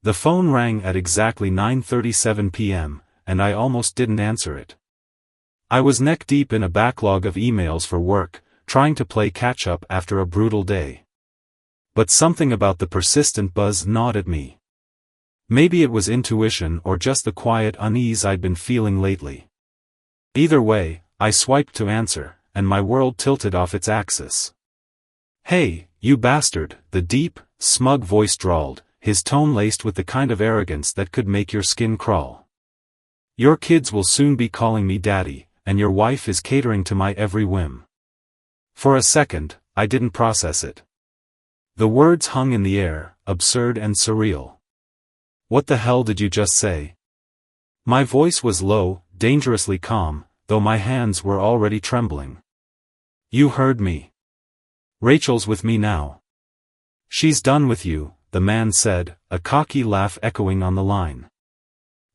The phone rang at exactly 9:37 p.m., and I almost didn't answer it. I was neck-deep in a backlog of emails for work, trying to play catch-up after a brutal day. But something about the persistent buzz gnawed at me. Maybe it was intuition or just the quiet unease I'd been feeling lately. Either way, I swiped to answer, and my world tilted off its axis. "Hey, you bastard," the deep, smug voice drawled, his tone laced with the kind of arrogance that could make your skin crawl. "Your kids will soon be calling me daddy, and your wife is catering to my every whim." For a second, I didn't process it. The words hung in the air, absurd and surreal. "What the hell did you just say?" My voice was low, dangerously calm, though my hands were already trembling. "You heard me. Rachel's with me now." "She's done with you," the man said, a cocky laugh echoing on the line.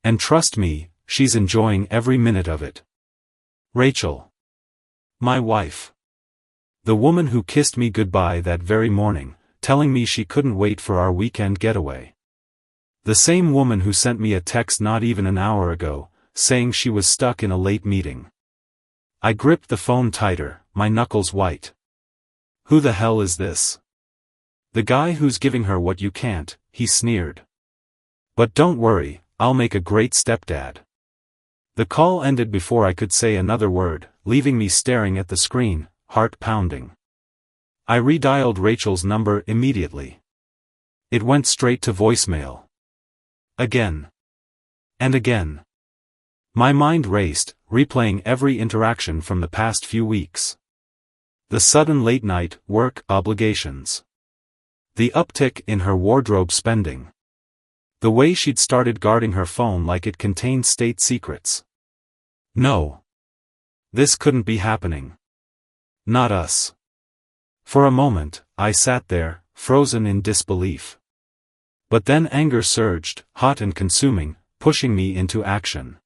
"And trust me, she's enjoying every minute of it." Rachel. My wife. The woman who kissed me goodbye that very morning, telling me she couldn't wait for our weekend getaway. The same woman who sent me a text not even an hour ago, saying she was stuck in a late meeting. I gripped the phone tighter, my knuckles white. Who the hell is this? "The guy who's giving her what you can't," he sneered. "But don't worry, I'll make a great stepdad." The call ended before I could say another word, leaving me staring at the screen, heart pounding. I redialed Rachel's number immediately. It went straight to voicemail. Again. And again. My mind raced, replaying every interaction from the past few weeks. The sudden late-night work obligations. The uptick in her wardrobe spending. The way she'd started guarding her phone like it contained state secrets. No. This couldn't be happening. Not us. For a moment, I sat there, frozen in disbelief. But then anger surged, hot and consuming, pushing me into action.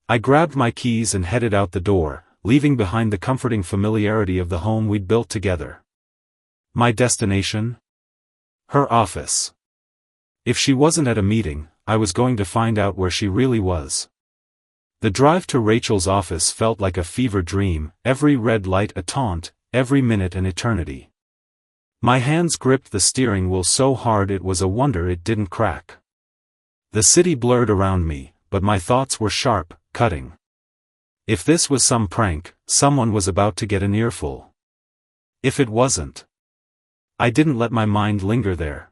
I grabbed my keys and headed out the door, leaving behind the comforting familiarity of the home we'd built together. My destination? Her office. If she wasn't at a meeting, I was going to find out where she really was. The drive to Rachel's office felt like a fever dream, every red light a taunt, every minute an eternity. My hands gripped the steering wheel so hard it was a wonder it didn't crack. The city blurred around me, but my thoughts were sharp, cutting. If this was some prank, someone was about to get an earful. If it wasn't. I didn't let my mind linger there.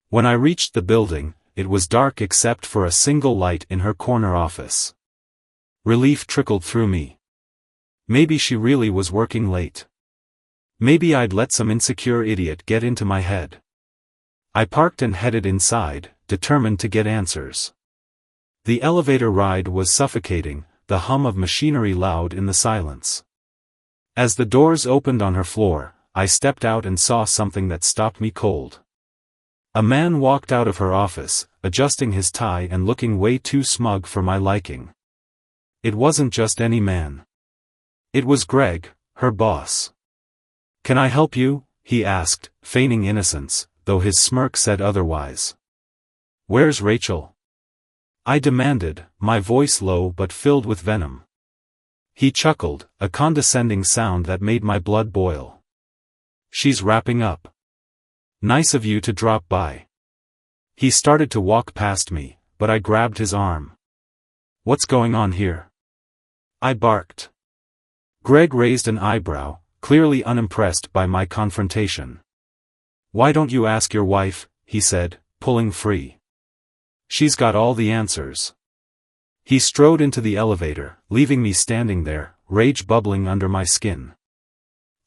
When I reached the building, it was dark except for a single light in her corner office. Relief trickled through me. Maybe she really was working late. Maybe I'd let some insecure idiot get into my head. I parked and headed inside, determined to get answers. The elevator ride was suffocating, the hum of machinery loud in the silence. As the doors opened on her floor, I stepped out and saw something that stopped me cold. A man walked out of her office, adjusting his tie and looking way too smug for my liking. It wasn't just any man. It was Greg, her boss. "Can I help you?" he asked, feigning innocence, though his smirk said otherwise. "Where's Rachel?" I demanded, my voice low but filled with venom. He chuckled, a condescending sound that made my blood boil. "She's wrapping up. Nice of you to drop by." He started to walk past me, but I grabbed his arm. "What's going on here?" I barked. Greg raised an eyebrow, clearly unimpressed by my confrontation. "Why don't you ask your wife?" he said, pulling free. "She's got all the answers." He strode into the elevator, leaving me standing there, rage bubbling under my skin.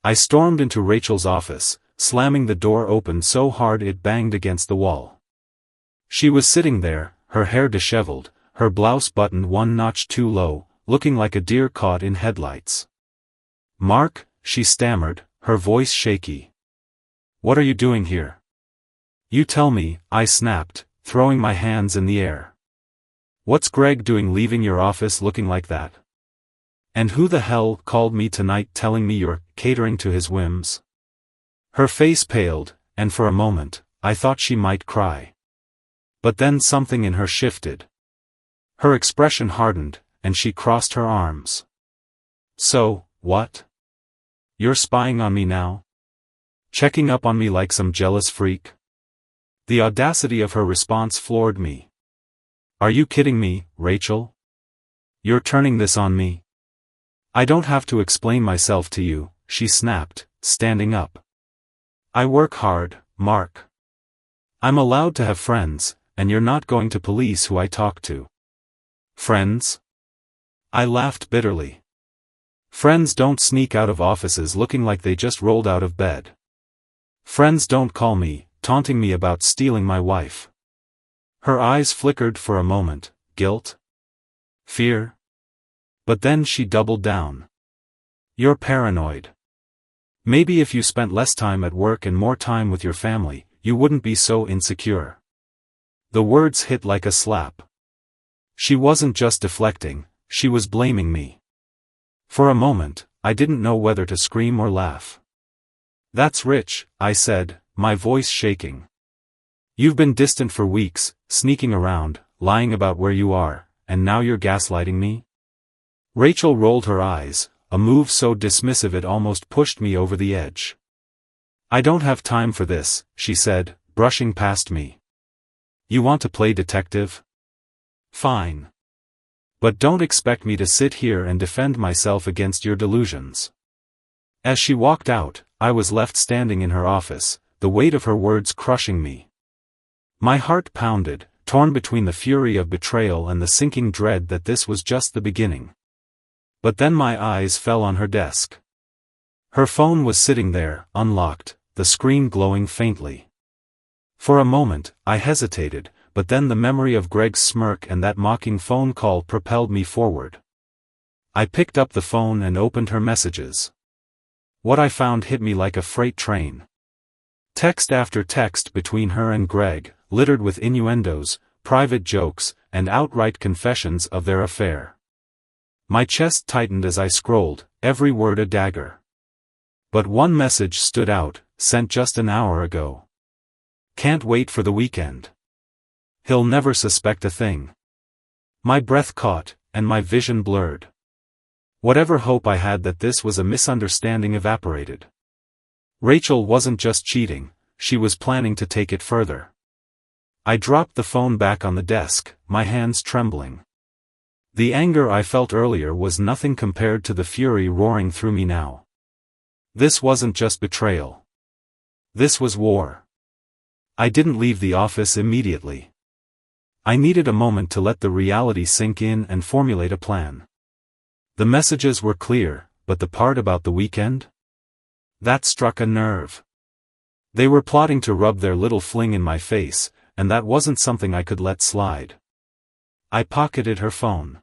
I stormed into Rachel's office, slamming the door open so hard it banged against the wall. She was sitting there, her hair disheveled, her blouse buttoned one notch too low, looking like a deer caught in headlights. "Mark," she stammered, her voice shaky. "What are you doing here?" "You tell me," I snapped, throwing my hands in the air. "What's Greg doing leaving your office looking like that? And who the hell called me tonight telling me you're catering to his whims?" Her face paled, and for a moment, I thought she might cry. But then something in her shifted. Her expression hardened, and she crossed her arms. So, what? You're spying on me now? Checking up on me like some jealous freak? The audacity of her response floored me. Are you kidding me, Rachel? You're turning this on me? I don't have to explain myself to you, she snapped, standing up. I work hard, Mark. I'm allowed to have friends, and you're not going to police who I talk to. Friends? I laughed bitterly. Friends don't sneak out of offices looking like they just rolled out of bed. Friends don't call me, taunting me about stealing my wife. Her eyes flickered for a moment. Guilt? Fear? But then she doubled down. You're paranoid. Maybe if you spent less time at work and more time with your family, you wouldn't be so insecure. The words hit like a slap. She wasn't just deflecting, she was blaming me. For a moment, I didn't know whether to scream or laugh. That's rich, I said, my voice shaking. You've been distant for weeks, sneaking around, lying about where you are, and now you're gaslighting me? Rachel rolled her eyes, a move so dismissive it almost pushed me over the edge. I don't have time for this, she said, brushing past me. You want to play detective? Fine. But don't expect me to sit here and defend myself against your delusions. As she walked out, I was left standing in her office, the weight of her words crushing me. My heart pounded, torn between the fury of betrayal and the sinking dread that this was just the beginning. But then my eyes fell on her desk. Her phone was sitting there, unlocked, the screen glowing faintly. For a moment, I hesitated, but then the memory of Greg's smirk and that mocking phone call propelled me forward. I picked up the phone and opened her messages. What I found hit me like a freight train. Text after text between her and Greg, littered with innuendos, private jokes, and outright confessions of their affair. My chest tightened as I scrolled, every word a dagger. But one message stood out, sent just an hour ago. Can't wait for the weekend. He'll never suspect a thing. My breath caught, and my vision blurred. Whatever hope I had that this was a misunderstanding evaporated. Rachel wasn't just cheating, she was planning to take it further. I dropped the phone back on the desk, my hands trembling. The anger I felt earlier was nothing compared to the fury roaring through me now. This wasn't just betrayal. This was war. I didn't leave the office immediately. I needed a moment to let the reality sink in and formulate a plan. The messages were clear, but the part about the weekend? That struck a nerve. They were plotting to rub their little fling in my face, and that wasn't something I could let slide. I pocketed her phone.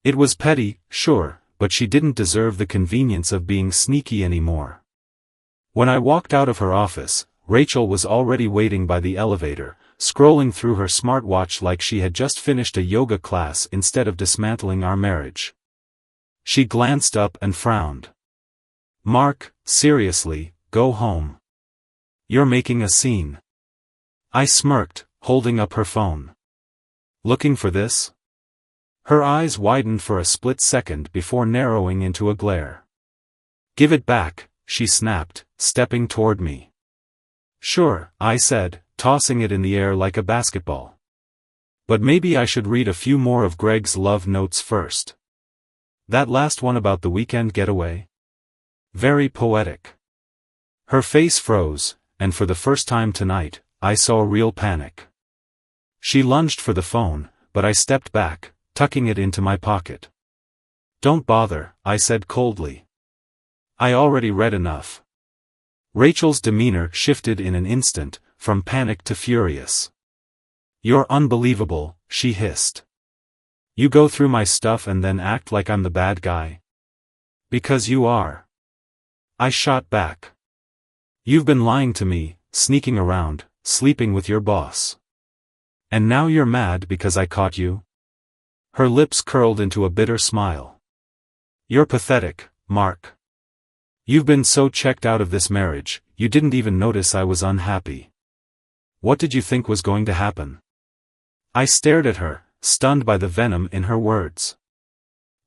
It was petty, sure, but she didn't deserve the convenience of being sneaky anymore. When I walked out of her office, Rachel was already waiting by the elevator, scrolling through her smartwatch like she had just finished a yoga class instead of dismantling our marriage. She glanced up and frowned. Mark, seriously, go home. You're making a scene. I smirked, holding up her phone. Looking for this? Her eyes widened for a split second before narrowing into a glare. Give it back, she snapped, stepping toward me. Sure, I said, tossing it in the air like a basketball. But maybe I should read a few more of Greg's love notes first. That last one about the weekend getaway? Very poetic. Her face froze, and for the first time tonight, I saw real panic. She lunged for the phone, but I stepped back, tucking it into my pocket. Don't bother, I said coldly. I already read enough. Rachel's demeanor shifted in an instant, from panic to furious. You're unbelievable, she hissed. You go through my stuff and then act like I'm the bad guy? Because you are. I shot back. You've been lying to me, sneaking around, sleeping with your boss. And now you're mad because I caught you? Her lips curled into a bitter smile. You're pathetic, Mark. You've been so checked out of this marriage, you didn't even notice I was unhappy. What did you think was going to happen? I stared at her, stunned by the venom in her words.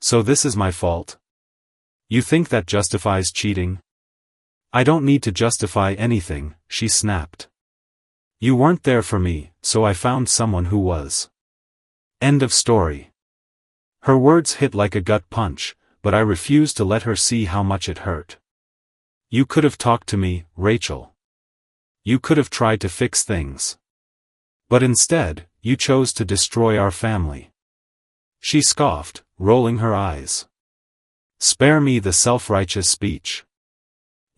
So this is my fault? You think that justifies cheating? I don't need to justify anything, she snapped. You weren't there for me, so I found someone who was. End of story. Her words hit like a gut punch, but I refused to let her see how much it hurt. You could have talked to me, Rachel. You could have tried to fix things. But instead, you chose to destroy our family. She scoffed, rolling her eyes. Spare me the self-righteous speech.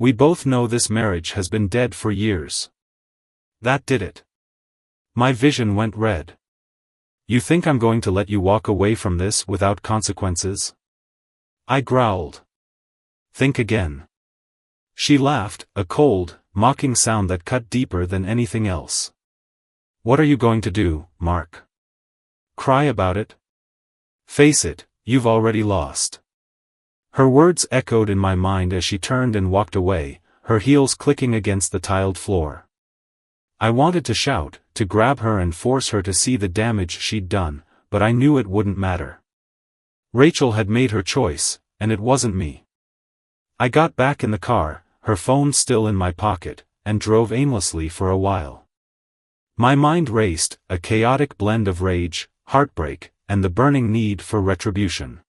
We both know this marriage has been dead for years. That did it. My vision went red. You think I'm going to let you walk away from this without consequences? I growled. Think again. She laughed, a cold, mocking sound that cut deeper than anything else. What are you going to do, Mark? Cry about it? Face it, you've already lost. Her words echoed in my mind as she turned and walked away, her heels clicking against the tiled floor. I wanted to shout, to grab her and force her to see the damage she'd done, but I knew it wouldn't matter. Rachel had made her choice, and it wasn't me. I got back in the car, her phone still in my pocket, and drove aimlessly for a while. My mind raced, a chaotic blend of rage, heartbreak, and the burning need for retribution.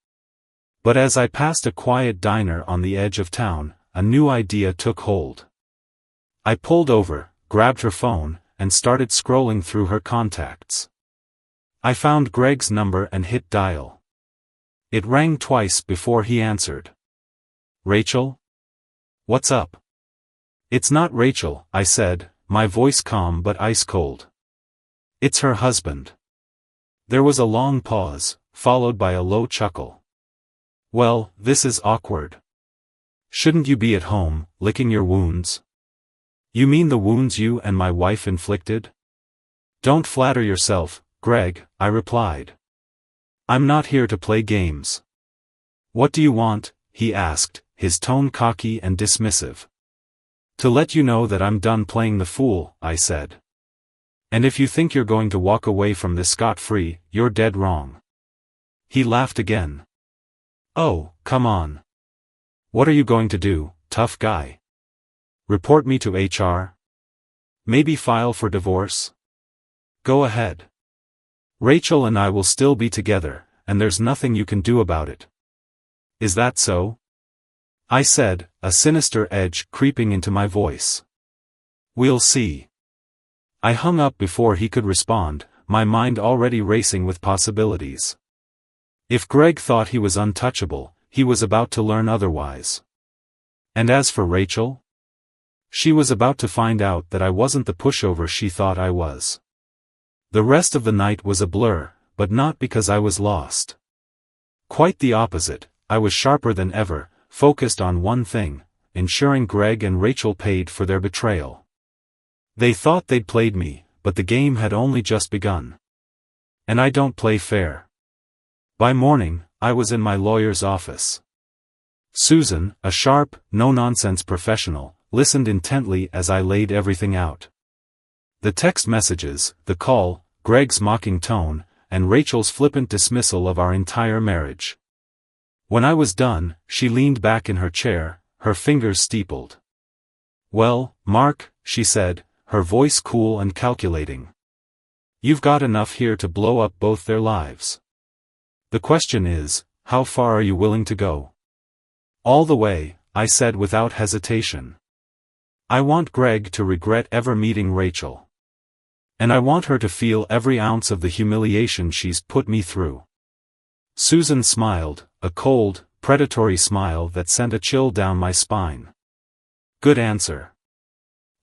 But as I passed a quiet diner on the edge of town, a new idea took hold. I pulled over, grabbed her phone, and started scrolling through her contacts. I found Greg's number and hit dial. It rang twice before he answered. Rachel? What's up? It's not Rachel, I said, my voice calm but ice cold. It's her husband. There was a long pause, followed by a low chuckle. Well, this is awkward. Shouldn't you be at home, licking your wounds? You mean the wounds you and my wife inflicted? Don't flatter yourself, Greg, I replied. I'm not here to play games. What do you want? He asked, his tone cocky and dismissive. To let you know that I'm done playing the fool, I said. And if you think you're going to walk away from this scot-free, you're dead wrong. He laughed again. Oh, come on. What are you going to do, tough guy? Report me to HR? Maybe file for divorce? Go ahead. Rachel and I will still be together, and there's nothing you can do about it. Is that so? I said, a sinister edge creeping into my voice. We'll see. I hung up before he could respond, my mind already racing with possibilities. If Greg thought he was untouchable, he was about to learn otherwise. And as for Rachel? She was about to find out that I wasn't the pushover she thought I was. The rest of the night was a blur, but not because I was lost. Quite the opposite, I was sharper than ever, focused on one thing, ensuring Greg and Rachel paid for their betrayal. They thought they'd played me, but the game had only just begun. And I don't play fair. By morning, I was in my lawyer's office. Susan, a sharp, no-nonsense professional, listened intently as I laid everything out. The text messages, the call, Greg's mocking tone, and Rachel's flippant dismissal of our entire marriage. When I was done, she leaned back in her chair, her fingers steepled. Well, Mark, she said, her voice cool and calculating. You've got enough here to blow up both their lives. The question is, how far are you willing to go? All the way, I said without hesitation. I want Greg to regret ever meeting Rachel. And I want her to feel every ounce of the humiliation she's put me through. Susan smiled, a cold, predatory smile that sent a chill down my spine. Good answer.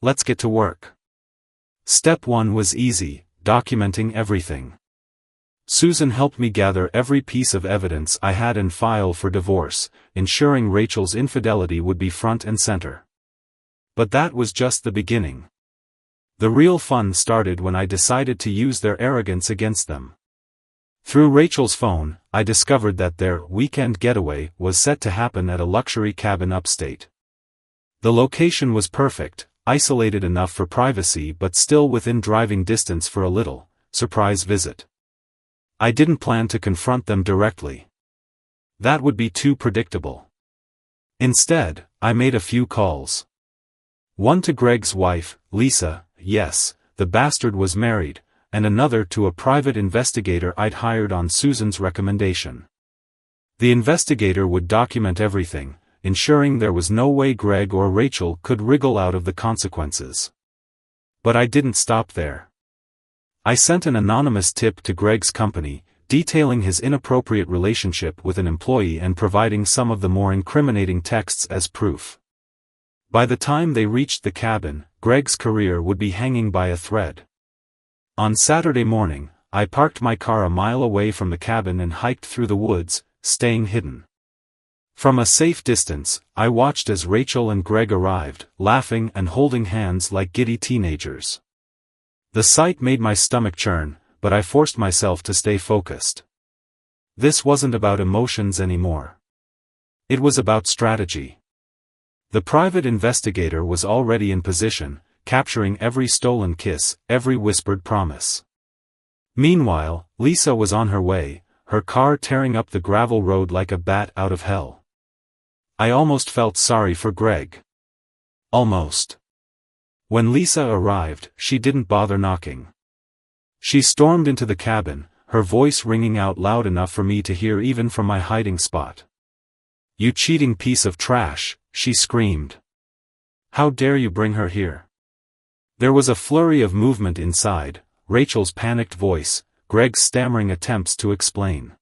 Let's get to work. Step 1 was easy, documenting everything. Susan helped me gather every piece of evidence I had and file for divorce, ensuring Rachel's infidelity would be front and center. But that was just the beginning. The real fun started when I decided to use their arrogance against them. Through Rachel's phone, I discovered that their weekend getaway was set to happen at a luxury cabin upstate. The location was perfect, isolated enough for privacy but still within driving distance for a little surprise visit. I didn't plan to confront them directly. That would be too predictable. Instead, I made a few calls. One to Greg's wife, Lisa, yes, the bastard was married, and another to a private investigator I'd hired on Susan's recommendation. The investigator would document everything, ensuring there was no way Greg or Rachel could wriggle out of the consequences. But I didn't stop there. I sent an anonymous tip to Greg's company, detailing his inappropriate relationship with an employee and providing some of the more incriminating texts as proof. By the time they reached the cabin, Greg's career would be hanging by a thread. On Saturday morning, I parked my car a mile away from the cabin and hiked through the woods, staying hidden. From a safe distance, I watched as Rachel and Greg arrived, laughing and holding hands like giddy teenagers. The sight made my stomach churn, but I forced myself to stay focused. This wasn't about emotions anymore. It was about strategy. The private investigator was already in position, capturing every stolen kiss, every whispered promise. Meanwhile, Lisa was on her way, her car tearing up the gravel road like a bat out of hell. I almost felt sorry for Greg. Almost. When Lisa arrived, she didn't bother knocking. She stormed into the cabin, her voice ringing out loud enough for me to hear even from my hiding spot. "You cheating piece of trash," she screamed. "How dare you bring her here?" There was a flurry of movement inside, Rachel's panicked voice, Greg's stammering attempts to explain.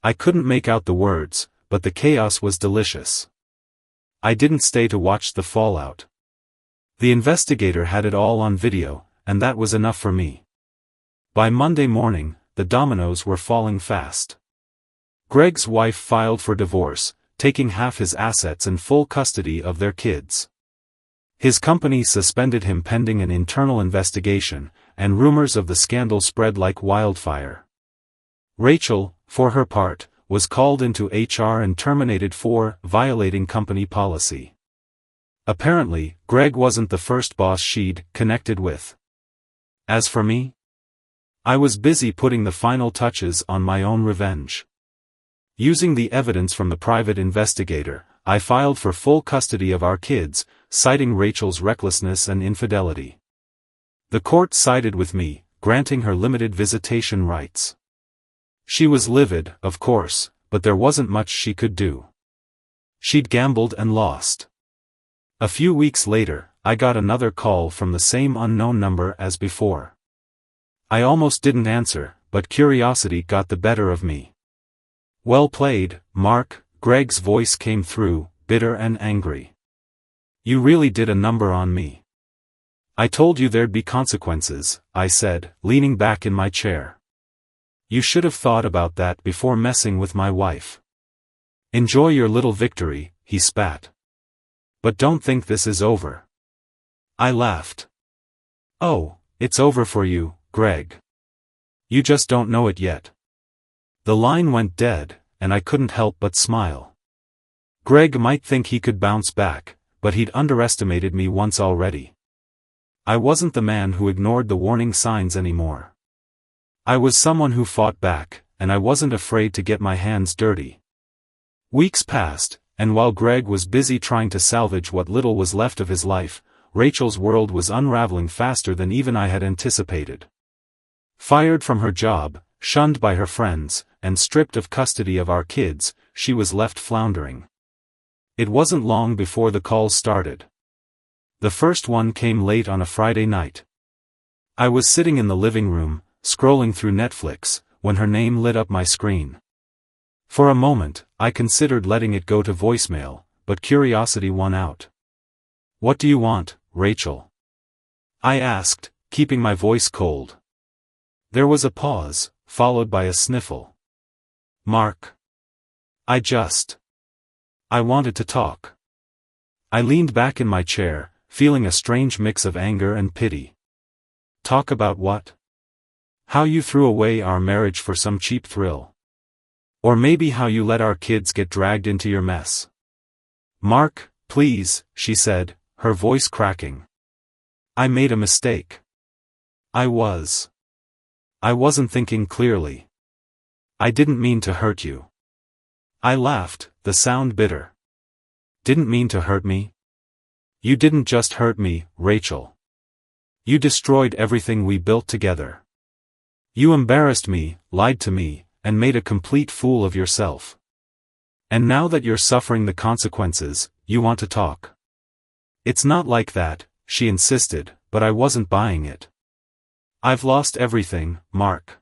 I couldn't make out the words, but the chaos was delicious. I didn't stay to watch the fallout. The investigator had it all on video, and that was enough for me. By Monday morning, the dominoes were falling fast. Greg's wife filed for divorce, taking half his assets and full custody of their kids. His company suspended him pending an internal investigation, and rumors of the scandal spread like wildfire. Rachel, for her part, was called into HR and terminated for violating company policy. Apparently, Greg wasn't the first boss she'd connected with. As for me, I was busy putting the final touches on my own revenge. Using the evidence from the private investigator, I filed for full custody of our kids, citing Rachel's recklessness and infidelity. The court sided with me, granting her limited visitation rights. She was livid, of course, but there wasn't much she could do. She'd gambled and lost. A few weeks later, I got another call from the same unknown number as before. I almost didn't answer, but curiosity got the better of me. "Well played, Mark," Greg's voice came through, bitter and angry. "You really did a number on me." "I told you there'd be consequences," I said, leaning back in my chair. "You should have thought about that before messing with my wife." "Enjoy your little victory," he spat. "But don't think this is over." I laughed. "Oh, it's over for you, Greg. You just don't know it yet." The line went dead, and I couldn't help but smile. Greg might think he could bounce back, but he'd underestimated me once already. I wasn't the man who ignored the warning signs anymore. I was someone who fought back, and I wasn't afraid to get my hands dirty. Weeks passed, and while Greg was busy trying to salvage what little was left of his life, Rachel's world was unraveling faster than even I had anticipated. Fired from her job, shunned by her friends, and stripped of custody of our kids, she was left floundering. It wasn't long before the calls started. The first one came late on a Friday night. I was sitting in the living room, scrolling through Netflix, when her name lit up my screen. For a moment, I considered letting it go to voicemail, but curiosity won out. "What do you want, Rachel?" I asked, keeping my voice cold. There was a pause, followed by a sniffle. "Mark. I wanted to talk." I leaned back in my chair, feeling a strange mix of anger and pity. "Talk about what? How you threw away our marriage for some cheap thrill? Or maybe how you let our kids get dragged into your mess?" "Mark, please," she said, her voice cracking. "I made a mistake. I wasn't thinking clearly. I didn't mean to hurt you. I laughed, the sound bitter. Didn't mean to hurt me? You didn't just hurt me, Rachel. You destroyed everything we built together. You embarrassed me, lied to me, and made a complete fool of yourself. And now that you're suffering the consequences, you want to talk. It's not like that, she insisted, but I wasn't buying it. I've lost everything, Mark.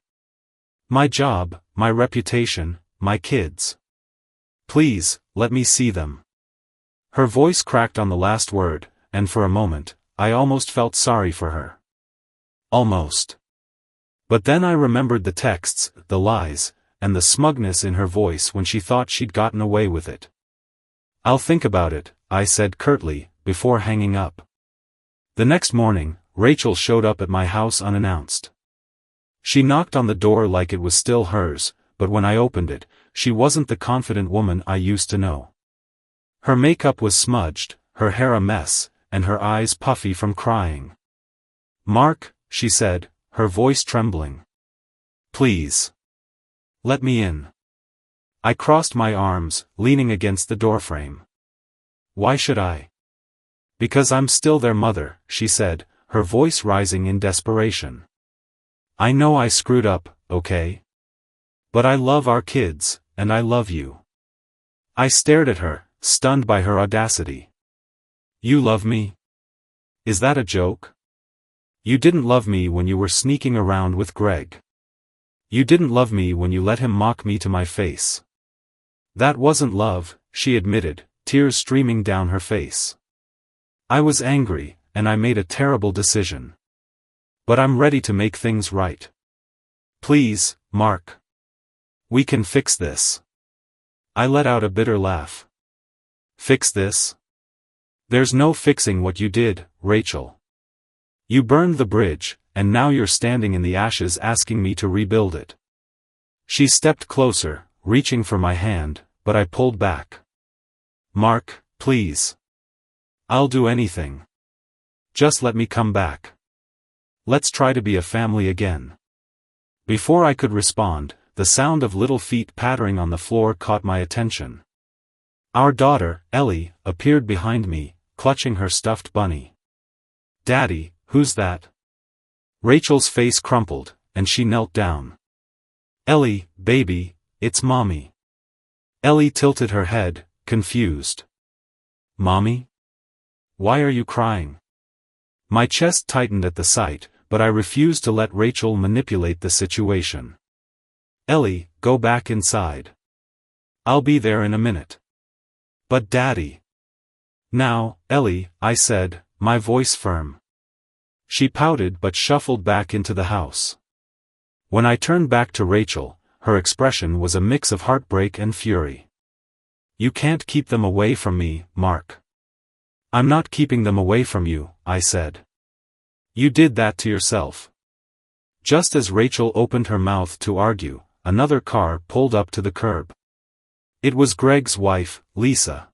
My job, my reputation, my kids. Please, let me see them. Her voice cracked on the last word, and for a moment, I almost felt sorry for her. Almost. But then I remembered the texts, the lies, and the smugness in her voice when she thought she'd gotten away with it. I'll think about it, I said curtly, before hanging up. The next morning, Rachel showed up at my house unannounced. She knocked on the door like it was still hers, but when I opened it, she wasn't the confident woman I used to know. Her makeup was smudged, her hair a mess, and her eyes puffy from crying. Mark, she said, her voice trembling. Please. Let me in. I crossed my arms, leaning against the doorframe. Why should I? Because I'm still their mother, she said, her voice rising in desperation. I know I screwed up, okay? But I love our kids, and I love you. I stared at her, stunned by her audacity. You love me? Is that a joke? You didn't love me when you were sneaking around with Greg. You didn't love me when you let him mock me to my face. That wasn't love, she admitted, tears streaming down her face. I was angry, and I made a terrible decision. But I'm ready to make things right. Please, Mark. We can fix this. I let out a bitter laugh. Fix this? There's no fixing what you did, Rachel. You burned the bridge, and now you're standing in the ashes asking me to rebuild it. She stepped closer, reaching for my hand, but I pulled back. Mark, please. I'll do anything. Just let me come back. Let's try to be a family again. Before I could respond, the sound of little feet pattering on the floor caught my attention. Our daughter, Ellie, appeared behind me, clutching her stuffed bunny. Daddy, who's that? Rachel's face crumpled, and she knelt down. Ellie, baby, it's Mommy. Ellie tilted her head, confused. Mommy? Why are you crying? My chest tightened at the sight, but I refused to let Rachel manipulate the situation. Ellie, go back inside. I'll be there in a minute. But Daddy. Now, Ellie, I said, my voice firm. She pouted but shuffled back into the house. When I turned back to Rachel, her expression was a mix of heartbreak and fury. You can't keep them away from me, Mark. I'm not keeping them away from you, I said. You did that to yourself. Just as Rachel opened her mouth to argue, another car pulled up to the curb. It was Greg's wife, Lisa.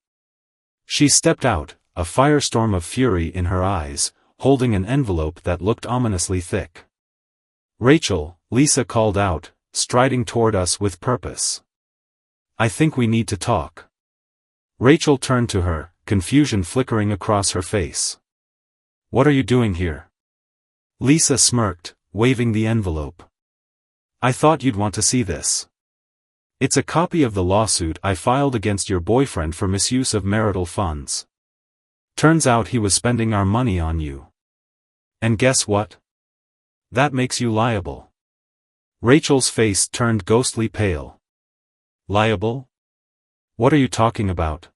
She stepped out, a firestorm of fury in her eyes, holding an envelope that looked ominously thick. Rachel, Lisa called out, striding toward us with purpose. I think we need to talk. Rachel turned to her, confusion flickering across her face. What are you doing here? Lisa smirked, waving the envelope. I thought you'd want to see this. It's a copy of the lawsuit I filed against your boyfriend for misuse of marital funds. Turns out he was spending our money on you. And guess what? That makes you liable. Rachel's face turned ghostly pale. Liable? What are you talking about?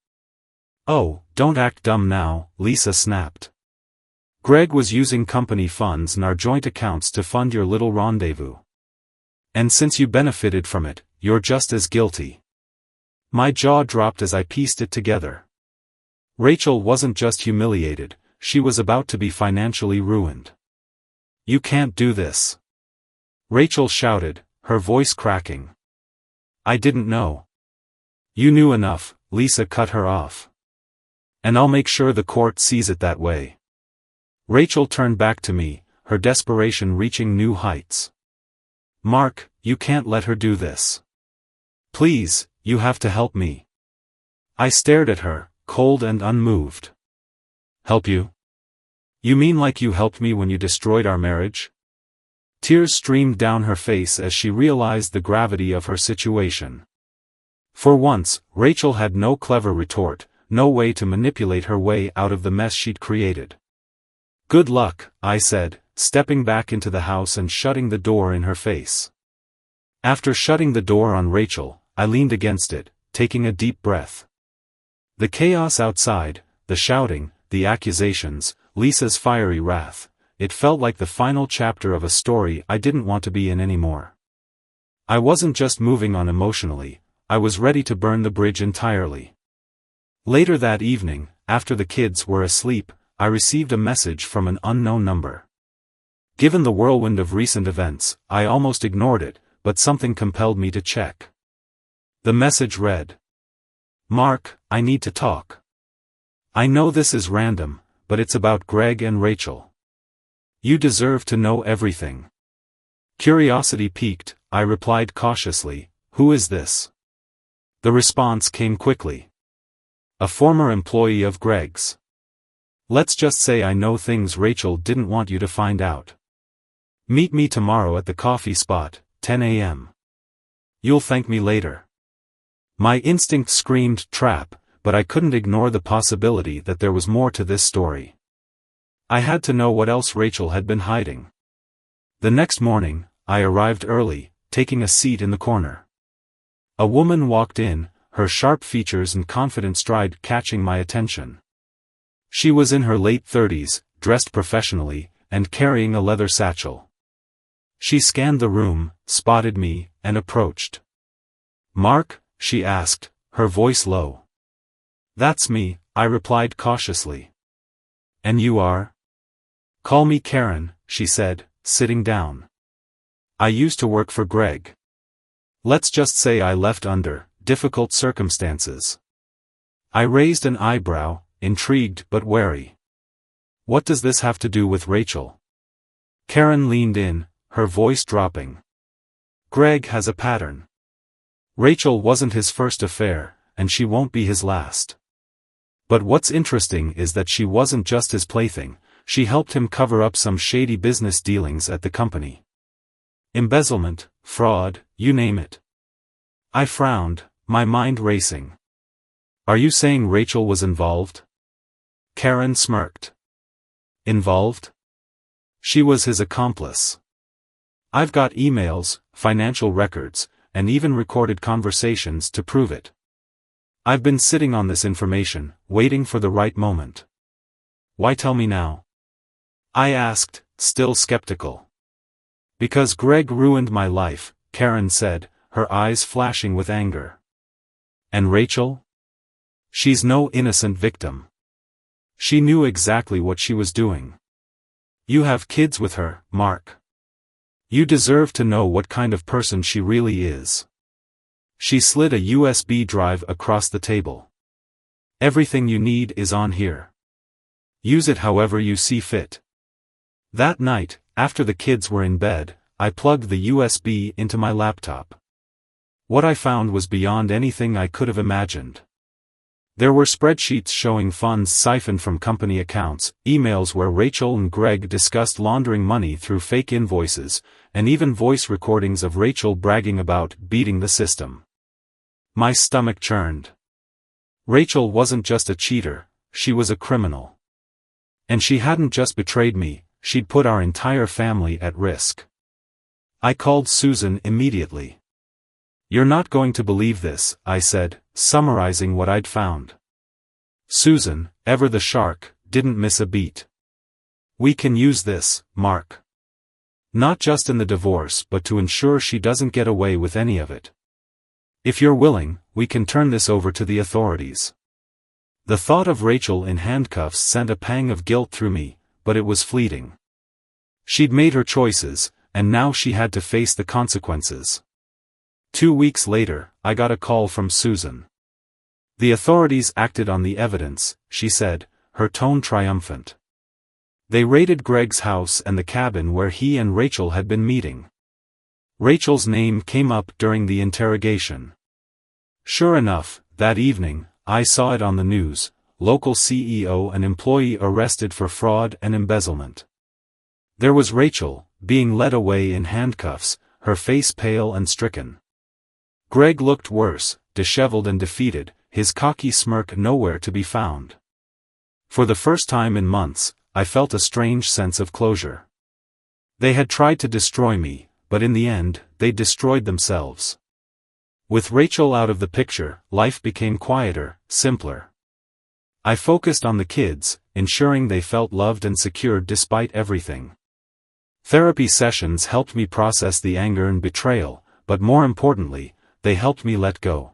Oh, don't act dumb now, Lisa snapped. Greg was using company funds and our joint accounts to fund your little rendezvous. And since you benefited from it, you're just as guilty. My jaw dropped as I pieced it together. Rachel wasn't just humiliated, she was about to be financially ruined. You can't do this. Rachel shouted, her voice cracking. I didn't know. You knew enough, Lisa cut her off. And I'll make sure the court sees it that way. Rachel turned back to me, her desperation reaching new heights. Mark, you can't let her do this. Please, you have to help me. I stared at her, cold and unmoved. Help you? You mean like you helped me when you destroyed our marriage? Tears streamed down her face as she realized the gravity of her situation. For once, Rachel had no clever retort, no way to manipulate her way out of the mess she'd created. Good luck, I said, stepping back into the house and shutting the door in her face. After shutting the door on Rachel, I leaned against it, taking a deep breath. The chaos outside, the shouting, the accusations, Lisa's fiery wrath, it felt like the final chapter of a story I didn't want to be in anymore. I wasn't just moving on emotionally, I was ready to burn the bridge entirely. Later that evening, after the kids were asleep, I received a message from an unknown number. Given the whirlwind of recent events, I almost ignored it, but something compelled me to check. The message read, "Mark, I need to talk. I know this is random, but it's about Greg and Rachel. You deserve to know everything." Curiosity piqued, I replied cautiously, "Who is this?" The response came quickly. "A former employee of Greg's. Let's just say I know things Rachel didn't want you to find out. Meet me tomorrow at the coffee spot, 10 a.m. You'll thank me later." My instinct screamed trap, but I couldn't ignore the possibility that there was more to this story. I had to know what else Rachel had been hiding. The next morning, I arrived early, taking a seat in the corner. A woman walked in, her sharp features and confident stride catching my attention. She was in her late 30s, dressed professionally, and carrying a leather satchel. She scanned the room, spotted me, and approached. "Mark?" she asked, her voice low. "That's me," I replied cautiously. "And you are?" "Call me Karen," she said, sitting down. "I used to work for Greg. Let's just say I left under difficult circumstances." I raised an eyebrow, intrigued but wary. "What does this have to do with Rachel?" Karen leaned in, her voice dropping. "Greg has a pattern. Rachel wasn't his first affair, and she won't be his last. But what's interesting is that she wasn't just his plaything, she helped him cover up some shady business dealings at the company. Embezzlement, fraud, you name it." I frowned, my mind racing. "Are you saying Rachel was involved?" Karen smirked. "Involved? She was his accomplice. I've got emails, financial records, and even recorded conversations to prove it. I've been sitting on this information, waiting for the right moment." "Why tell me now?" I asked, still skeptical. "Because Greg ruined my life," Karen said, her eyes flashing with anger. "And Rachel? She's no innocent victim. She knew exactly what she was doing. You have kids with her, Mark. You deserve to know what kind of person she really is." She slid a USB drive across the table. "Everything you need is on here. Use it however you see fit." That night, after the kids were in bed, I plugged the USB into my laptop. What I found was beyond anything I could have imagined. There were spreadsheets showing funds siphoned from company accounts, emails where Rachel and Greg discussed laundering money through fake invoices, and even voice recordings of Rachel bragging about beating the system. My stomach churned. Rachel wasn't just a cheater, she was a criminal. And she hadn't just betrayed me, she'd put our entire family at risk. I called Susan immediately. "You're not going to believe this," I said, summarizing what I'd found. Susan, ever the shark, didn't miss a beat. "We can use this, Mark. Not just in the divorce but to ensure she doesn't get away with any of it. If you're willing, we can turn this over to the authorities." The thought of Rachel in handcuffs sent a pang of guilt through me, but it was fleeting. She'd made her choices, and now she had to face the consequences. 2 weeks later, I got a call from Susan. "The authorities acted on the evidence," she said, her tone triumphant. "They raided Greg's house and the cabin where he and Rachel had been meeting. Rachel's name came up during the interrogation. Sure enough, that evening, I saw it on the news: local CEO and employee arrested for fraud and embezzlement. There was Rachel, being led away in handcuffs, her face pale and stricken. Greg looked worse, disheveled and defeated, his cocky smirk nowhere to be found. For the first time in months, I felt a strange sense of closure. They had tried to destroy me, but in the end, they destroyed themselves. With Rachel out of the picture, life became quieter, simpler. I focused on the kids, ensuring they felt loved and secured despite everything. Therapy sessions helped me process the anger and betrayal, but more importantly, they helped me let go.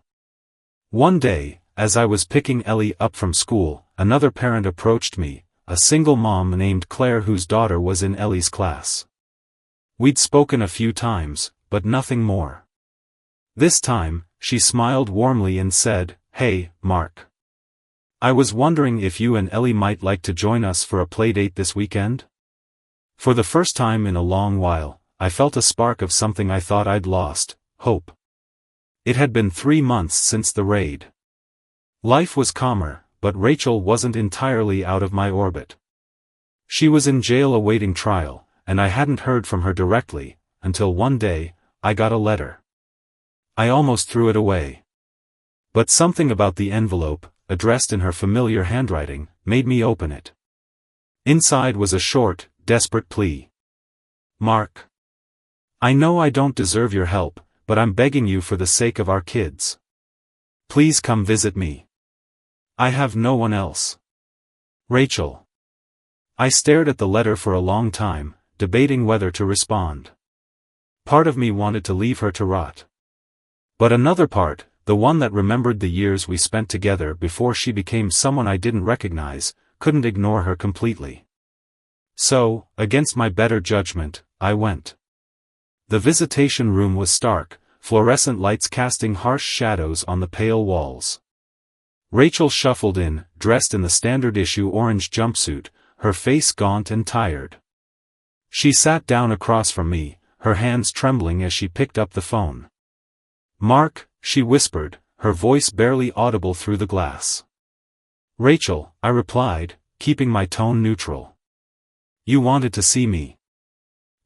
One day, as I was picking Ellie up from school, another parent approached me, a single mom named Claire whose daughter was in Ellie's class. We'd spoken a few times, but nothing more. This time, she smiled warmly and said, "Hey, Mark. I was wondering if you and Ellie might like to join us for a playdate this weekend?" For the first time in a long while, I felt a spark of something I thought I'd lost: hope. It had been 3 months since the raid. Life was calmer, but Rachel wasn't entirely out of my orbit. She was in jail awaiting trial, and I hadn't heard from her directly, until one day, I got a letter. I almost threw it away. But something about the envelope, addressed in her familiar handwriting, made me open it. Inside was a short, desperate plea. "Mark. I know I don't deserve your help, but I'm begging you for the sake of our kids. Please come visit me. I have no one else. Rachel." I stared at the letter for a long time, debating whether to respond. Part of me wanted to leave her to rot. But another part, the one that remembered the years we spent together before she became someone I didn't recognize, couldn't ignore her completely. So, against my better judgment, I went. The visitation room was stark, fluorescent lights casting harsh shadows on the pale walls. Rachel shuffled in, dressed in the standard-issue orange jumpsuit, her face gaunt and tired. She sat down across from me, her hands trembling as she picked up the phone. "Mark," she whispered, her voice barely audible through the glass. "Rachel," I replied, keeping my tone neutral. "You wanted to see me."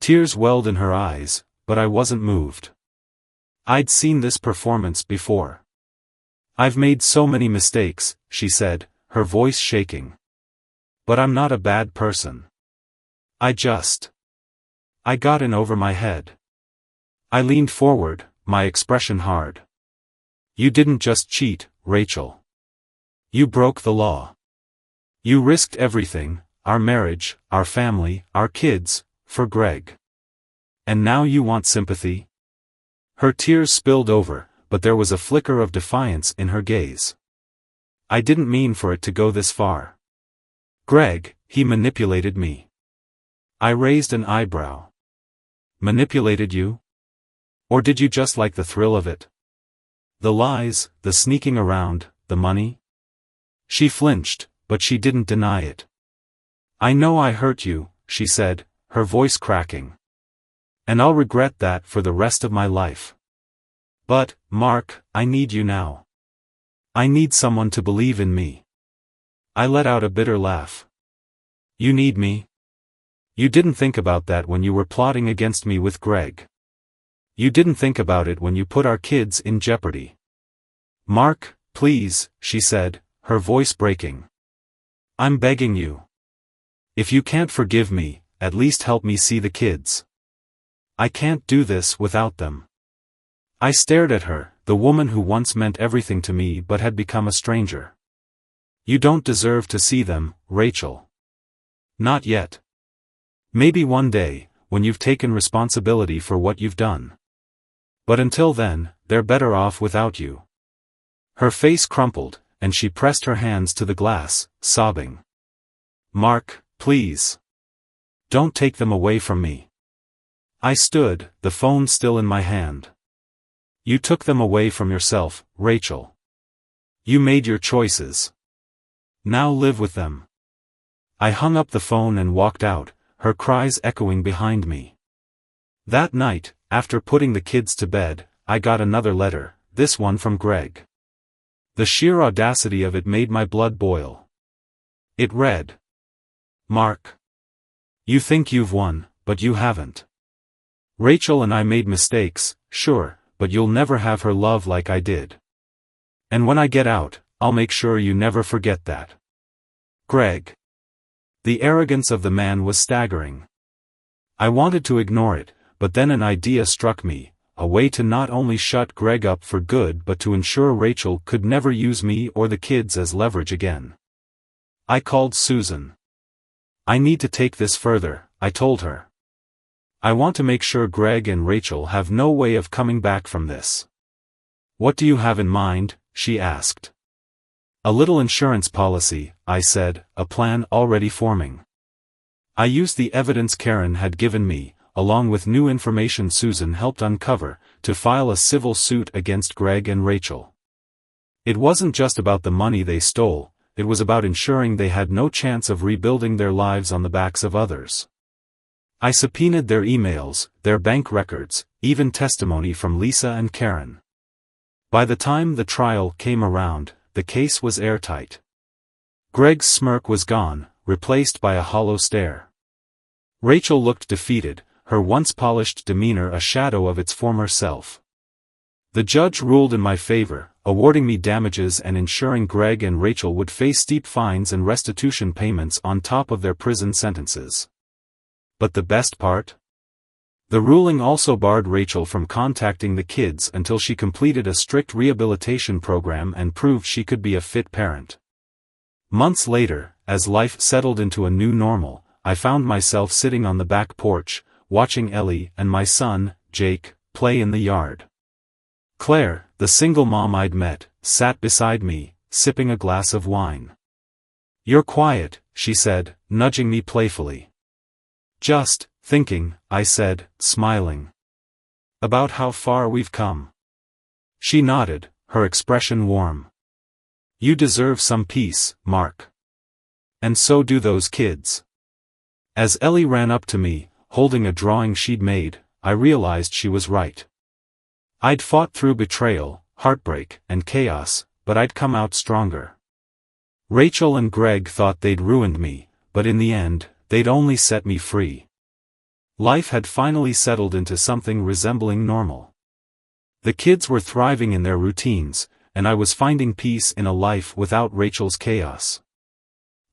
Tears welled in her eyes, but I wasn't moved. I'd seen this performance before. "I've made so many mistakes," she said, her voice shaking. "But I'm not a bad person. I got in over my head." I leaned forward, my expression hard. "You didn't just cheat, Rachel. You broke the law. You risked everything, our marriage, our family, our kids, for Greg. And now you want sympathy?" Her tears spilled over, but there was a flicker of defiance in her gaze. "I didn't mean for it to go this far. Greg, he manipulated me." I raised an eyebrow. "Manipulated you? Or did you just like the thrill of it? The lies, the sneaking around, the money?" She flinched, but she didn't deny it. "I know I hurt you," she said, her voice cracking. "And I'll regret that for the rest of my life. But, Mark, I need you now. I need someone to believe in me." I let out a bitter laugh. "You need me? You didn't think about that when you were plotting against me with Greg. You didn't think about it when you put our kids in jeopardy." "Mark, please," she said, her voice breaking. "I'm begging you. If you can't forgive me, at least help me see the kids. I can't do this without them." I stared at her, the woman who once meant everything to me but had become a stranger. "You don't deserve to see them, Rachel. Not yet. Maybe one day, when you've taken responsibility for what you've done. But until then, they're better off without you." Her face crumpled, and she pressed her hands to the glass, sobbing. "Mark, please. Don't take them away from me." I stood, the phone still in my hand. "You took them away from yourself, Rachel. You made your choices. Now live with them." I hung up the phone and walked out, her cries echoing behind me. That night, after putting the kids to bed, I got another letter, this one from Greg. The sheer audacity of it made my blood boil. It read, "Mark. You think you've won, but you haven't. Rachel and I made mistakes, sure, but you'll never have her love like I did. And when I get out, I'll make sure you never forget that. Greg." The arrogance of the man was staggering. I wanted to ignore it, but then an idea struck me, a way to not only shut Greg up for good but to ensure Rachel could never use me or the kids as leverage again. I called Susan. "I need to take this further," I told her. "I want to make sure Greg and Rachel have no way of coming back from this." "What do you have in mind?" she asked. "A little insurance policy," I said, a plan already forming. I used the evidence Karen had given me, along with new information Susan helped uncover, to file a civil suit against Greg and Rachel. It wasn't just about the money they stole, it was about ensuring they had no chance of rebuilding their lives on the backs of others. I subpoenaed their emails, their bank records, even testimony from Lisa and Karen. By the time the trial came around, the case was airtight. Greg's smirk was gone, replaced by a hollow stare. Rachel looked defeated, her once polished demeanor a shadow of its former self. The judge ruled in my favor, awarding me damages and ensuring Greg and Rachel would face steep fines and restitution payments on top of their prison sentences. But the best part? The ruling also barred Rachel from contacting the kids until she completed a strict rehabilitation program and proved she could be a fit parent. Months later, as life settled into a new normal, I found myself sitting on the back porch, watching Ellie and my son, Jake, play in the yard. Claire, the single mom I'd met, sat beside me, sipping a glass of wine. "You're quiet," she said, nudging me playfully. "Just thinking," I said, smiling. "About how far we've come." She nodded, her expression warm. "You deserve some peace, Mark. And so do those kids." As Ellie ran up to me, holding a drawing she'd made, I realized she was right. I'd fought through betrayal, heartbreak, and chaos, but I'd come out stronger. Rachel and Greg thought they'd ruined me, but in the end, they'd only set me free. Life had finally settled into something resembling normal. The kids were thriving in their routines, and I was finding peace in a life without Rachel's chaos.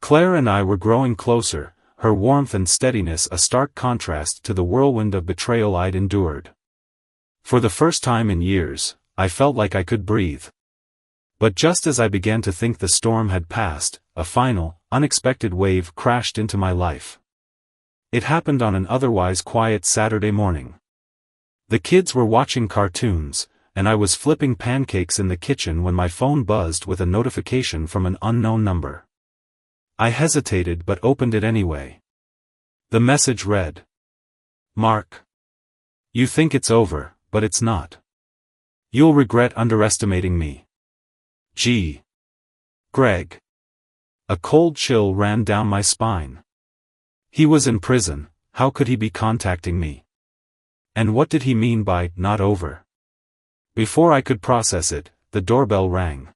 Claire and I were growing closer, her warmth and steadiness a stark contrast to the whirlwind of betrayal I'd endured. For the first time in years, I felt like I could breathe. But just as I began to think the storm had passed, a final, unexpected wave crashed into my life. It happened on an otherwise quiet Saturday morning. The kids were watching cartoons, and I was flipping pancakes in the kitchen when my phone buzzed with a notification from an unknown number. I hesitated but opened it anyway. The message read, "Mark. You think it's over, but it's not. You'll regret underestimating me. G. Greg." A cold chill ran down my spine. He was in prison, how could he be contacting me? And what did he mean by "not over"? Before I could process it, the doorbell rang.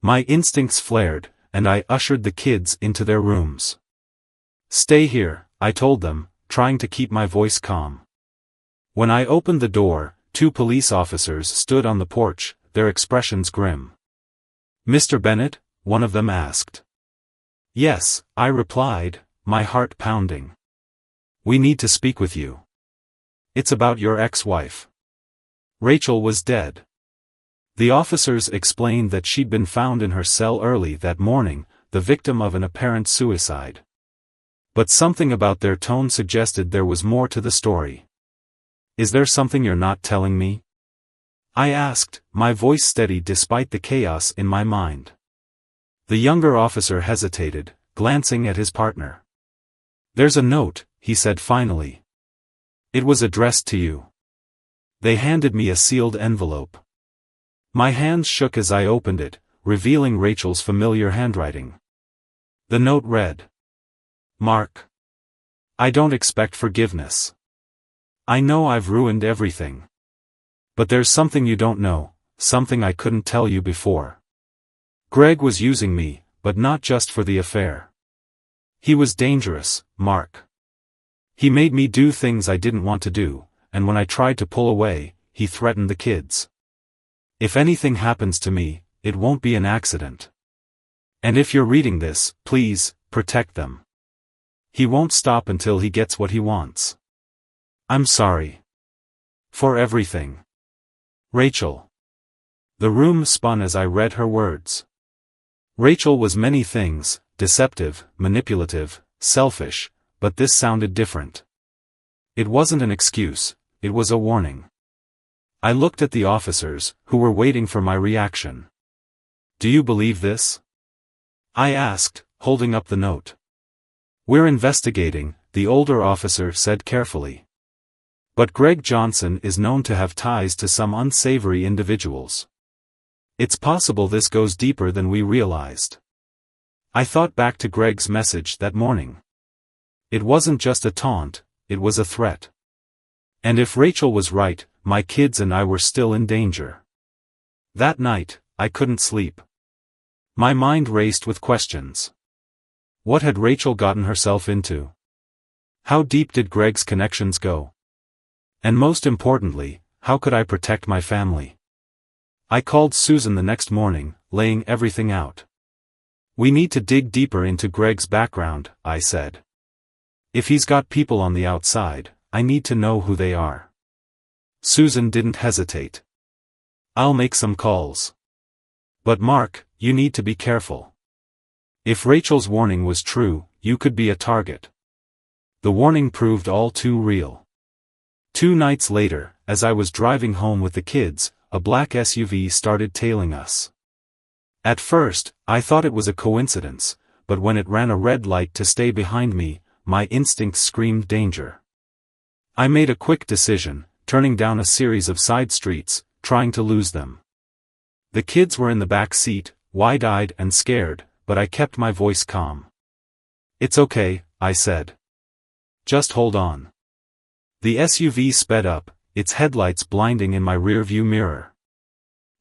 My instincts flared, and I ushered the kids into their rooms. "Stay here," I told them, trying to keep my voice calm. When I opened the door, 2 police officers stood on the porch, their expressions grim. "Mr. Bennett?" one of them asked. "Yes," I replied, my heart pounding. "We need to speak with you. It's about your ex-wife. Rachel was dead." The officers explained that she'd been found in her cell early that morning, the victim of an apparent suicide. But something about their tone suggested there was more to the story. "Is there something you're not telling me?" I asked, my voice steady despite the chaos in my mind. The younger officer hesitated, glancing at his partner. "There's a note," he said finally. "It was addressed to you." They handed me a sealed envelope. My hands shook as I opened it, revealing Rachel's familiar handwriting. The note read, "Mark. I don't expect forgiveness. I know I've ruined everything. But there's something you don't know, something I couldn't tell you before. Greg was using me, but not just for the affair. He was dangerous, Mark. He made me do things I didn't want to do, and when I tried to pull away, he threatened the kids. If anything happens to me, it won't be an accident. And if you're reading this, please, protect them. He won't stop until he gets what he wants. I'm sorry. For everything. Rachel. The room spun as I read her words. Rachel was many things, deceptive, manipulative, selfish, but this sounded different. It wasn't an excuse, it was a warning. I looked at the officers, who were waiting for my reaction. Do you believe this? I asked, holding up the note. We're investigating, the older officer said carefully. But Greg Johnson is known to have ties to some unsavory individuals. It's possible this goes deeper than we realized. I thought back to Greg's message that morning. It wasn't just a taunt, it was a threat. And if Rachel was right, my kids and I were still in danger. That night, I couldn't sleep. My mind raced with questions. What had Rachel gotten herself into? How deep did Greg's connections go? And most importantly, how could I protect my family? I called Susan the next morning, laying everything out. We need to dig deeper into Greg's background, I said. If he's got people on the outside, I need to know who they are. Susan didn't hesitate. I'll make some calls. But Mark, you need to be careful. If Rachel's warning was true, you could be a target. The warning proved all too real. 2 nights later, as I was driving home with the kids, a black SUV started tailing us. At first, I thought it was a coincidence, but when it ran a red light to stay behind me, my instincts screamed danger. I made a quick decision, turning down a series of side streets, trying to lose them. The kids were in the back seat, wide-eyed and scared, but I kept my voice calm. It's okay, I said. Just hold on. The SUV sped up, its headlights blinding in my rearview mirror.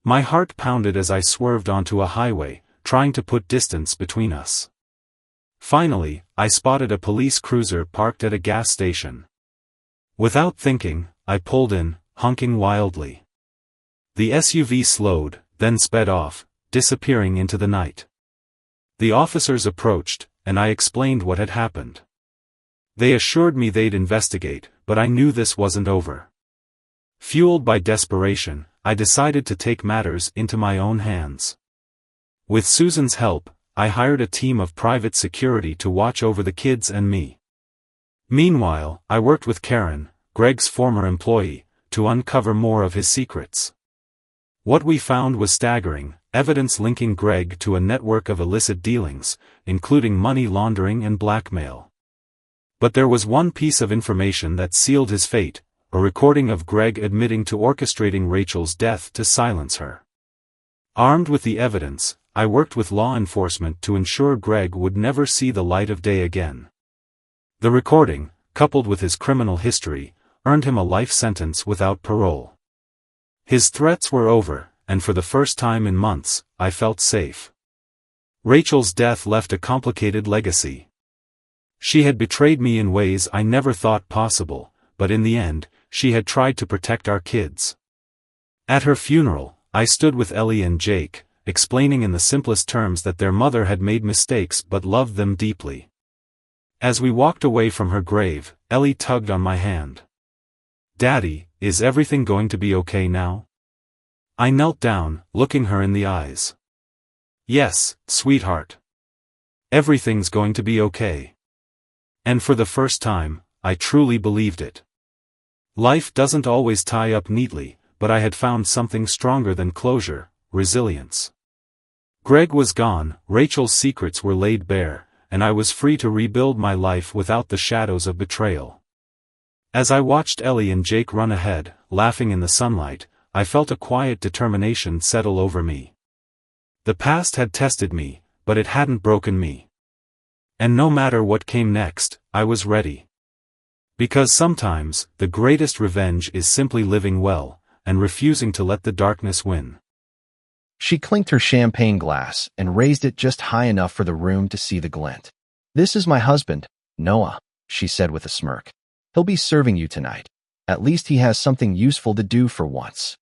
My heart pounded as I swerved onto a highway, trying to put distance between us. Finally, I spotted a police cruiser parked at a gas station. Without thinking, I pulled in, honking wildly. The SUV slowed, then sped off, disappearing into the night. The officers approached, and I explained what had happened. They assured me they'd investigate, but I knew this wasn't over. Fueled by desperation, I decided to take matters into my own hands. With Susan's help, I hired a team of private security to watch over the kids and me. Meanwhile, I worked with Karen, Greg's former employee, to uncover more of his secrets. What we found was staggering, evidence linking Greg to a network of illicit dealings, including money laundering and blackmail. But there was one piece of information that sealed his fate, a recording of Greg admitting to orchestrating Rachel's death to silence her. Armed with the evidence, I worked with law enforcement to ensure Greg would never see the light of day again. The recording, coupled with his criminal history, earned him a life sentence without parole. His threats were over, and for the first time in months, I felt safe. Rachel's death left a complicated legacy. She had betrayed me in ways I never thought possible, but in the end, she had tried to protect our kids. At her funeral, I stood with Ellie and Jake, explaining in the simplest terms that their mother had made mistakes but loved them deeply. As we walked away from her grave, Ellie tugged on my hand. "Daddy, is everything going to be okay now?" I knelt down, looking her in the eyes. "Yes, sweetheart. Everything's going to be okay." And for the first time, I truly believed it. Life doesn't always tie up neatly, but I had found something stronger than closure: resilience. Greg was gone, Rachel's secrets were laid bare, and I was free to rebuild my life without the shadows of betrayal. As I watched Ellie and Jake run ahead, laughing in the sunlight, I felt a quiet determination settle over me. The past had tested me, but it hadn't broken me. And no matter what came next, I was ready. Because sometimes, the greatest revenge is simply living well, and refusing to let the darkness win. She clinked her champagne glass and raised it just high enough for the room to see the glint. "This is my husband, Noah," she said with a smirk. "He'll be serving you tonight. At least he has something useful to do for once."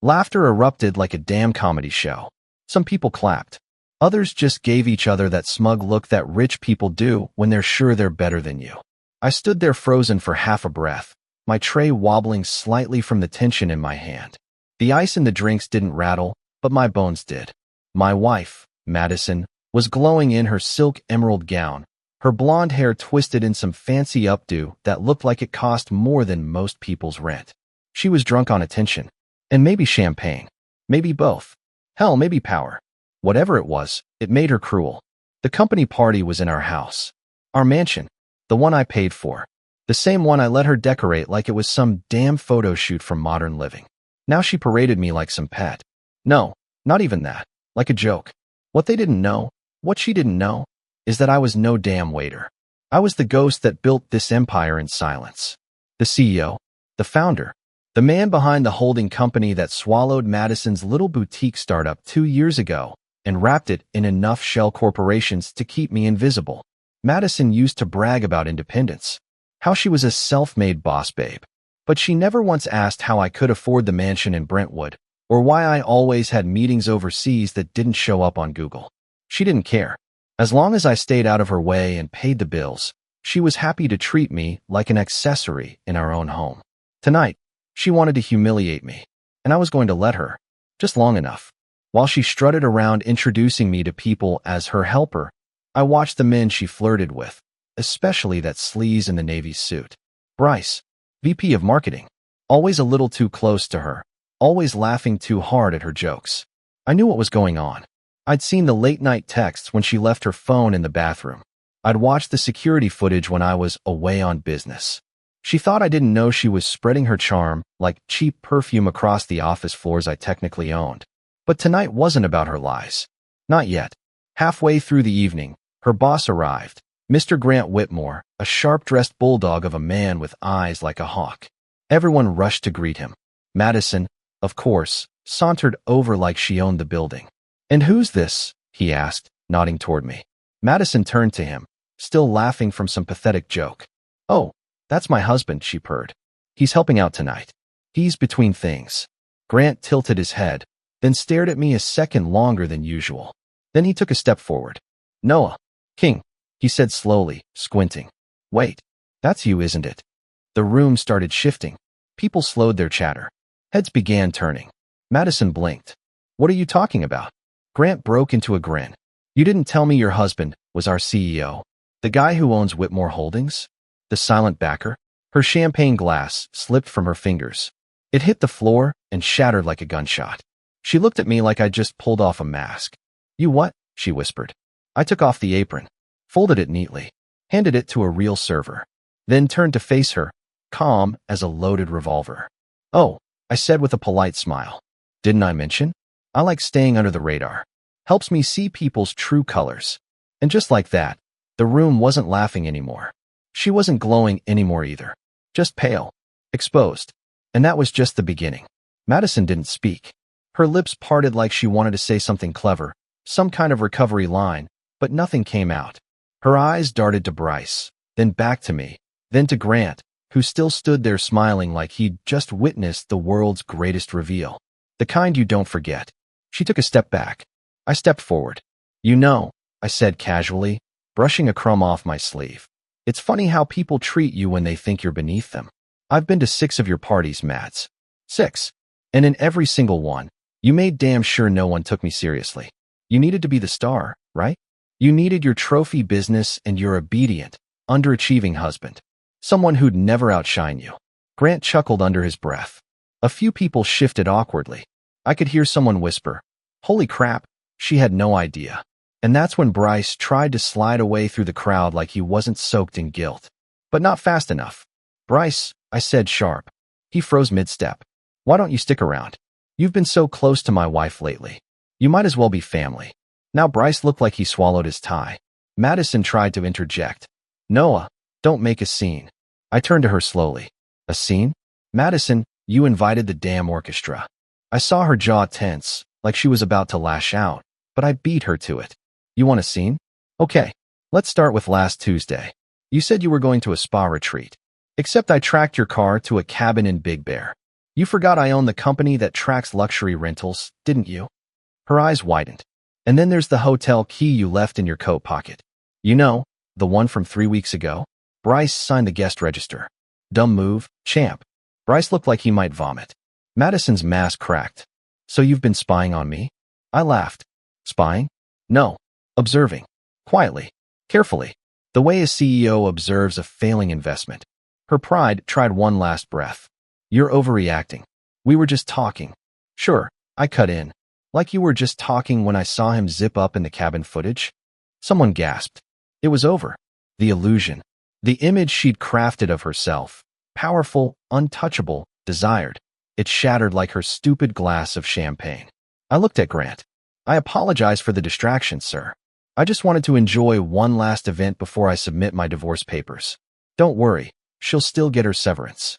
Laughter erupted like a damn comedy show. Some people clapped. Others just gave each other that smug look that rich people do when they're sure they're better than you. I stood there frozen for half a breath, my tray wobbling slightly from the tension in my hand. The ice in the drinks didn't rattle, but my bones did. My wife, Madison, was glowing in her silk emerald gown, her blonde hair twisted in some fancy updo that looked like it cost more than most people's rent. She was drunk on attention. And maybe champagne. Maybe both. Hell, maybe power. Whatever it was, it made her cruel. The company party was in our house. Our mansion. The one I paid for. The same one I let her decorate like it was some damn photo shoot from Modern Living. Now she paraded me like some pet. No, not even that. Like a joke. What they didn't know, what she didn't know, is that I was no damn waiter. I was the ghost that built this empire in silence. The CEO. The founder. The man behind the holding company that swallowed Madison's little boutique startup 2 years ago and wrapped it in enough shell corporations to keep me invisible. Madison used to brag about independence, how she was a self-made boss babe. But she never once asked how I could afford the mansion in Brentwood, or why I always had meetings overseas that didn't show up on Google. She didn't care. As long as I stayed out of her way and paid the bills, she was happy to treat me like an accessory in our own home. Tonight, she wanted to humiliate me, and I was going to let her, just long enough. While she strutted around introducing me to people as her helper, I watched the men she flirted with, especially that sleaze in the Navy suit. Bryce, VP of Marketing, always a little too close to her, always laughing too hard at her jokes. I knew what was going on. I'd seen the late-night texts when she left her phone in the bathroom. I'd watched the security footage when I was away on business. She thought I didn't know she was spreading her charm like cheap perfume across the office floors I technically owned. But tonight wasn't about her lies. Not yet. Halfway through the evening, her boss arrived, Mr. Grant Whitmore, a sharp-dressed bulldog of a man with eyes like a hawk. Everyone rushed to greet him. Madison, of course, sauntered over like she owned the building. "And who's this?" he asked, nodding toward me. Madison turned to him, still laughing from some pathetic joke. "Oh, that's my husband," she purred. "He's helping out tonight. He's between things." Grant tilted his head, then stared at me a second longer than usual. Then he took a step forward. "Noah, King," he said slowly, squinting. "Wait, that's you, isn't it?" The room started shifting. People slowed their chatter. Heads began turning. Madison blinked. "What are you talking about?" Grant broke into a grin. "You didn't tell me your husband was our CEO, the guy who owns Whitmore Holdings? The silent backer?" Her champagne glass slipped from her fingers. It hit the floor and shattered like a gunshot. She looked at me like I'd just pulled off a mask. "You what?" she whispered. I took off the apron, folded it neatly, handed it to a real server, then turned to face her, calm as a loaded revolver. "Oh," I said with a polite smile. "Didn't I mention? I like staying under the radar. Helps me see people's true colors." And just like that, the room wasn't laughing anymore. She wasn't glowing anymore either. Just pale. Exposed. And that was just the beginning. Madison didn't speak. Her lips parted like she wanted to say something clever, some kind of recovery line, but nothing came out. Her eyes darted to Bryce, then back to me, then to Grant, who still stood there smiling like he'd just witnessed the world's greatest reveal. The kind you don't forget. She took a step back. I stepped forward. "You know," I said casually, brushing a crumb off my sleeve. "It's funny how people treat you when they think you're beneath them. I've been to 6 of your parties, Mads. 6. And in every single one, you made damn sure no one took me seriously. You needed to be the star, right? You needed your trophy business and your obedient, underachieving husband. Someone who'd never outshine you." Grant chuckled under his breath. A few people shifted awkwardly. I could hear someone whisper, "Holy crap, she had no idea." And that's when Bryce tried to slide away through the crowd like he wasn't soaked in guilt. But not fast enough. "Bryce," I said sharp. He froze mid-step. "Why don't you stick around? You've been so close to my wife lately. You might as well be family." Now Bryce looked like he swallowed his tie. Madison tried to interject. "Noah, don't make a scene." I turned to her slowly. "A scene? Madison, you invited the damn orchestra." I saw her jaw tense, like she was about to lash out, but I beat her to it. You want a scene? Okay, let's start with last Tuesday. You said you were going to a spa retreat. Except I tracked your car to a cabin in Big Bear. You forgot I own the company that tracks luxury rentals, didn't you? Her eyes widened. And then there's the hotel key you left in your coat pocket. You know, the one from 3 weeks ago? Bryce signed the guest register. Dumb move, champ. Bryce looked like he might vomit. Madison's mask cracked. So you've been spying on me? I laughed. Spying? No. Observing. Quietly. Carefully. The way a CEO observes a failing investment. Her pride tried one last breath. You're overreacting. We were just talking. Sure, I cut in. Like you were just talking when I saw him zip up in the cabin footage? Someone gasped. It was over. The illusion. The image she'd crafted of herself. Powerful, untouchable, desired. It shattered like her stupid glass of champagne. I looked at Grant. I apologize for the distraction, sir. I just wanted to enjoy one last event before I submit my divorce papers. Don't worry. She'll still get her severance.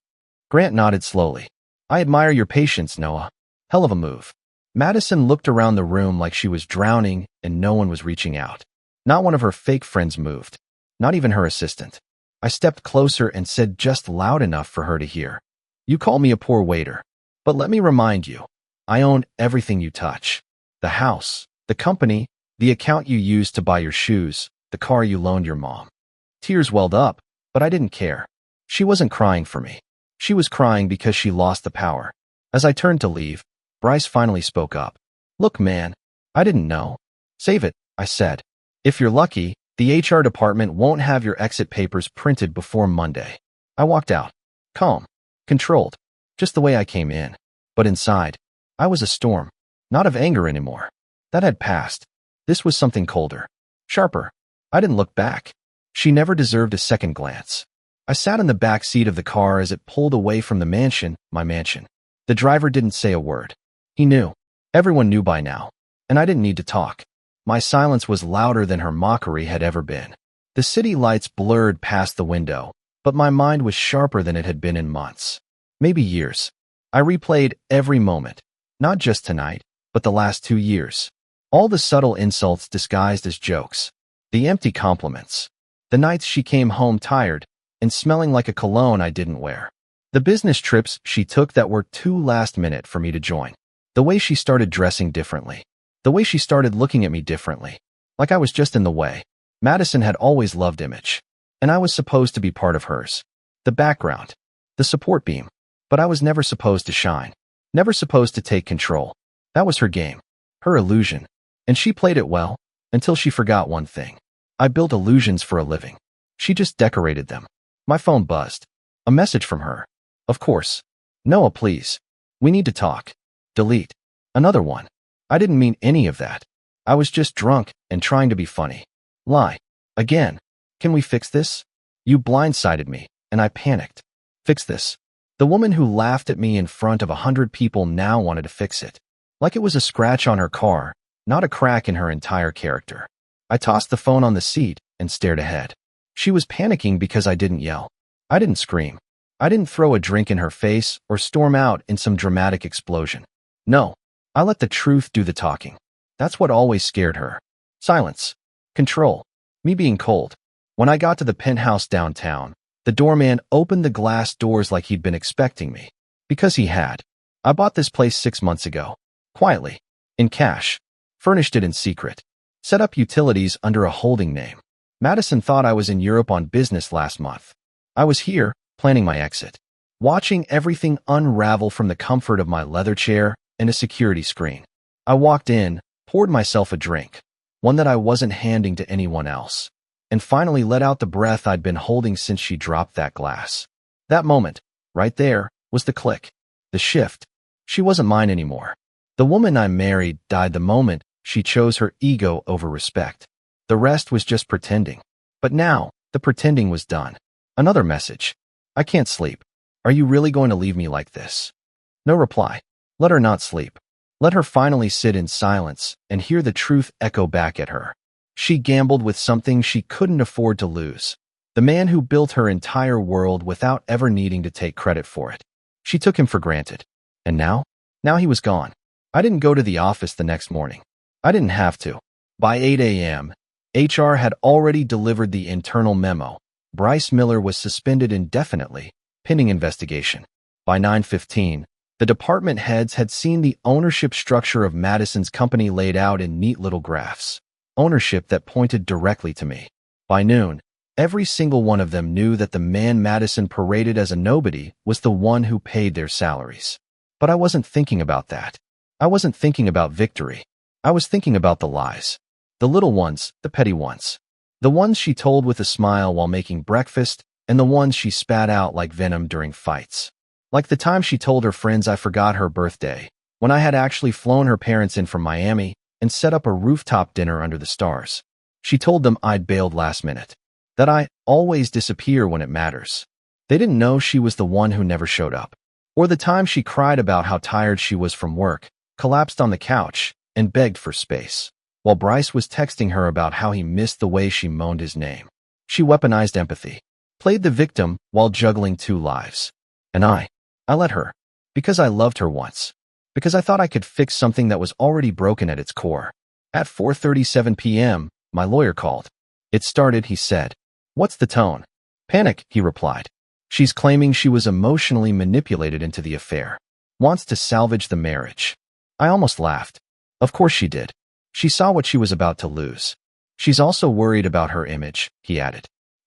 Grant nodded slowly. I admire your patience, Noah. Hell of a move. Madison looked around the room like she was drowning and no one was reaching out. Not one of her fake friends moved. Not even her assistant. I stepped closer and said just loud enough for her to hear. You call me a poor waiter. But let me remind you, I own everything you touch. The house, the company, the account you used to buy your shoes, the car you loaned your mom. Tears welled up, but I didn't care. She wasn't crying for me. She was crying because she lost the power. As I turned to leave, Bryce finally spoke up. Look, man, I didn't know. Save it, I said. If you're lucky, the HR department won't have your exit papers printed before Monday. I walked out. Calm. Controlled. Just the way I came in. But inside, I was a storm. Not of anger anymore. That had passed. This was something colder. Sharper. I didn't look back. She never deserved a second glance. I sat in the back seat of the car as it pulled away from the mansion, my mansion. The driver didn't say a word. He knew. Everyone knew by now. And I didn't need to talk. My silence was louder than her mockery had ever been. The city lights blurred past the window, but my mind was sharper than it had been in months. Maybe years. I replayed every moment. Not just tonight, but the last 2 years. All the subtle insults disguised as jokes. The empty compliments. The nights she came home tired, and smelling like a cologne I didn't wear. The business trips she took that were too last minute for me to join. The way she started dressing differently. The way she started looking at me differently. Like I was just in the way. Madison had always loved image. And I was supposed to be part of hers. The background. The support beam. But I was never supposed to shine. Never supposed to take control. That was her game. Her illusion. And she played it well, until she forgot one thing. I built illusions for a living. She just decorated them. My phone buzzed. A message from her. Of course. Noah, please. We need to talk. Delete. Another one. I didn't mean any of that. I was just drunk and trying to be funny. Lie. Again. Can we fix this? You blindsided me, and I panicked. Fix this. The woman who laughed at me in front of 100 people now wanted to fix it. Like it was a scratch on her car, not a crack in her entire character. I tossed the phone on the seat and stared ahead. She was panicking because I didn't yell. I didn't scream. I didn't throw a drink in her face or storm out in some dramatic explosion. No, I let the truth do the talking. That's what always scared her. Silence. Control. Me being cold. When I got to the penthouse downtown, the doorman opened the glass doors like he'd been expecting me. Because he had. I bought this place 6 months ago. Quietly. In cash. Furnished it in secret. Set up utilities under a holding name. Madison thought I was in Europe on business last month. I was here, planning my exit. Watching everything unravel from the comfort of my leather chair and a security screen. I walked in, poured myself a drink. One that I wasn't handing to anyone else. And finally let out the breath I'd been holding since she dropped that glass. That moment, right there, was the click. The shift. She wasn't mine anymore. The woman I married died the moment she chose her ego over respect. The rest was just pretending. But now, the pretending was done. Another message. I can't sleep. Are you really going to leave me like this? No reply. Let her not sleep. Let her finally sit in silence and hear the truth echo back at her. She gambled with something she couldn't afford to lose. The man who built her entire world without ever needing to take credit for it. She took him for granted. And now? Now he was gone. I didn't go to the office the next morning. I didn't have to. By 8 a.m., HR had already delivered the internal memo. Bryce Miller was suspended indefinitely, pending investigation. By 9:15, the department heads had seen the ownership structure of Madison's company laid out in neat little graphs. Ownership that pointed directly to me. By noon, every single one of them knew that the man Madison paraded as a nobody was the one who paid their salaries. But I wasn't thinking about that. I wasn't thinking about victory. I was thinking about the lies. The little ones, the petty ones. The ones she told with a smile while making breakfast, and the ones she spat out like venom during fights. Like the time she told her friends I forgot her birthday, when I had actually flown her parents in from Miami and set up a rooftop dinner under the stars. She told them I'd bailed last minute. That I always disappear when it matters. They didn't know she was the one who never showed up. Or the time she cried about how tired she was from work, collapsed on the couch, and begged for space, while Bryce was texting her about how he missed the way she moaned his name. She weaponized empathy, played the victim while juggling two lives. And I let her. Because I loved her once. Because I thought I could fix something that was already broken at its core. At 4:37 p.m., my lawyer called. It started, he said. What's the tone? Panic, he replied. She's claiming she was emotionally manipulated into the affair. Wants to salvage the marriage. I almost laughed. Of course she did. She saw what she was about to lose. She's also worried about her image, he added.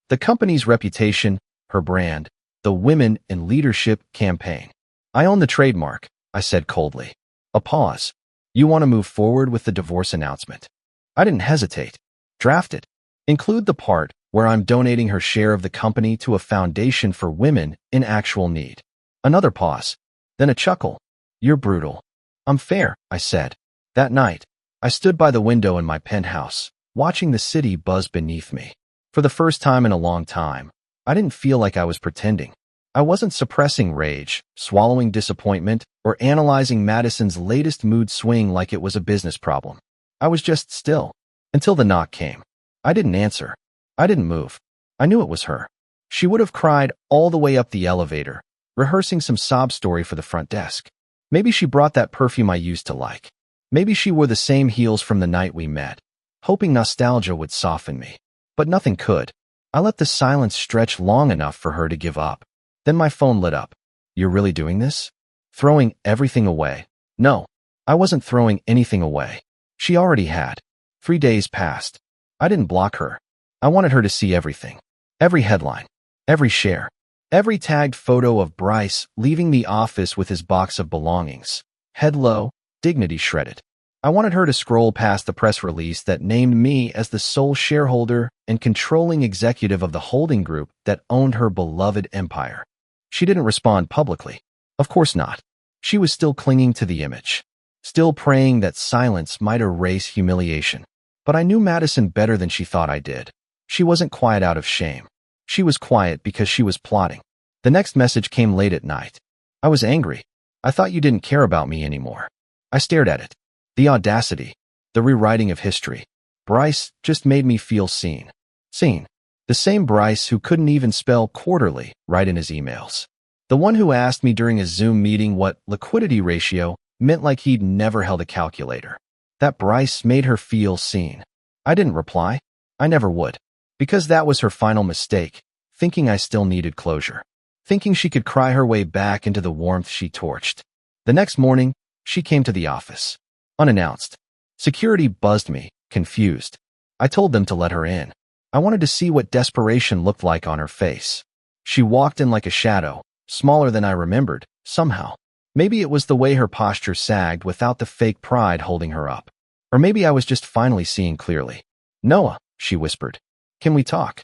The company's reputation, her brand, the Women in Leadership campaign. I own the trademark, I said coldly. A pause. You want to move forward with the divorce announcement? I didn't hesitate. Draft it. Include the part where I'm donating her share of the company to a foundation for women in actual need. Another pause. Then a chuckle. You're brutal. I'm fair, I said. That night, I stood by the window in my penthouse, watching the city buzz beneath me. For the first time in a long time, I didn't feel like I was pretending. I wasn't suppressing rage, swallowing disappointment, or analyzing Madison's latest mood swing like it was a business problem. I was just still. Until the knock came. I didn't answer. I didn't move. I knew it was her. She would have cried all the way up the elevator, rehearsing some sob story for the front desk. Maybe she brought that perfume I used to like. Maybe she wore the same heels from the night we met, hoping nostalgia would soften me. But nothing could. I let the silence stretch long enough for her to give up. Then my phone lit up. You're really doing this? Throwing everything away? No, I wasn't throwing anything away. She already had. 3 days passed. I didn't block her. I wanted her to see everything. Every headline. Every share. Every tagged photo of Bryce leaving the office with his box of belongings. Head low, dignity shredded. I wanted her to scroll past the press release that named me as the sole shareholder and controlling executive of the holding group that owned her beloved empire. She didn't respond publicly. Of course not. She was still clinging to the image. Still praying that silence might erase humiliation. But I knew Madison better than she thought I did. She wasn't quiet out of shame. She was quiet because she was plotting. The next message came late at night. I was angry. I thought you didn't care about me anymore. I stared at it. The audacity. The rewriting of history. Bryce just made me feel seen. Seen. The same Bryce who couldn't even spell quarterly right in his emails. The one who asked me during a Zoom meeting what liquidity ratio meant like he'd never held a calculator. That Bryce made her feel seen. I didn't reply. I never would. Because that was her final mistake, thinking I still needed closure. Thinking she could cry her way back into the warmth she torched. The next morning, she came to the office. Unannounced. Security buzzed me, confused. I told them to let her in. I wanted to see what desperation looked like on her face. She walked in like a shadow, smaller than I remembered, somehow. Maybe it was the way her posture sagged without the fake pride holding her up. Or maybe I was just finally seeing clearly. Noah, she whispered. Can we talk?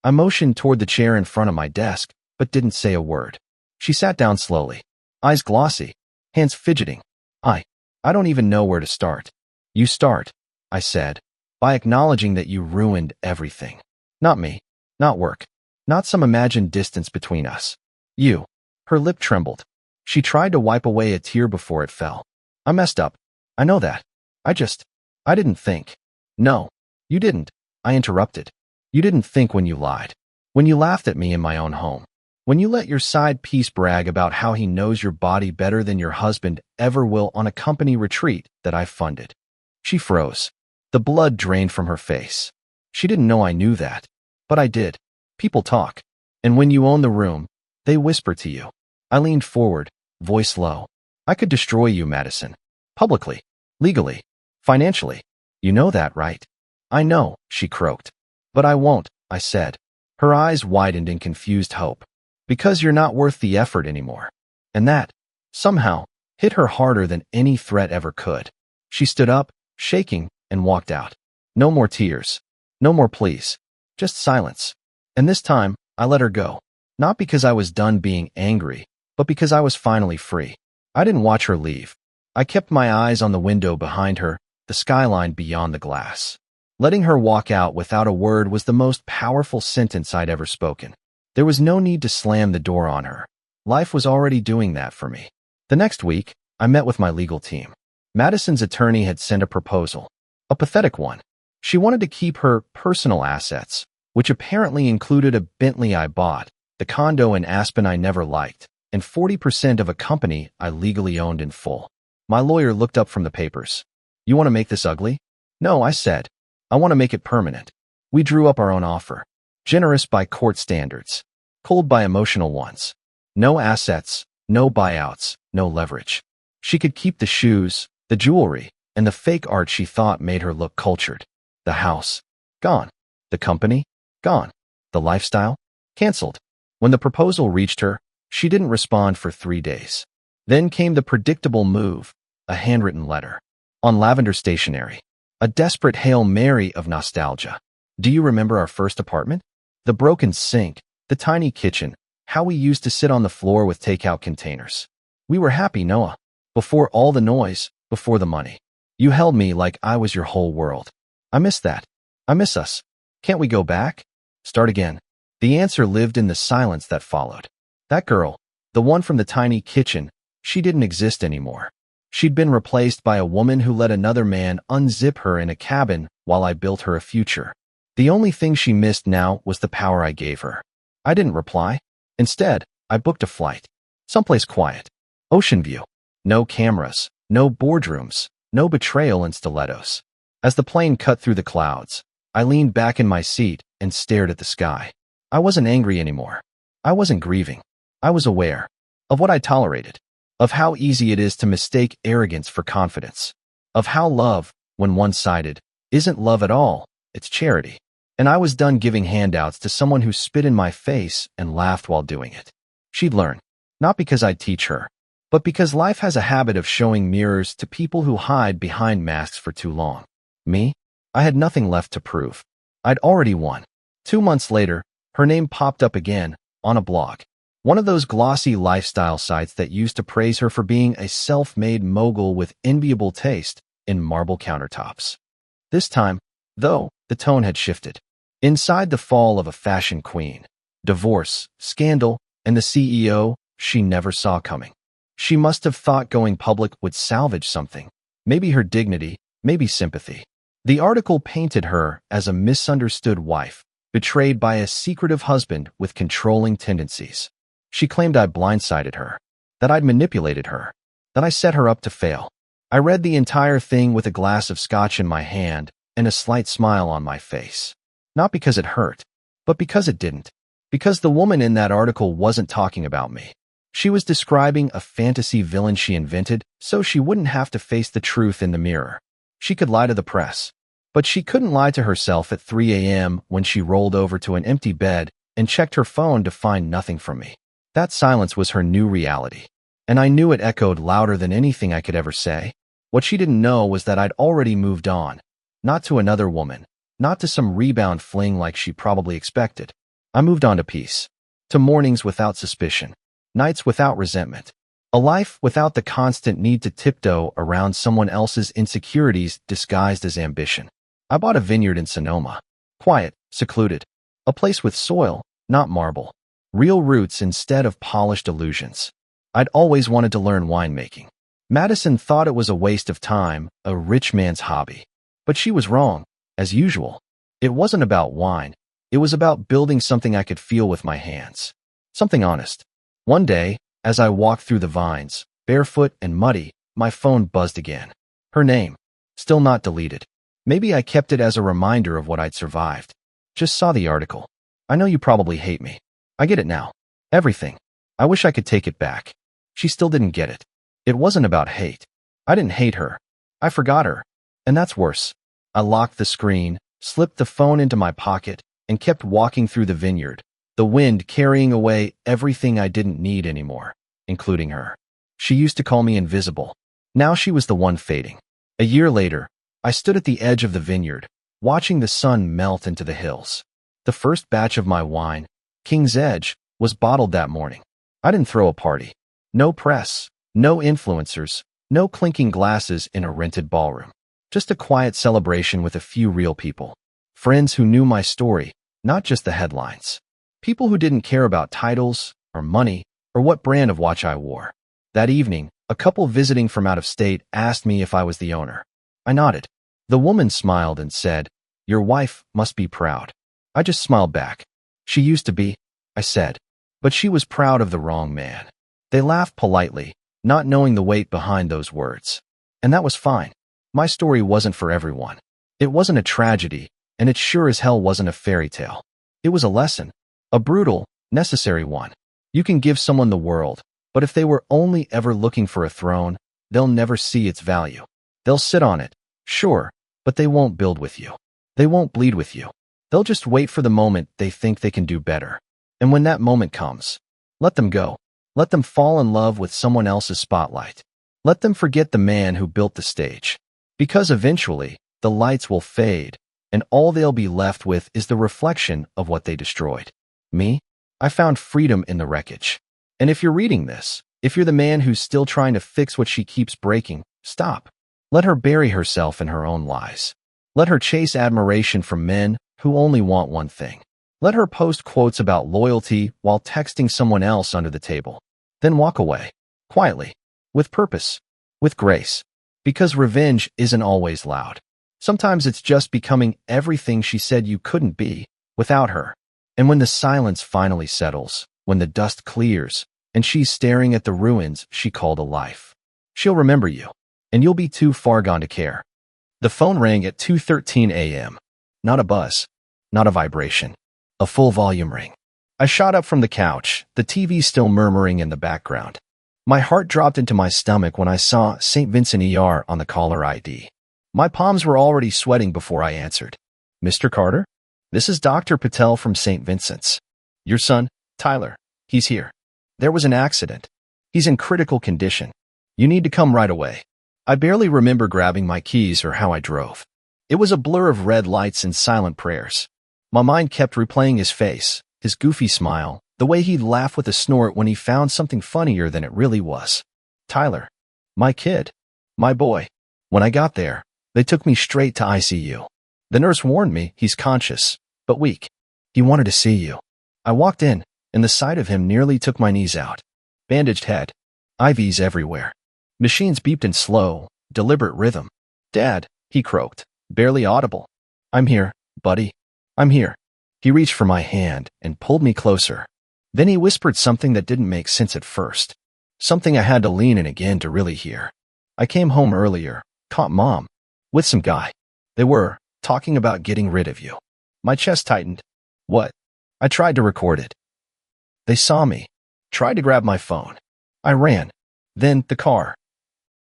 I motioned toward the chair in front of my desk, but didn't say a word. She sat down slowly. Eyes glossy. Hands fidgeting. I don't even know where to start. You start, I said, by acknowledging that you ruined everything. Not me. Not work. Not some imagined distance between us. You. Her lip trembled. She tried to wipe away a tear before it fell. I messed up. I know that. I didn't think. No, you didn't. I interrupted. You didn't think when you lied. When you laughed at me in my own home. When you let your side piece brag about how he knows your body better than your husband ever will on a company retreat that I funded. She froze. The blood drained from her face. She didn't know I knew that. But I did. People talk. And when you own the room, they whisper to you. I leaned forward, voice low. I could destroy you, Madison. Publicly. Legally. Financially. You know that, right? I know, she croaked. But I won't, I said. Her eyes widened in confused hope. Because you're not worth the effort anymore. And that, somehow, hit her harder than any threat ever could. She stood up, shaking, and walked out. No more tears. No more pleas. Just silence. And this time, I let her go. Not because I was done being angry, but because I was finally free. I didn't watch her leave. I kept my eyes on the window behind her, the skyline beyond the glass. Letting her walk out without a word was the most powerful sentence I'd ever spoken. There was no need to slam the door on her. Life was already doing that for me. The next week, I met with my legal team. Madison's attorney had sent a proposal. A pathetic one. She wanted to keep her personal assets, which apparently included a Bentley I bought, the condo in Aspen I never liked, and 40% of a company I legally owned in full. My lawyer looked up from the papers. You want to make this ugly? No, I said. I want to make it permanent. We drew up our own offer. Generous by court standards. Cold by emotional ones. No assets, no buyouts, no leverage. She could keep the shoes, the jewelry, and the fake art she thought made her look cultured. The house. Gone. The company. Gone. The lifestyle. Canceled. When the proposal reached her, she didn't respond for 3 days. Then came the predictable move, a handwritten letter. On lavender stationery. A desperate Hail Mary of nostalgia. Do you remember our first apartment? The broken sink, the tiny kitchen, how we used to sit on the floor with takeout containers. We were happy, Noah. Before all the noise, before the money. You held me like I was your whole world. I miss that. I miss us. Can't we go back? Start again. The answer lived in the silence that followed. That girl, the one from the tiny kitchen, she didn't exist anymore. She'd been replaced by a woman who let another man unzip her in a cabin while I built her a future. The only thing she missed now was the power I gave her. I didn't reply. Instead, I booked a flight. Someplace quiet. Ocean view. No cameras. No boardrooms. No betrayal in stilettos. As the plane cut through the clouds, I leaned back in my seat and stared at the sky. I wasn't angry anymore. I wasn't grieving. I was aware of what I tolerated, of how easy it is to mistake arrogance for confidence, of how love, when one-sided, isn't love at all, it's charity. And I was done giving handouts to someone who spit in my face and laughed while doing it. She'd learn, not because I'd teach her, but because life has a habit of showing mirrors to people who hide behind masks for too long. Me? I had nothing left to prove. I'd already won. 2 months later, her name popped up again, on a blog. One of those glossy lifestyle sites that used to praise her for being a self-made mogul with enviable taste in marble countertops. This time, though, the tone had shifted. Inside the fall of a fashion queen, divorce, scandal, and the CEO she never saw coming. She must have thought going public would salvage something. Maybe her dignity, maybe sympathy. The article painted her as a misunderstood wife, betrayed by a secretive husband with controlling tendencies. She claimed I blindsided her, that I'd manipulated her, that I set her up to fail. I read the entire thing with a glass of scotch in my hand and a slight smile on my face. Not because it hurt, but because it didn't. Because the woman in that article wasn't talking about me. She was describing a fantasy villain she invented so she wouldn't have to face the truth in the mirror. She could lie to the press, but she couldn't lie to herself at 3 a.m. when she rolled over to an empty bed and checked her phone to find nothing from me. That silence was her new reality, and I knew it echoed louder than anything I could ever say. What she didn't know was that I'd already moved on, not to another woman, not to some rebound fling like she probably expected. I moved on to peace, to mornings without suspicion, nights without resentment, a life without the constant need to tiptoe around someone else's insecurities disguised as ambition. I bought a vineyard in Sonoma, quiet, secluded, a place with soil, not marble, real roots instead of polished illusions. I'd always wanted to learn winemaking. Madison thought it was a waste of time, a rich man's hobby. But she was wrong, as usual. It wasn't about wine. It was about building something I could feel with my hands. Something honest. One day, as I walked through the vines, barefoot and muddy, my phone buzzed again. Her name. Still not deleted. Maybe I kept it as a reminder of what I'd survived. Just saw the article. I know you probably hate me. I get it now. Everything. I wish I could take it back. She still didn't get it. It wasn't about hate. I didn't hate her. I forgot her. And that's worse. I locked the screen, slipped the phone into my pocket, and kept walking through the vineyard, the wind carrying away everything I didn't need anymore, including her. She used to call me invisible. Now she was the one fading. A year later, I stood at the edge of the vineyard, watching the sun melt into the hills. The first batch of my wine, King's Edge, was bottled that morning. I didn't throw a party. No press, no influencers, no clinking glasses in a rented ballroom. Just a quiet celebration with a few real people. Friends who knew my story, not just the headlines. People who didn't care about titles, or money, or what brand of watch I wore. That evening, a couple visiting from out of state asked me if I was the owner. I nodded. The woman smiled and said, "Your wife must be proud." I just smiled back. "She used to be," I said. But she was proud of the wrong man. They laughed politely, not knowing the weight behind those words. And that was fine. My story wasn't for everyone. It wasn't a tragedy, and it sure as hell wasn't a fairy tale. It was a lesson. A brutal, necessary one. You can give someone the world, but if they were only ever looking for a throne, they'll never see its value. They'll sit on it, sure, but they won't build with you. They won't bleed with you. They'll just wait for the moment they think they can do better. And when that moment comes, let them go. Let them fall in love with someone else's spotlight. Let them forget the man who built the stage. Because eventually, the lights will fade, and all they'll be left with is the reflection of what they destroyed. Me? I found freedom in the wreckage. And if you're reading this, if you're the man who's still trying to fix what she keeps breaking, stop. Let her bury herself in her own lies. Let her chase admiration from men who only want one thing. Let her post quotes about loyalty while texting someone else under the table. Then walk away. Quietly. With purpose. With grace. Because revenge isn't always loud. Sometimes it's just becoming everything she said you couldn't be without her. And when the silence finally settles, when the dust clears, and she's staring at the ruins she called a life, she'll remember you, and you'll be too far gone to care. The phone rang at 2:13 a.m. Not a buzz. Not a vibration. A full volume ring. I shot up from the couch, the TV still murmuring in the background. My heart dropped into my stomach when I saw St. Vincent ER on the caller ID. My palms were already sweating before I answered. "Mr. Carter? This is Dr. Patel from St. Vincent's. Your son, Tyler, he's here. There was an accident. He's in critical condition. You need to come right away." I barely remember grabbing my keys or how I drove. It was a blur of red lights and silent prayers. My mind kept replaying his face, his goofy smile, the way he'd laugh with a snort when he found something funnier than it really was. Tyler. My kid. My boy. When I got there, they took me straight to ICU. The nurse warned me he's conscious, but weak. He wanted to see you. I walked in, and the sight of him nearly took my knees out. Bandaged head. IVs everywhere. Machines beeped in slow, deliberate rhythm. "Dad," he croaked, barely audible. "I'm here, buddy. I'm here." He reached for my hand and pulled me closer. Then he whispered something that didn't make sense at first. Something I had to lean in again to really hear. "I came home earlier, caught Mom, with some guy. They were talking about getting rid of you." My chest tightened. "What?" I tried to record it. They saw me. Tried to grab my phone. I ran. Then the car.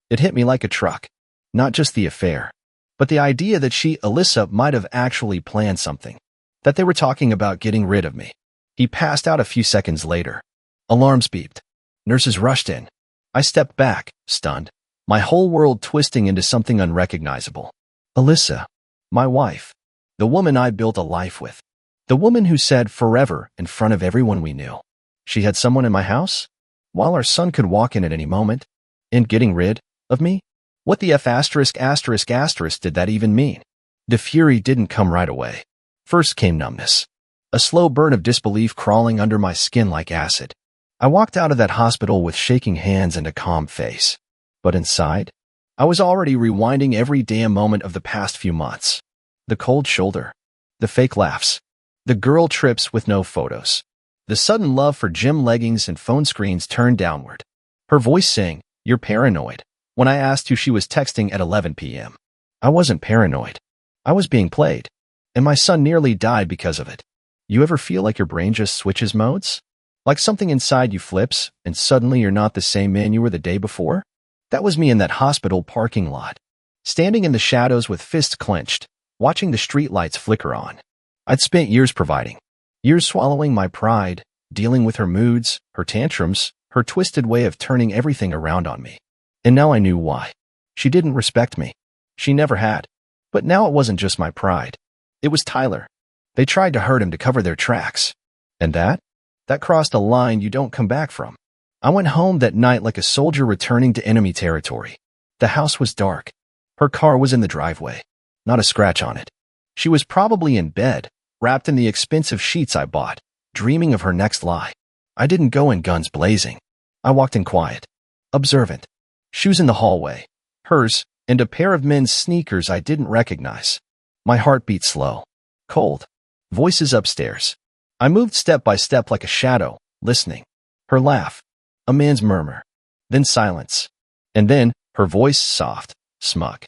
It hit me like a truck. Not just the affair, but the idea that Alyssa might have actually planned something. That they were talking about getting rid of me. He passed out a few seconds later. Alarms beeped. Nurses rushed in. I stepped back, stunned, my whole world twisting into something unrecognizable. Alyssa. My wife. The woman I built a life with. The woman who said forever in front of everyone we knew. She had someone in my house? While our son could walk in at any moment? And getting rid of me? What the F*** did that even mean? The fury didn't come right away. First came numbness. A slow burn of disbelief crawling under my skin like acid. I walked out of that hospital with shaking hands and a calm face. But inside, I was already rewinding every damn moment of the past few months. The cold shoulder. The fake laughs. The girl trips with no photos. The sudden love for gym leggings and phone screens turned downward. Her voice saying, "You're paranoid," when I asked who she was texting at 11 p.m. I wasn't paranoid. I was being played, and my son nearly died because of it. You ever feel like your brain just switches modes? Like something inside you flips, and suddenly you're not the same man you were the day before? That was me in that hospital parking lot, standing in the shadows with fists clenched, watching the streetlights flicker on. I'd spent years providing, years swallowing my pride, dealing with her moods, her tantrums, her twisted way of turning everything around on me. And now I knew why. She didn't respect me. She never had. But now it wasn't just my pride. It was Tyler. They tried to hurt him to cover their tracks. And that crossed a line you don't come back from. I went home that night like a soldier returning to enemy territory. The house was dark. Her car was in the driveway. Not a scratch on it. She was probably in bed, wrapped in the expensive sheets I bought, dreaming of her next lie. I didn't go in guns blazing. I walked in quiet, observant. Shoes in the hallway, hers, and a pair of men's sneakers I didn't recognize. My heart beat slow, cold. Voices upstairs. I moved step by step like a shadow, listening. Her laugh, a man's murmur, then silence, and then her voice soft, smug.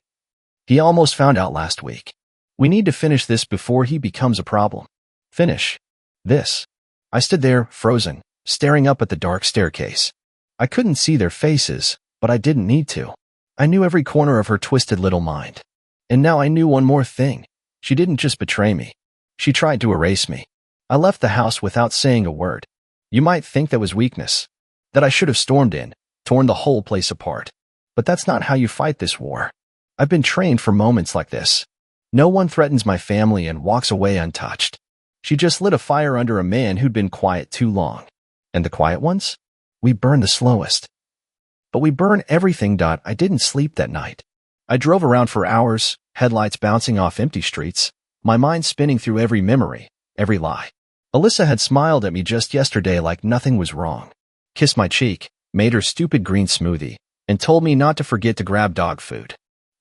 He almost found out last week. We need to finish this before he becomes a problem. Finish this. I stood there, frozen, staring up at the dark staircase. I couldn't see their faces, but I didn't need to. I knew every corner of her twisted little mind. And now I knew one more thing. She didn't just betray me. She tried to erase me. I left the house without saying a word. You might think that was weakness, that I should have stormed in, torn the whole place apart. But that's not how you fight this war. I've been trained for moments like this. No one threatens my family and walks away untouched. She just lit a fire under a man who'd been quiet too long. And the quiet ones? We burn the slowest. But we burn everything. I didn't sleep that night. I drove around for hours, headlights bouncing off empty streets, my mind spinning through every memory, every lie. Alyssa had smiled at me just yesterday like nothing was wrong, kissed my cheek, made her stupid green smoothie, and told me not to forget to grab dog food.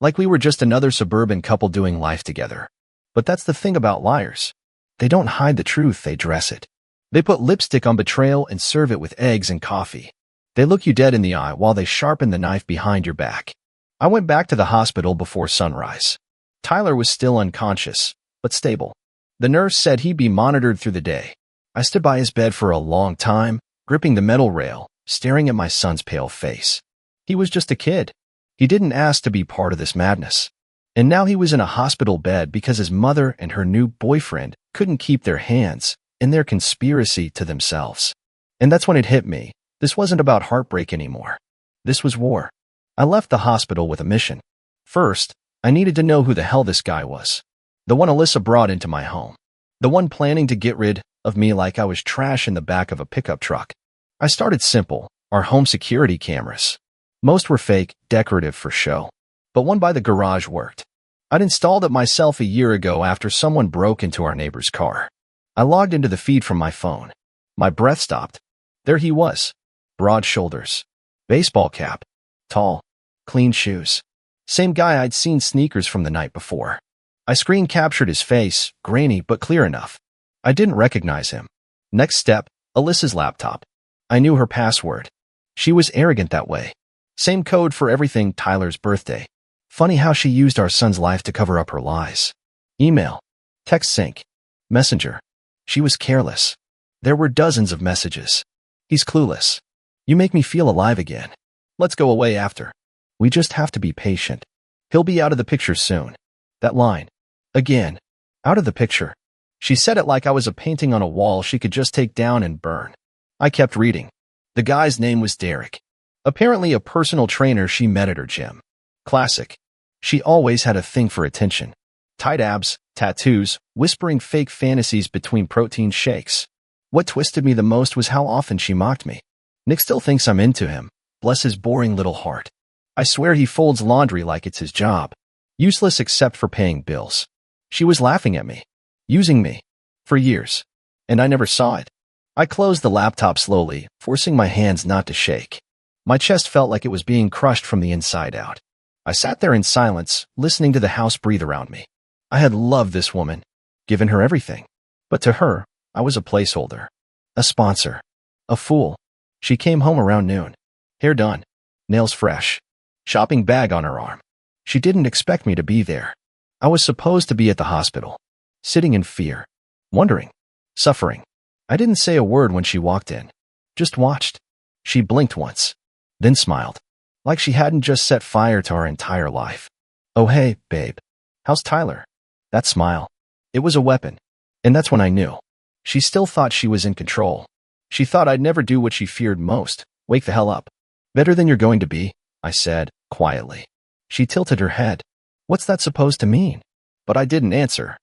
Like we were just another suburban couple doing life together. But that's the thing about liars. They don't hide the truth, they dress it. They put lipstick on betrayal and serve it with eggs and coffee. They look you dead in the eye while they sharpen the knife behind your back. I went back to the hospital before sunrise. Tyler was still unconscious, but stable. The nurse said he'd be monitored through the day. I stood by his bed for a long time, gripping the metal rail, staring at my son's pale face. He was just a kid. He didn't ask to be part of this madness. And now he was in a hospital bed because his mother and her new boyfriend couldn't keep their hands in their conspiracy to themselves. And that's when it hit me. This wasn't about heartbreak anymore. This was war. I left the hospital with a mission. First, I needed to know who the hell this guy was. The one Alyssa brought into my home. The one planning to get rid of me like I was trash in the back of a pickup truck. I started simple, our home security cameras. Most were fake, decorative for show. But one by the garage worked. I'd installed it myself a year ago after someone broke into our neighbor's car. I logged into the feed from my phone. My breath stopped. There he was. Broad shoulders. Baseball cap. Tall. Clean shoes. Same guy I'd seen sneakers from the night before. I screen captured his face, grainy but clear enough. I didn't recognize him. Next step, Alyssa's laptop. I knew her password. She was arrogant that way. Same code for everything. Tyler's birthday. Funny how she used our son's life to cover up her lies. Email. Text sync. Messenger. She was careless. There were dozens of messages. He's clueless. You make me feel alive again. Let's go away after. We just have to be patient. He'll be out of the picture soon. That line. Again. Out of the picture. She said it like I was a painting on a wall she could just take down and burn. I kept reading. The guy's name was Derek. Apparently a personal trainer she met at her gym. Classic. She always had a thing for attention. Tight abs, tattoos, whispering fake fantasies between protein shakes. What twisted me the most was how often she mocked me. Nick still thinks I'm into him. Bless his boring little heart. I swear he folds laundry like it's his job. Useless except for paying bills. She was laughing at me. Using me. For years. And I never saw it. I closed the laptop slowly, forcing my hands not to shake. My chest felt like it was being crushed from the inside out. I sat there in silence, listening to the house breathe around me. I had loved this woman, given her everything. But to her, I was a placeholder. A sponsor. A fool. She came home around noon. Hair done. Nails fresh. Shopping bag on her arm. She didn't expect me to be there. I was supposed to be at the hospital. Sitting in fear. Wondering. Suffering. I didn't say a word when she walked in. Just watched. She blinked once. Then smiled. Like she hadn't just set fire to our entire life. Oh hey, babe. How's Tyler? That smile. It was a weapon. And that's when I knew. She still thought she was in control. She thought I'd never do what she feared most. Wake the hell up. Better than you're going to be, I said, quietly. She tilted her head. What's that supposed to mean? But I didn't answer.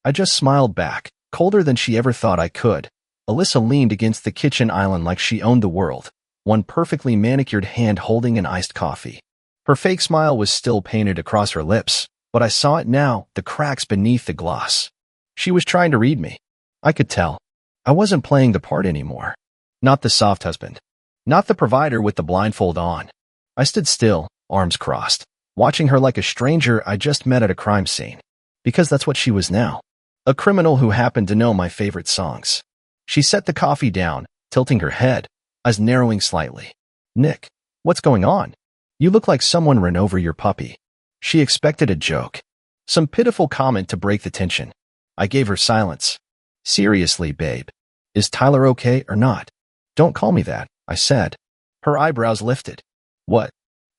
I just smiled back, colder than she ever thought I could. Alyssa leaned against the kitchen island like she owned the world, one perfectly manicured hand holding an iced coffee. Her fake smile was still painted across her lips, but I saw it now, the cracks beneath the gloss. She was trying to read me. I could tell. I wasn't playing the part anymore. Not the soft husband. Not the provider with the blindfold on. I stood still, arms crossed, watching her like a stranger I just met at a crime scene. Because that's what she was now. A criminal who happened to know my favorite songs. She set the coffee down, tilting her head, eyes narrowing slightly. Nick, what's going on? You look like someone ran over your puppy. She expected a joke. Some pitiful comment to break the tension. I gave her silence. Seriously, babe. Is Tyler okay or not? Don't call me that, I said. Her eyebrows lifted. What?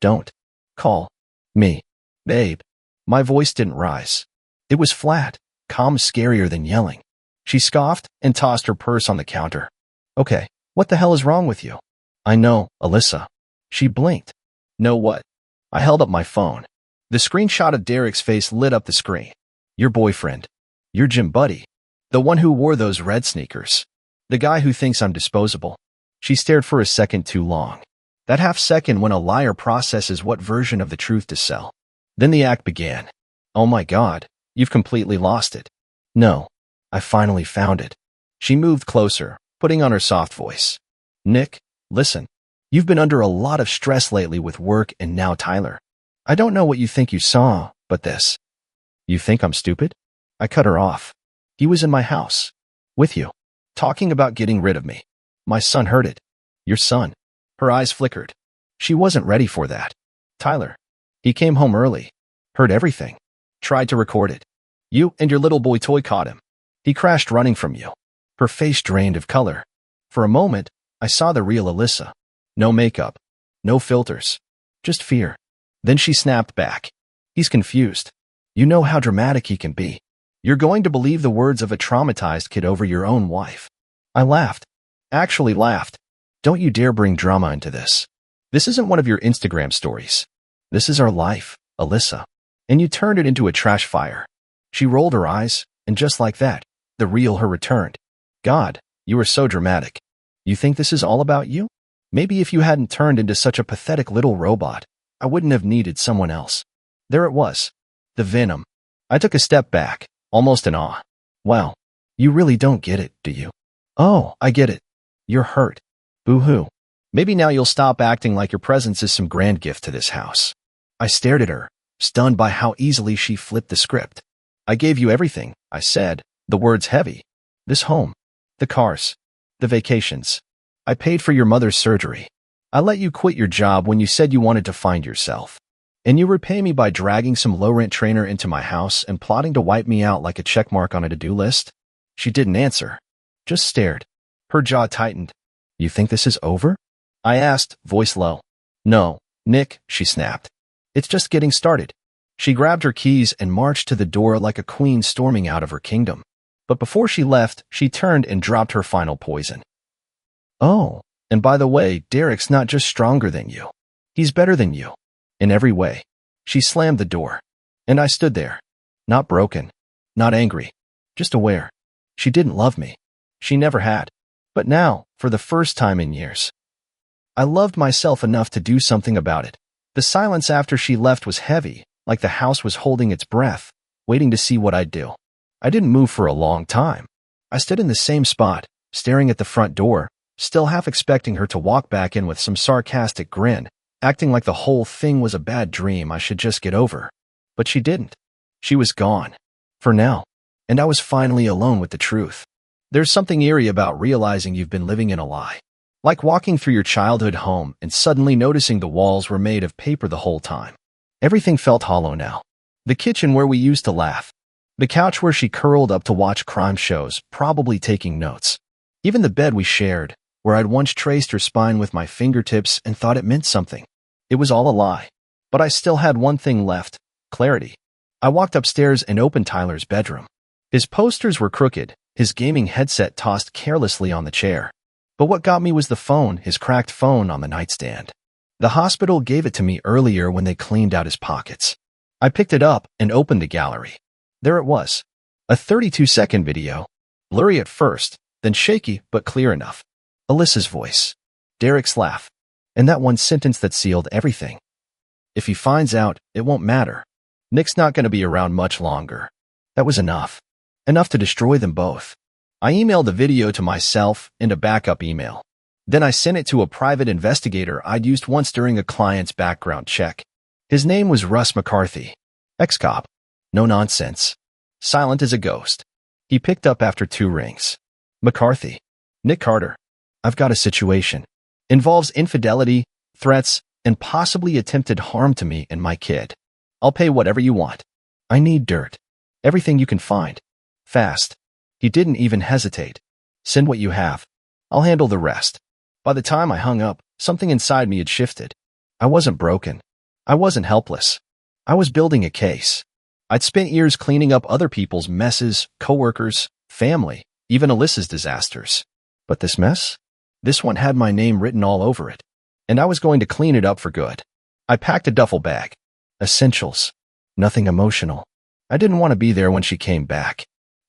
Don't. Call. Me. Babe. My voice didn't rise. It was flat, calm, scarier than yelling. She scoffed and tossed her purse on the counter. Okay, what the hell is wrong with you? I know, Alyssa. She blinked. Know what? I held up my phone. The screenshot of Derek's face lit up the screen. Your boyfriend. Your gym buddy. The one who wore those red sneakers. The guy who thinks I'm disposable. She stared for a second too long. That half second when a liar processes what version of the truth to sell. Then the act began. Oh my God, you've completely lost it. No, I finally found it. She moved closer, putting on her soft voice. Nick, listen. You've been under a lot of stress lately with work and now Tyler. I don't know what you think you saw, but this. You think I'm stupid? I cut her off. He was in my house. With you. Talking about getting rid of me. My son heard it. Your son. Her eyes flickered. She wasn't ready for that. Tyler. He came home early. Heard everything. Tried to record it. You and your little boy toy caught him. He crashed running from you. Her face drained of color. For a moment, I saw the real Alyssa. No makeup. No filters. Just fear. Then she snapped back. He's confused. You know how dramatic he can be. You're going to believe the words of a traumatized kid over your own wife. I laughed. Actually laughed. Don't you dare bring drama into this. This isn't one of your Instagram stories. This is our life, Alyssa. And you turned it into a trash fire. She rolled her eyes, and just like that, the real her returned. God, you are so dramatic. You think this is all about you? Maybe if you hadn't turned into such a pathetic little robot, I wouldn't have needed someone else. There it was. The venom. I took a step back, almost in awe. Wow, you really don't get it, do you? Oh, I get it. You're hurt. Boo-hoo. Maybe now you'll stop acting like your presence is some grand gift to this house. I stared at her, stunned by how easily she flipped the script. I gave you everything, I said, the words heavy. This home. The cars. The vacations. I paid for your mother's surgery. I let you quit your job when you said you wanted to find yourself. And you repay me by dragging some low-rent trainer into my house and plotting to wipe me out like a checkmark on a to-do list? She didn't answer. Just stared. Her jaw tightened. You think this is over? I asked, voice low. No, Nick, she snapped. It's just getting started. She grabbed her keys and marched to the door like a queen storming out of her kingdom. But before she left, she turned and dropped her final poison. Oh, and by the way, Derek's not just stronger than you. He's better than you. In every way. She slammed the door. And I stood there. Not broken. Not angry. Just aware. She didn't love me. She never had. But now, for the first time in years, I loved myself enough to do something about it. The silence after she left was heavy, like the house was holding its breath, waiting to see what I'd do. I didn't move for a long time. I stood in the same spot, staring at the front door, still half expecting her to walk back in with some sarcastic grin, acting like the whole thing was a bad dream I should just get over. But she didn't. She was gone. For now. And I was finally alone with the truth. There's something eerie about realizing you've been living in a lie. Like walking through your childhood home and suddenly noticing the walls were made of paper the whole time. Everything felt hollow now. The kitchen where we used to laugh. The couch where she curled up to watch crime shows, probably taking notes. Even the bed we shared, where I'd once traced her spine with my fingertips and thought it meant something. It was all a lie. But I still had one thing left: clarity. I walked upstairs and opened Tyler's bedroom. His posters were crooked, his gaming headset tossed carelessly on the chair. But what got me was the phone, his cracked phone on the nightstand. The hospital gave it to me earlier when they cleaned out his pockets. I picked it up and opened the gallery. There it was. A 32-second video. Blurry at first, then shaky but clear enough. Alyssa's voice. Derek's laugh. And that one sentence that sealed everything. If he finds out, it won't matter. Nick's not going to be around much longer. That was enough. Enough to destroy them both. I emailed the video to myself and a backup email. Then I sent it to a private investigator I'd used once during a client's background check. His name was Russ McCarthy. Ex-cop. No nonsense. Silent as a ghost. He picked up after 2 rings. McCarthy. Nick Carter. I've got a situation. Involves infidelity, threats, and possibly attempted harm to me and my kid. I'll pay whatever you want. I need dirt. Everything you can find. Fast. He didn't even hesitate. Send what you have. I'll handle the rest. By the time I hung up, something inside me had shifted. I wasn't broken. I wasn't helpless. I was building a case. I'd spent years cleaning up other people's messes, coworkers, family, even Alyssa's disasters. But this mess? This one had my name written all over it. And I was going to clean it up for good. I packed a duffel bag. Essentials. Nothing emotional. I didn't want to be there when she came back.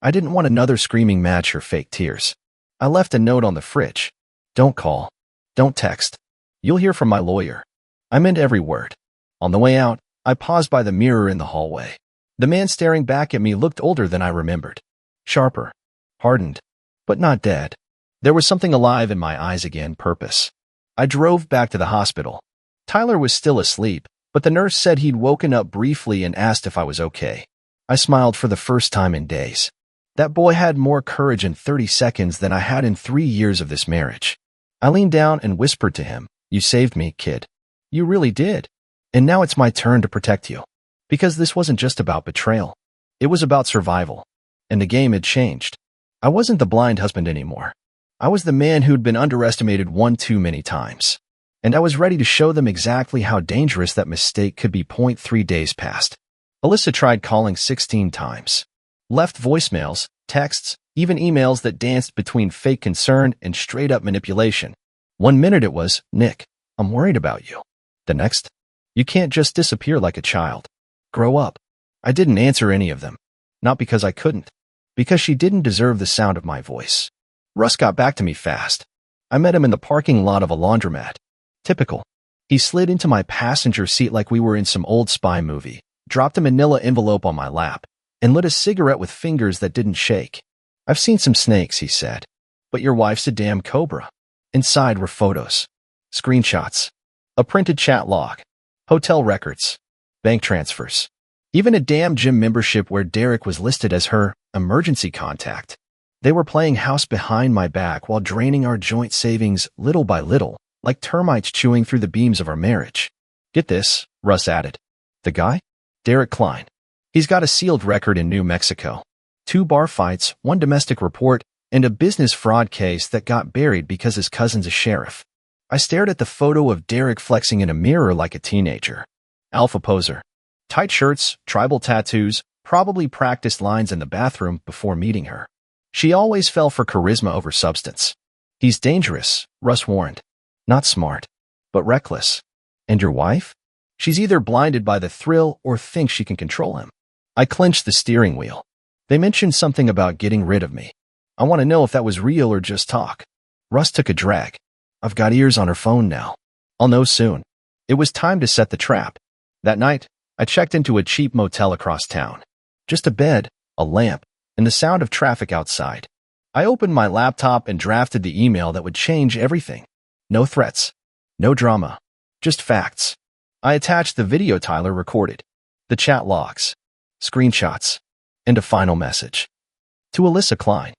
I didn't want another screaming match her fake tears. I left a note on the fridge. Don't call. Don't text. You'll hear from my lawyer. I meant every word. On the way out, I paused by the mirror in the hallway. The man staring back at me looked older than I remembered. Sharper. Hardened. But not dead. There was something alive in my eyes again, purpose. I drove back to the hospital. Tyler was still asleep, but the nurse said he'd woken up briefly and asked if I was okay. I smiled for the first time in days. That boy had more courage in 30 seconds than I had in 3 years of this marriage. I leaned down and whispered to him, "You saved me, kid. You really did. And now it's my turn to protect you." Because this wasn't just about betrayal. It was about survival. And the game had changed. I wasn't the blind husband anymore. I was the man who'd been underestimated one too many times. And I was ready to show them exactly how dangerous that mistake could be. 3 days passed. Alyssa tried calling 16 times. Left voicemails, texts, even emails that danced between fake concern and straight-up manipulation. 1 minute it was, "Nick, I'm worried about you." The next, "You can't just disappear like a child. Grow up." I didn't answer any of them. Not because I couldn't. Because she didn't deserve the sound of my voice. Russ got back to me fast. I met him in the parking lot of a laundromat. Typical. He slid into my passenger seat like we were in some old spy movie, dropped a manila envelope on my lap, and lit a cigarette with fingers that didn't shake. "I've seen some snakes," he said. "But your wife's a damn cobra." Inside were photos, screenshots, a printed chat log, hotel records, bank transfers, even a damn gym membership where Derek was listed as her emergency contact. They were playing house behind my back while draining our joint savings little by little, like termites chewing through the beams of our marriage. "Get this," Russ added. "The guy? Derek Klein. He's got a sealed record in New Mexico. 2 bar fights, 1 domestic report, and a business fraud case that got buried because his cousin's a sheriff." I stared at the photo of Derek flexing in a mirror like a teenager. Alpha poser. Tight shirts, tribal tattoos, probably practiced lines in the bathroom before meeting her. She always fell for charisma over substance. "He's dangerous," Russ warned. "Not smart, but reckless." "And your wife?" "She's either blinded by the thrill or thinks she can control him." I clenched the steering wheel. They mentioned something about getting rid of me. I want to know if that was real or just talk. Russ took a drag. "I've got ears on her phone now. I'll know soon." It was time to set the trap. That night, I checked into a cheap motel across town. Just a bed, a lamp, and the sound of traffic outside. I opened my laptop and drafted the email that would change everything. No threats. No drama. Just facts. I attached the video Tyler recorded, the chat logs, screenshots, and a final message. To Alyssa Klein.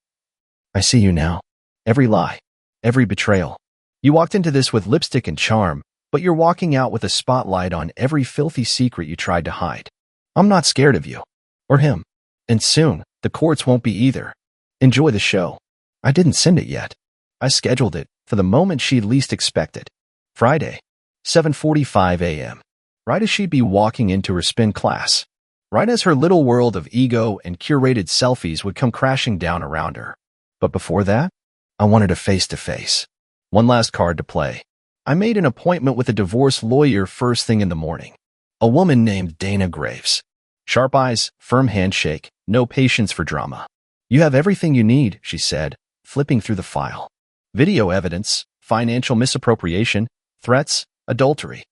I see you now. Every lie. Every betrayal. You walked into this with lipstick and charm, but you're walking out with a spotlight on every filthy secret you tried to hide. I'm not scared of you. Or him. And soon, the courts won't be either. Enjoy the show. I didn't send it yet. I scheduled it for the moment she'd least expect it. Friday, 7:45 a.m. Right as she'd be walking into her spin class. Right as her little world of ego and curated selfies would come crashing down around her. But before that, I wanted a face-to-face. One last card to play. I made an appointment with a divorce lawyer first thing in the morning. A woman named Dana Graves. Sharp eyes, firm handshake, no patience for drama. You have everything you need, she said, flipping through the file. Video evidence, financial misappropriation, threats, adultery.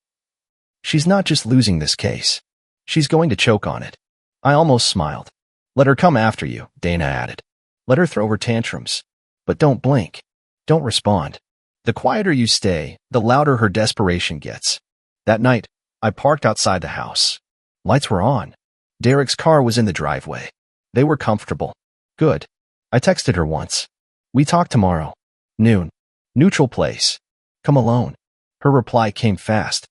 She's not just losing this case. She's going to choke on it. I almost smiled. Let her come after you, Dana added. Let her throw her tantrums. But don't blink. Don't respond. The quieter you stay, the louder her desperation gets. That night, I parked outside the house. Lights were on. Derek's car was in the driveway. They were comfortable. Good. I texted her once. We talk tomorrow. Noon. Neutral place. Come alone. Her reply came fast.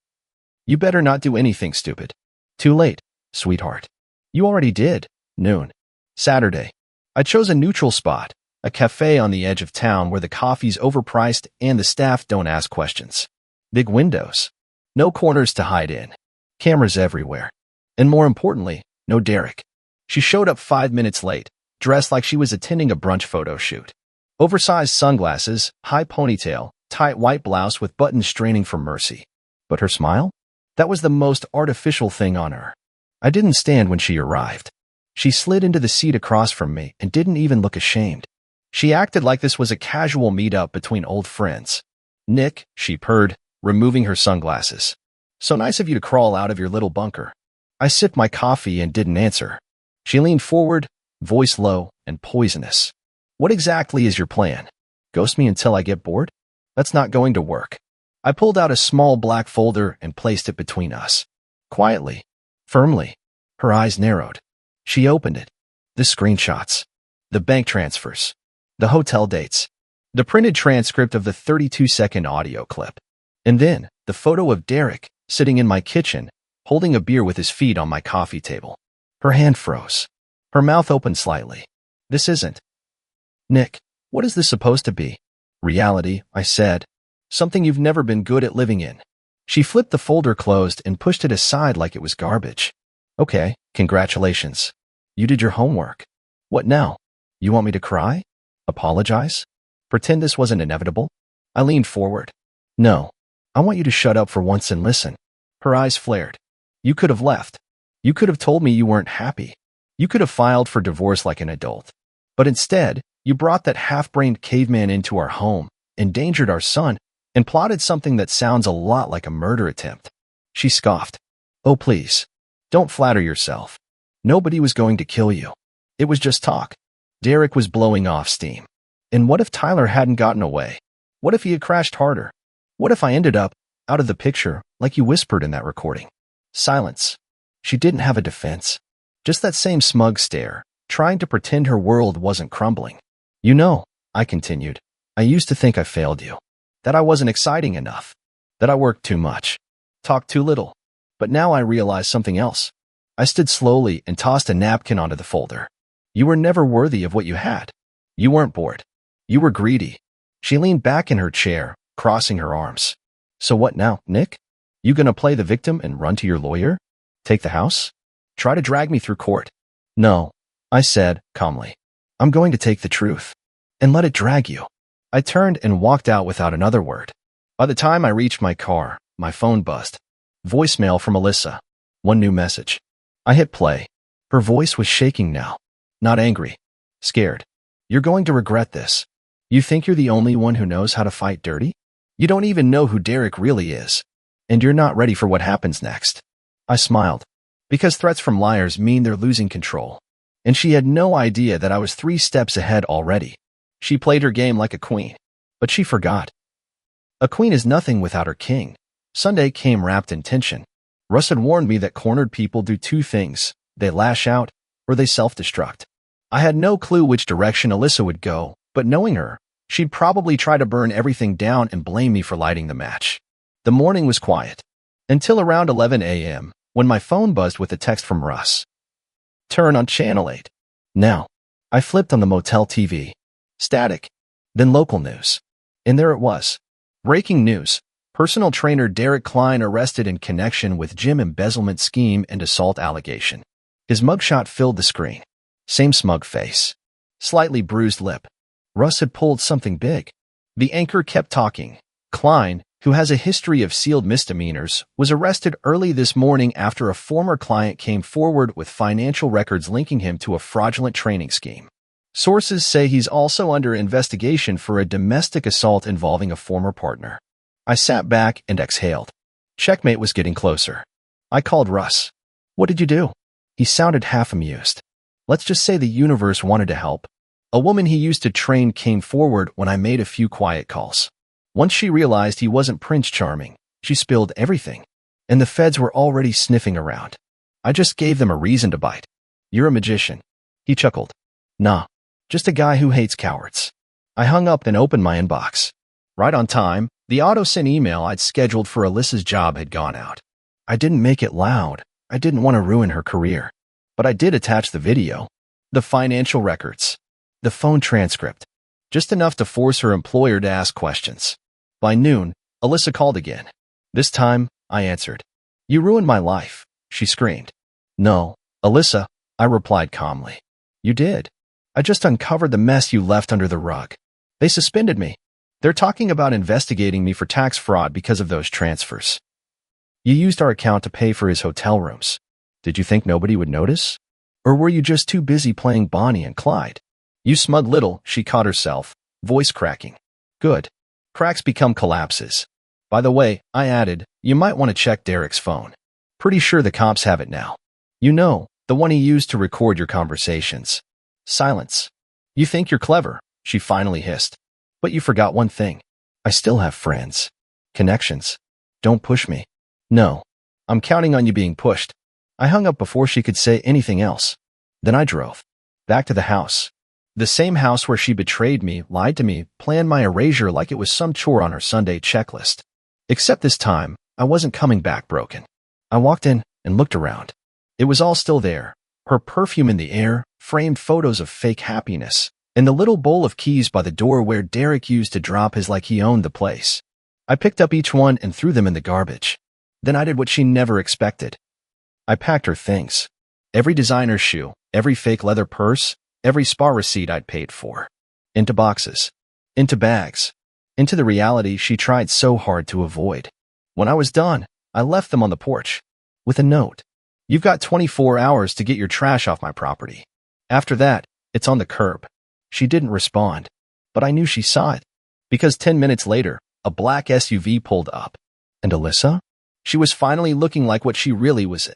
You better not do anything stupid. Too late, sweetheart. You already did. Noon. Saturday. I chose a neutral spot. A cafe on the edge of town where the coffee's overpriced and the staff don't ask questions. Big windows. No corners to hide in. Cameras everywhere. And more importantly, no Derek. She showed up 5 minutes late, dressed like she was attending a brunch photo shoot. Oversized sunglasses, high ponytail, tight white blouse with buttons straining for mercy. But her smile? That was the most artificial thing on her. I didn't stand when she arrived. She slid into the seat across from me and didn't even look ashamed. She acted like this was a casual meetup between old friends. Nick, she purred, removing her sunglasses. So nice of you to crawl out of your little bunker. I sipped my coffee and didn't answer. She leaned forward, voice low and poisonous. What exactly is your plan? Ghost me until I get bored? That's not going to work. I pulled out a small black folder and placed it between us. Quietly, firmly. Her eyes narrowed. She opened it. The screenshots. The bank transfers. The hotel dates, the printed transcript of the 32-second audio clip, and then the photo of Derek sitting in my kitchen, holding a beer with his feet on my coffee table. Her hand froze. Her mouth opened slightly. This isn't. Nick, what is this supposed to be? Reality, I said. Something you've never been good at living in. She flipped the folder closed and pushed it aside like it was garbage. Okay, congratulations. You did your homework. What now? You want me to cry? Apologize? Pretend this wasn't inevitable? I leaned forward. No. I want you to shut up for once and listen. Her eyes flared. You could have left. You could have told me you weren't happy. You could have filed for divorce like an adult. But instead, you brought that half-brained caveman into our home, endangered our son, and plotted something that sounds a lot like a murder attempt. She scoffed. Oh, please. Don't flatter yourself. Nobody was going to kill you. It was just talk. Derek was blowing off steam. And what if Tyler hadn't gotten away? What if he had crashed harder? What if I ended up out of the picture like you whispered in that recording? Silence. She didn't have a defense. Just that same smug stare, trying to pretend her world wasn't crumbling. You know, I continued, I used to think I failed you. That I wasn't exciting enough. That I worked too much. Talked too little. But now I realize something else. I stood slowly and tossed a napkin onto the folder. You were never worthy of what you had. You weren't bored. You were greedy. She leaned back in her chair, crossing her arms. So what now, Nick? You gonna play the victim and run to your lawyer? Take the house? Try to drag me through court? No, I said, calmly. I'm going to take the truth. And let it drag you. I turned and walked out without another word. By the time I reached my car, my phone buzzed. Voicemail from Alyssa. One new message. I hit play. Her voice was shaking now. Not angry. Scared. You're going to regret this. You think you're the only one who knows how to fight dirty? You don't even know who Derek really is. And you're not ready for what happens next. I smiled. Because threats from liars mean they're losing control. And she had no idea that I was 3 steps ahead already. She played her game like a queen. But she forgot. A queen is nothing without her king. Sunday came wrapped in tension. Russ had warned me that cornered people do 2 things. They lash out, or they self-destruct. I had no clue which direction Alyssa would go, But knowing her, she'd probably try to burn everything down and blame me for lighting the match. The morning was quiet. Until around 11 a.m., when my phone buzzed with a text from Russ. Turn on Channel 8. Now, I flipped on the motel TV. Static. Then local news. And there it was. Breaking news. Personal trainer Derek Klein arrested in connection with gym embezzlement scheme and assault allegation. His mugshot filled the screen. Same smug face. Slightly bruised lip. Russ had pulled something big. The anchor kept talking. Klein, who has a history of sealed misdemeanors, was arrested early this morning after a former client came forward with financial records linking him to a fraudulent training scheme. Sources say he's also under investigation for a domestic assault involving a former partner. I sat back and exhaled. Checkmate was getting closer. I called Russ. What did you do? He sounded half amused. Let's just say the universe wanted to help. A woman he used to train came forward when I made a few quiet calls. Once she realized he wasn't Prince Charming, she spilled everything. And the feds were already sniffing around. I just gave them a reason to bite. You're a magician. He chuckled. Nah, just a guy who hates cowards. I hung up and opened my inbox. Right on time, the auto-sent email I'd scheduled for Alyssa's job had gone out. I didn't make it loud. I didn't want to ruin her career. But I did attach the video, the financial records, the phone transcript, just enough to force her employer to ask questions. By noon, Alyssa called again. This time, I answered. You ruined my life, she screamed. No, Alyssa, I replied calmly. You did. I just uncovered the mess you left under the rug. They suspended me. They're talking about investigating me for tax fraud because of those transfers. You used our account to pay for his hotel rooms. Did you think nobody would notice? Or were you just too busy playing Bonnie and Clyde? You smug little, she caught herself, voice cracking. Good. Cracks become collapses. By the way, I added, you might want to check Derek's phone. Pretty sure the cops have it now. You know, the one he used to record your conversations. Silence. You think you're clever, she finally hissed. But you forgot one thing. I still have friends. Connections. Don't push me. No. I'm counting on you being pushed. I hung up before she could say anything else. Then I drove. Back to the house. The same house where she betrayed me, lied to me, planned my erasure like it was some chore on her Sunday checklist. Except this time, I wasn't coming back broken. I walked in and looked around. It was all still there. Her perfume in the air, framed photos of fake happiness, and the little bowl of keys by the door where Derek used to drop his like he owned the place. I picked up each one and threw them in the garbage. Then I did what she never expected. I packed her things. Every designer shoe, every fake leather purse, every spa receipt I'd paid for. Into boxes. Into bags. Into the reality she tried so hard to avoid. When I was done, I left them on the porch. With a note. You've got 24 hours to get your trash off my property. After that, it's on the curb. She didn't respond. But I knew she saw it. Because 10 minutes later, a black SUV pulled up. And Alyssa? She was finally looking like what she really was.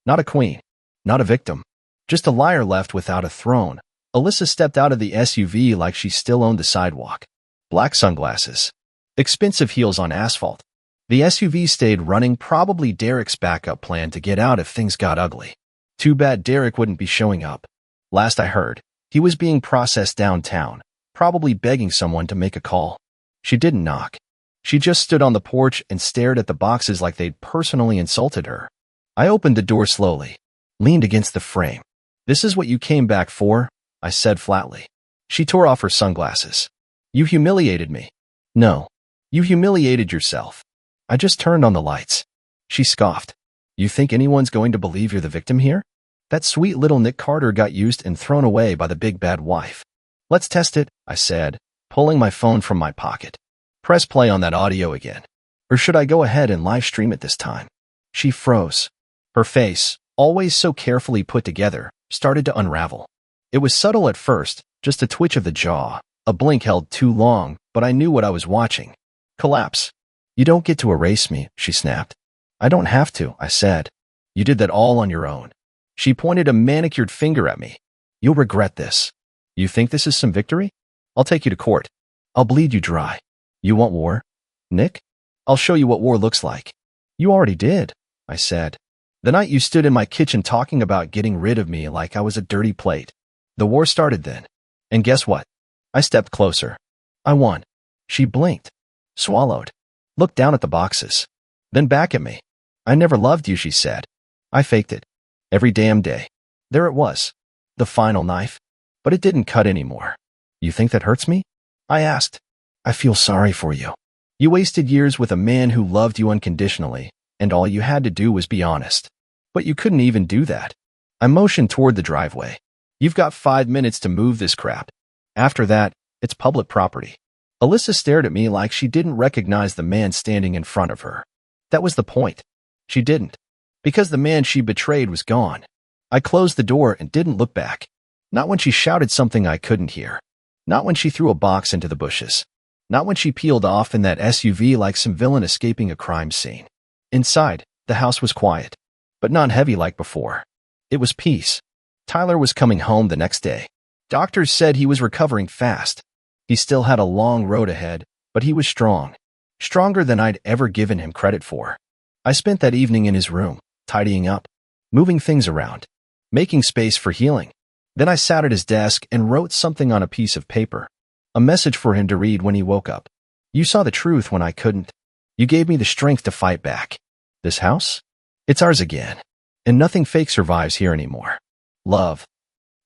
Not a queen. Not a victim. Just a liar left without a throne. Alyssa stepped out of the SUV like she still owned the sidewalk. Black sunglasses. Expensive heels on asphalt. The SUV stayed running, probably Derek's backup plan to get out if things got ugly. Too bad Derek wouldn't be showing up. Last I heard, he was being processed downtown, probably begging someone to make a call. She didn't knock. She just stood on the porch and stared at the boxes like they'd personally insulted her. I opened the door slowly, leaned against the frame. This is what you came back for? I said flatly. She tore off her sunglasses. You humiliated me. No, you humiliated yourself. I just turned on the lights. She scoffed. You think anyone's going to believe you're the victim here? That sweet little Nick Carter got used and thrown away by the big bad wife. Let's test it, I said, pulling my phone from my pocket. Press play on that audio again. Or should I go ahead and live stream it this time? She froze. Her face, always so carefully put together, started to unravel. It was subtle at first, just a twitch of the jaw, a blink held too long, but I knew what I was watching. Collapse. You don't get to erase me, she snapped. I don't have to, I said. You did that all on your own. She pointed a manicured finger at me. You'll regret this. You think this is some victory? I'll take you to court. I'll bleed you dry. You want war? Nick? I'll show you what war looks like. You already did, I said. The night you stood in my kitchen talking about getting rid of me like I was a dirty plate. The war started then. And guess what? I stepped closer. I won. She blinked, swallowed, looked down at the boxes, then back at me. I never loved you, she said. I faked it. Every damn day. There it was. The final knife. But it didn't cut anymore. You think that hurts me? I asked. I feel sorry for you. You wasted years with a man who loved you unconditionally, and all you had to do was be honest. But you couldn't even do that. I motioned toward the driveway. You've got 5 minutes to move this crap. After that, it's public property. Alyssa stared at me like she didn't recognize the man standing in front of her. That was the point. She didn't. Because the man she betrayed was gone. I closed the door and didn't look back. Not when she shouted something I couldn't hear. Not when she threw a box into the bushes. Not when she peeled off in that SUV like some villain escaping a crime scene. Inside, the house was quiet, but not heavy like before. It was peace. Tyler was coming home the next day. Doctors said he was recovering fast. He still had a long road ahead, but he was strong. Stronger than I'd ever given him credit for. I spent that evening in his room, tidying up, moving things around, making space for healing. Then I sat at his desk and wrote something on a piece of paper. A message for him to read when he woke up. You saw the truth when I couldn't. You gave me the strength to fight back. This house? It's ours again. And nothing fake survives here anymore. Love.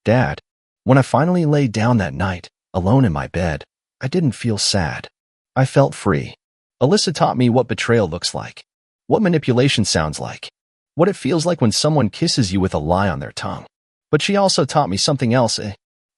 Dad. When I finally laid down that night, alone in my bed, I didn't feel sad. I felt free. Alyssa taught me what betrayal looks like. What manipulation sounds like. What it feels like when someone kisses you with a lie on their tongue. But she also taught me something else,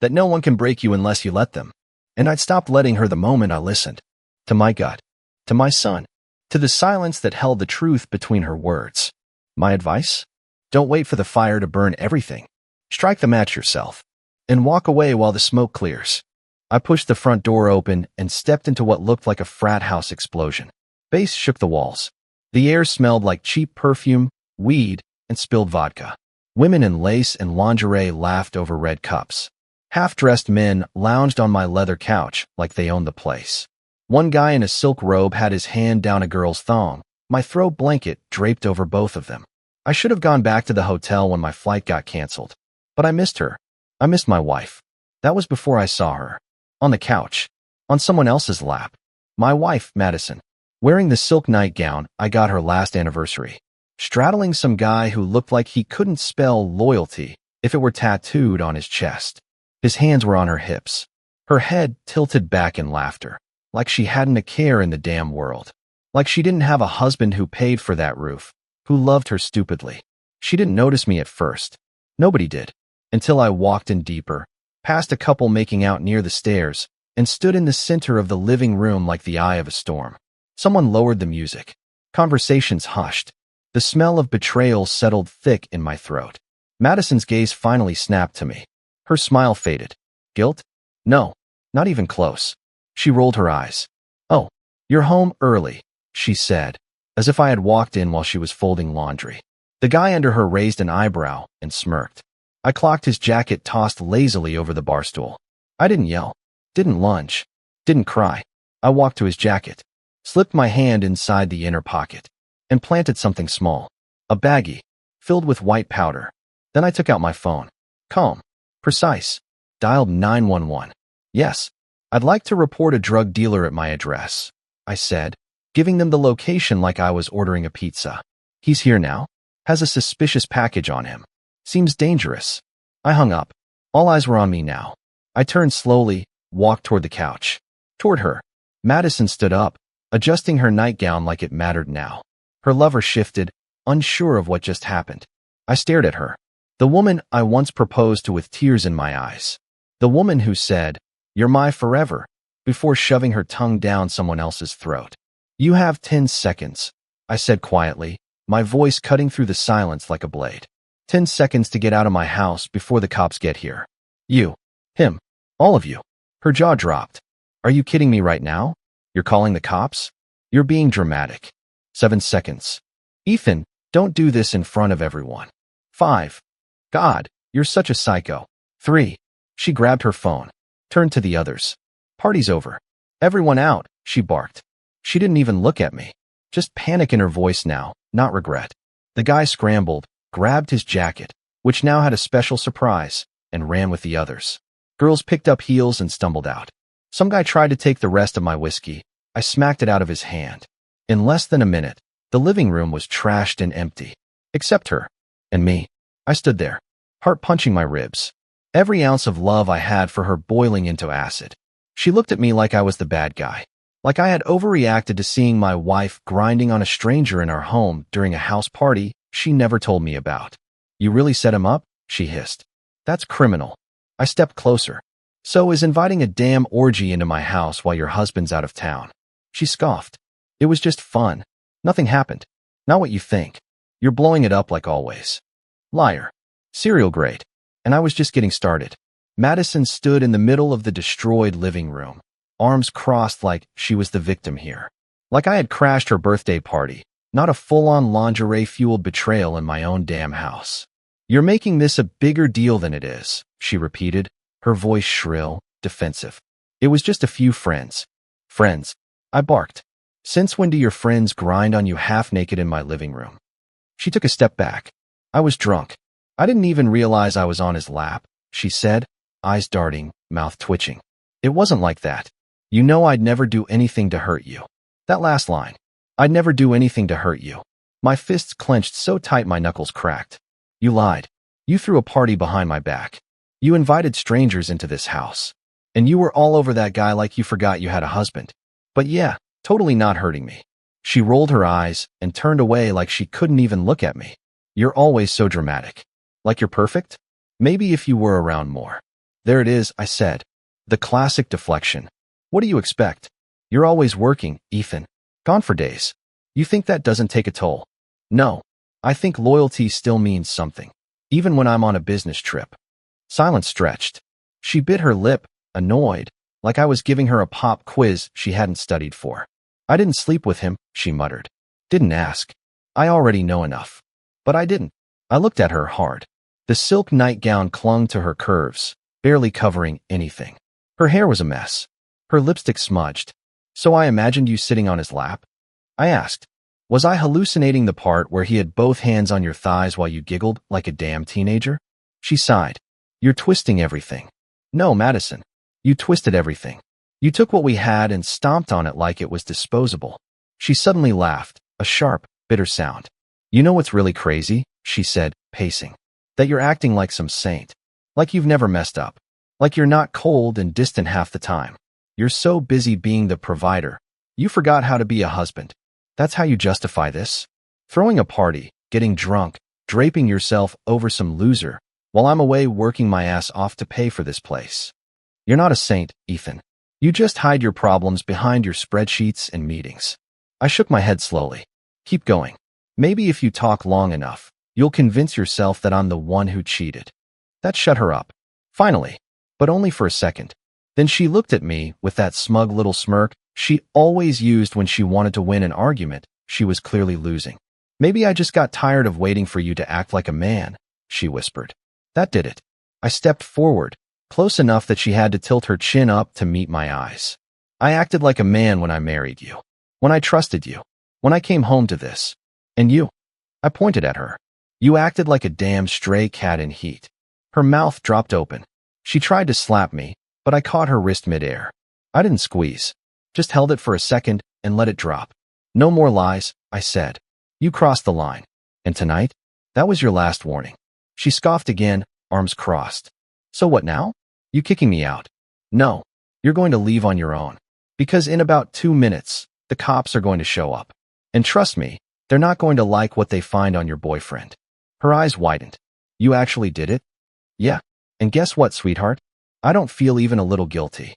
that no one can break you unless you let them. And I'd stopped letting her the moment I listened. To my gut. To my son. To the silence that held the truth between her words. My advice? Don't wait for the fire to burn everything. Strike the match yourself. And walk away while the smoke clears. I pushed the front door open and stepped into what looked like a frat house explosion. Bass shook the walls. The air smelled like cheap perfume, weed, and spilled vodka. Women in lace and lingerie laughed over red cups. Half-dressed men lounged on my leather couch like they owned the place. One guy in a silk robe had his hand down a girl's thong, my throw blanket draped over both of them. I should have gone back to the hotel when my flight got canceled. But I missed her. I missed my wife. That was before I saw her. On the couch. On someone else's lap. My wife, Madison. Wearing the silk nightgown I got her last anniversary. Straddling some guy who looked like he couldn't spell loyalty if it were tattooed on his chest. His hands were on her hips. Her head tilted back in laughter. Like she hadn't a care in the damn world. Like she didn't have a husband who paid for that roof. Who loved her stupidly. She didn't notice me at first. Nobody did. Until I walked in deeper, past a couple making out near the stairs, and stood in the center of the living room like the eye of a storm. Someone lowered the music. Conversations hushed. The smell of betrayal settled thick in my throat. Madison's gaze finally snapped to me. Her smile faded. Guilt? No, not even close. She rolled her eyes. Oh, you're home early, she said, as if I had walked in while she was folding laundry. The guy under her raised an eyebrow and smirked. I clocked his jacket tossed lazily over the bar stool. I didn't yell, didn't lunge, didn't cry. I walked to his jacket, slipped my hand inside the inner pocket, and planted something small, a baggie, filled with white powder. Then I took out my phone. Calm, precise, dialed 911. Yes, I'd like to report a drug dealer at my address, I said, giving them the location like I was ordering a pizza. He's here now, has a suspicious package on him. Seems dangerous. I hung up. All eyes were on me now. I turned slowly, walked toward the couch. Toward her. Madison stood up, adjusting her nightgown like it mattered now. Her lover shifted, unsure of what just happened. I stared at her. The woman I once proposed to with tears in my eyes. The woman who said, "You're my forever," before shoving her tongue down someone else's throat. You have 10 seconds, I said quietly, my voice cutting through the silence like a blade. 10 seconds to get out of my house before the cops get here. You. Him. All of you. Her jaw dropped. Are you kidding me right now? You're calling the cops? You're being dramatic. 7 seconds. Ethan, don't do this in front of everyone. 5. God, you're such a psycho. 3. She grabbed her phone. Turned to the others. Party's over. Everyone out, she barked. She didn't even look at me. Just panic in her voice now, not regret. The guy scrambled, grabbed his jacket, which now had a special surprise, and ran with the others. Girls picked up heels and stumbled out. Some guy tried to take the rest of my whiskey. I smacked it out of his hand. In less than a minute, the living room was trashed and empty. Except her. And me. I stood there, heart punching my ribs. Every ounce of love I had for her boiling into acid. She looked at me like I was the bad guy. Like I had overreacted to seeing my wife grinding on a stranger in our home during a house party she never told me about. You really set him up? She hissed. That's criminal. I stepped closer. So is inviting a damn orgy into my house while your husband's out of town. She scoffed. It was just fun. Nothing happened. Not what you think. You're blowing it up like always. Liar. Serial grade. And I was just getting started. Madison stood in the middle of the destroyed living room, arms crossed like she was the victim here. Like I had crashed her birthday party, not a full-on lingerie-fueled betrayal in my own damn house. You're making this a bigger deal than it is, she repeated, her voice shrill, defensive. It was just a few friends. Friends. I barked. Since when do your friends grind on you half-naked in my living room? She took a step back. I was drunk. I didn't even realize I was on his lap, she said, eyes darting, mouth twitching. It wasn't like that. You know I'd never do anything to hurt you. That last line. I'd never do anything to hurt you. My fists clenched so tight my knuckles cracked. You lied. You threw a party behind my back. You invited strangers into this house. And you were all over that guy like you forgot you had a husband. But yeah, totally not hurting me. She rolled her eyes and turned away like she couldn't even look at me. You're always so dramatic. Like you're perfect? Maybe if you were around more. There it is, I said. The classic deflection. What do you expect? You're always working, Ethan. Gone for days. You think that doesn't take a toll? No. I think loyalty still means something. Even when I'm on a business trip. Silence stretched. She bit her lip, annoyed, like I was giving her a pop quiz she hadn't studied for. I didn't sleep with him, she muttered. Didn't ask. I already know enough. But I didn't. I looked at her hard. The silk nightgown clung to her curves, barely covering anything. Her hair was a mess. Her lipstick smudged. So I imagined you sitting on his lap? I asked. Was I hallucinating the part where he had both hands on your thighs while you giggled like a damn teenager? She sighed. You're twisting everything. No, Madison. You twisted everything. You took what we had and stomped on it like it was disposable. She suddenly laughed, a sharp, bitter sound. You know what's really crazy? She said, pacing. That you're acting like some saint. Like you've never messed up. Like you're not cold and distant half the time. You're so busy being the provider. You forgot how to be a husband. That's how you justify this? Throwing a party, getting drunk, draping yourself over some loser, while I'm away working my ass off to pay for this place. You're not a saint, Ethan. You just hide your problems behind your spreadsheets and meetings. I shook my head slowly. Keep going. Maybe if you talk long enough, you'll convince yourself that I'm the one who cheated. That shut her up. Finally. But only for a second. Then she looked at me with that smug little smirk she always used when she wanted to win an argument she was clearly losing. Maybe I just got tired of waiting for you to act like a man, she whispered. That did it. I stepped forward, close enough that she had to tilt her chin up to meet my eyes. I acted like a man when I married you. When I trusted you. When I came home to this. And you. I pointed at her. You acted like a damn stray cat in heat. Her mouth dropped open. She tried to slap me, but I caught her wrist midair. I didn't squeeze. Just held it for a second and let it drop. No more lies, I said. You crossed the line. And tonight? That was your last warning. She scoffed again, arms crossed. So what now? You kicking me out? No. You're going to leave on your own. Because in about 2 minutes, the cops are going to show up. And trust me, they're not going to like what they find on your boyfriend. Her eyes widened. You actually did it? Yeah. And guess what, sweetheart? I don't feel even a little guilty.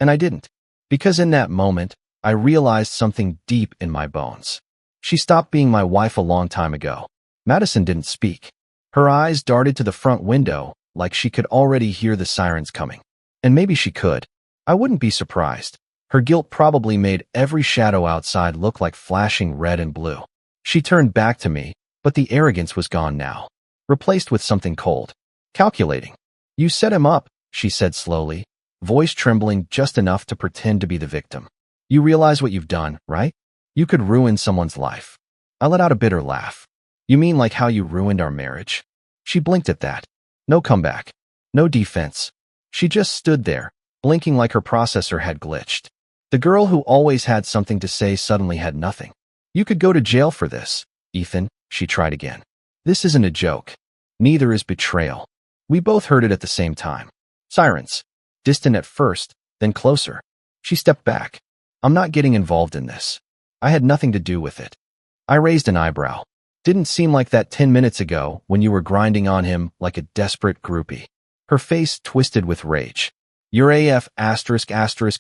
And I didn't. Because in that moment, I realized something deep in my bones. She stopped being my wife a long time ago. Madison didn't speak. Her eyes darted to the front window, like she could already hear the sirens coming. And maybe she could. I wouldn't be surprised. Her guilt probably made every shadow outside look like flashing red and blue. She turned back to me, but the arrogance was gone now, replaced with something cold. Calculating. You set him up, she said slowly, voice trembling just enough to pretend to be the victim. You realize what you've done, right? You could ruin someone's life. I let out a bitter laugh. You mean like how you ruined our marriage? She blinked at that. No comeback. No defense. She just stood there, blinking like her processor had glitched. The girl who always had something to say suddenly had nothing. You could go to jail for this, Ethan, she tried again. This isn't a joke. Neither is betrayal. We both heard it at the same time. Sirens. Distant at first, then closer. She stepped back. I'm not getting involved in this. I had nothing to do with it. I raised an eyebrow. Didn't seem like that 10 minutes ago when you were grinding on him like a desperate groupie. Her face twisted with rage. You're AF ****ing